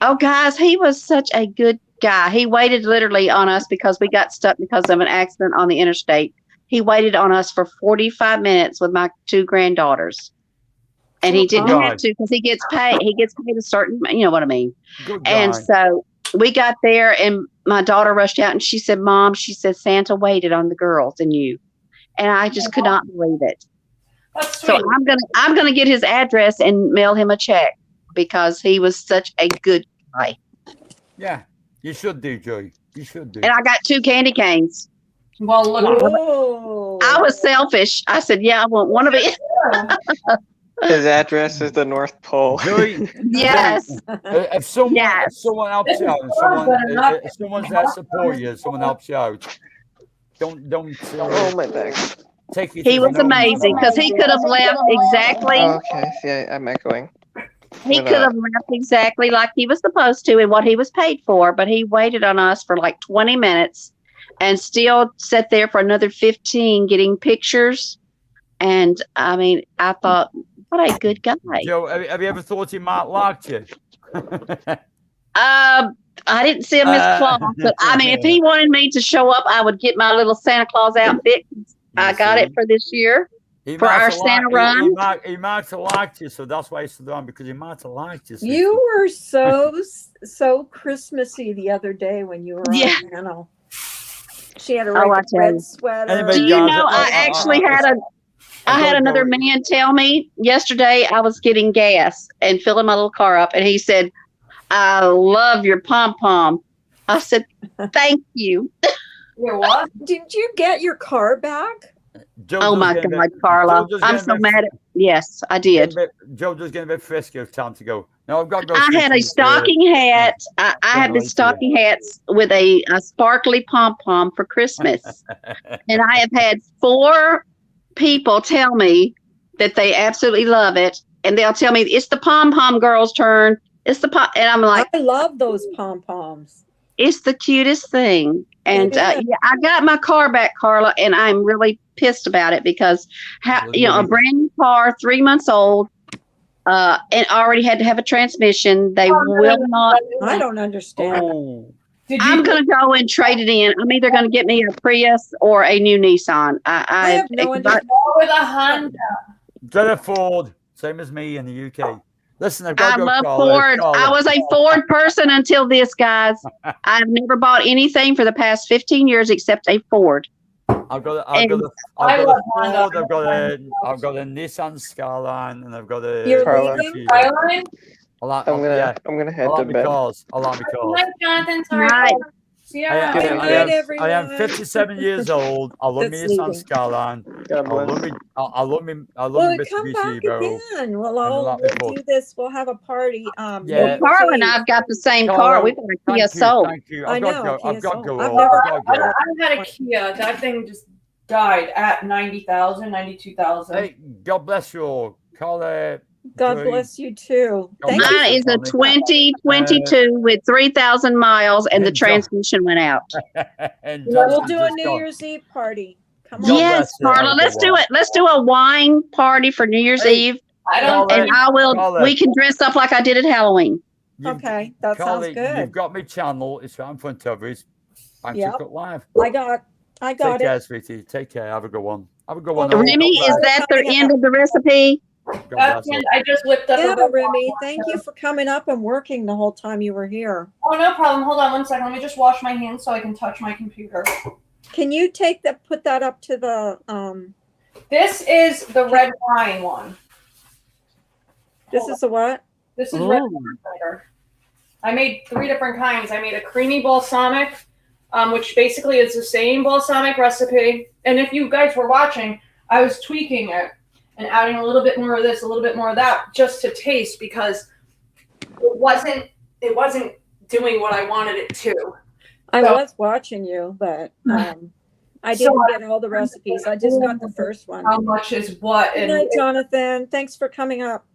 Oh, guys, he was such a good guy. He waited literally on us because we got stuck because of an accident on the interstate. He waited on us for 45 minutes with my 2 granddaughters. And he didn't Good have guy. to because he gets paid. He gets paid a certain, you know what I mean? Good And guy. so we got there and my daughter rushed out and she said, "Mom," she said, "Santa waited on the girls and you." And I just could not believe it. That's So sweet. I'm gonna get his address and mail him a check because he was such a good guy. Yeah, you should do, Joey. You should do. And I got 2 candy canes. Well, look. Oh. I was selfish. I said, "Yeah, I want one of it." His address is the North Pole. Joey, Yes. if someone Yes. helps you out, if someone's there to support you, someone helps you out, don't Oh, my back. take it. He was amazing because he could have left exactly. Oh, okay, see, I'm echoing. He But, could have left exactly like he was supposed to and what he was paid for, but he waited on us for like 20 minutes and still sat there for another 15 getting pictures. And I mean, I thought, what a good guy. Joe, have you ever thought he might like you? I didn't see him as Claus, but I mean, if he wanted me to show up, I would get my little Santa Claus outfit. I got it for this year. He For might our have Santa liked- run? He might have liked you, so that's why he stood on because he might have liked you. Susie. You were so Christmassy the other day when you were Yeah. on the panel. She had a Oh, I tell red you. sweater. Anybody Do you guys, know, I actually had I had another man tell me yesterday I was getting gas and filling my little car up, and he said, "I love your pom pom." I said, "Thank you." Your what? Did you get your car back? Joe Oh just my getting a God, bit- Carla, Joe just I'm getting so a bit- mad at. Yes, I did. Joe just getting a bit frisky. It's time to go. No, I've got to go. I see had a these, stocking hat. I had right the stocking hats with a sparkly pom pom for Christmas, and I have had 4 people tell me that they absolutely love it, and they'll tell me it's the pom pom girl's turn. It's the pom, and I'm like, I love those pom poms. it's the cutest thing. And It is. yeah, I got my car back, Carla, and I'm really pissed about it because a brand new car, 3 months old, and already had to have a transmission. They will not. I don't understand. Oh, Did I'm you? going to go and trade it in. I'm either going to get me a Prius or a new Nissan. I have no but- understanding. Go with a Honda. get a Ford, same as me in the UK. Listen, I've got I to go. love Carla. Ford. Carla. I was a Ford person until this, guys. I've never bought anything for the past 15 years except a Ford. I've got I a love Honda. Ford. I've got a Nissan Skyline, and I've got a. You're Carla. leaving? Skyline? I like, I'm gonna yeah, I'm gonna I head to like my bed. cars. I like my Good cars. night, Jonathan. Sorry. Right. See I, ya. Good Good night, night, I everyone. am 57 years old. I love me That's Nissan leaving. Skyline. God I love bless. me. I love me. I love Well, me come Mitsubishi back Evo. again. Well, I we'll like the Ford. do this. We'll have a party. Yeah. Well, New Year's Carla and Eve. I've got the same Carla, car. We've got a Kia Soul. Thank you. I I've got know, to go. Kia I've got to Soul. go. I've I've never- got to go. I had a Kia. That thing just died at 90,000, 92,000. Hey, God bless you all. Carla. God Joy. bless you too. God Thank bless you. Mine is a Funny. 2022 with 3,000 miles and the Hey, John. transmission went out. And We'll Johnson do a just New gone. Year's Eve party. Come God on. Yes, bless you. Carla, Have a let's good do one. it. Let's do a wine party for New Year's Hey, Eve, I don't Carla, and I will. Carla. We can dress up like I did at Halloween. You've- Okay, that Carly, sounds good. You've got my channel. It's right in front of us. Thanks Yep. for Cook Live. I got Take it. care, sweetie. Take care. Have a good one. Have a good one. Well, all. Remy, God is bless. that the end of the recipe? God bless you. And I just whipped up Yeah, a red Remy, wine. thank you for coming up and working the whole time you were here. Oh, no problem. Hold on one second. Let me just wash my hands so I can touch my computer. Can you put that up to the This is the red wine one. this is a what? This is red Ooh. wine vinegar. I made 3 different kinds. I made a creamy balsamic, which basically is the same balsamic recipe. And if you guys were watching, I was tweaking it. and adding a little bit more of this, a little bit more of that, just to taste, because it wasn't doing what I wanted it to. I So- was watching you, but I So didn't get all the recipes. I just got the first one. How much is what? Good night, Jonathan. Thanks for coming up.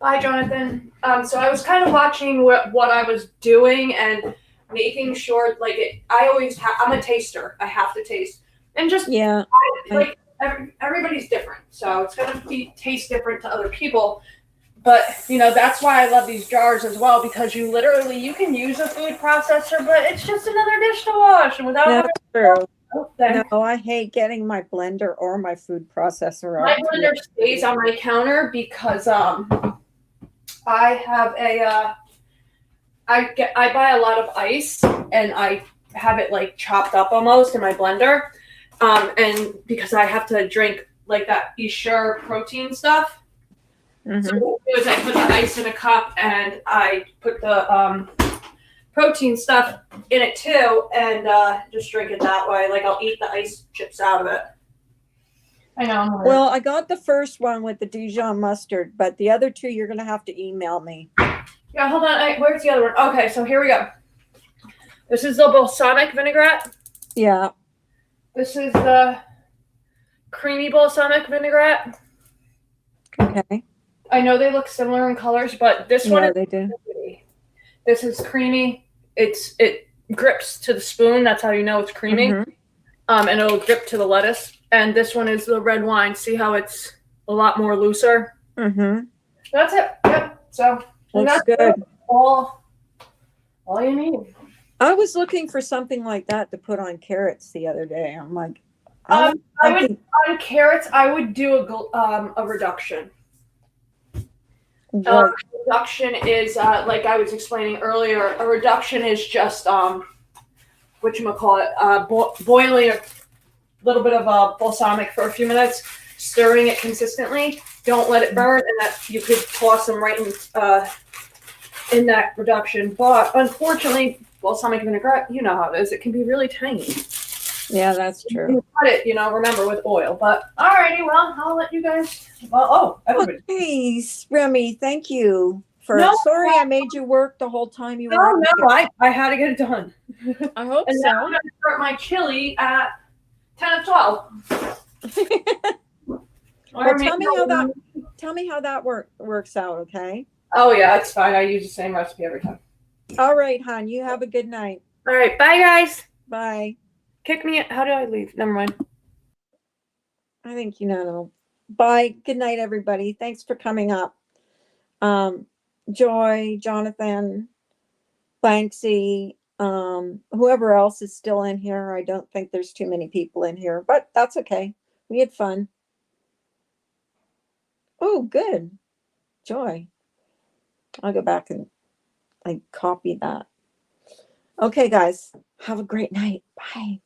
Hi, Jonathan. So I was kind of watching what I was doing and making sure, like, I'm a taster. I have to taste. And just, Yeah. like, everybody's different. So it's going to taste different to other people. But, that's why I love these jars as well, because you can use a food processor, but it's just another dish to wash. And without That's true. then No, I hate getting my blender or my food processor my out. blender stays on my counter because I have I buy a lot of ice and I have it like chopped up almost in my blender, and because I have to drink like that Ensure protein stuff. Mhm. So what I do is I put the ice in a cup and I put the protein stuff in it too, and just drink it that way. Like I'll eat the ice chips out of it. I know. Well, I got the first one with the Dijon mustard, but the other two you're going to have to email me. Yeah, hold on. Where's the other one? Okay, so here we go. This is the balsamic vinaigrette. Yeah. This is the creamy balsamic vinaigrette. Okay. I know they look similar in colors, but this one Yeah, is they do. creamy. This is creamy. It grips to the spoon. That's how you know it's creamy. Mhm. And it'll drip to the lettuce. And this one is the red wine. See how it's a lot more looser? Mhm. That's it. Yep. So Looks that's good. all you need. I was looking for something like that to put on carrots the other day. I'm like, I would something- on carrots. I would do a reduction. what? Reduction is like I was explaining earlier. A reduction is just whatchamacallit, boiling a little bit of balsamic for a few minutes, stirring it consistently. Don't let it burn, and that you could toss them right in that reduction. But unfortunately, balsamic vinaigrette, you know how it is. It can be really tangy. Yeah, that's true. You cut it, remember, with oil. But alrighty, well, I'll let you guys. Well, everybody. Okay, Remy, thank you. No, Sorry I made you work the whole time you were. No, I had to get it done. I hope And now I'm so. going to start my chili at 10 of 12. Well, tell me how that works out, okay? Oh, yeah, it's fine. I use the same recipe every time. All right, hon. You have a good night. All right, bye, guys. Bye. Kick me. How do I leave? Never mind. I think you know. Bye. Good night, everybody. Thanks for coming up. Joy, Jonathan, Banksy, whoever else is still in here. I don't think there's too many people in here, but that's okay. We had fun. Oh, good. Joy. I'll go back and copy that. Okay, guys. Have a great night. Bye.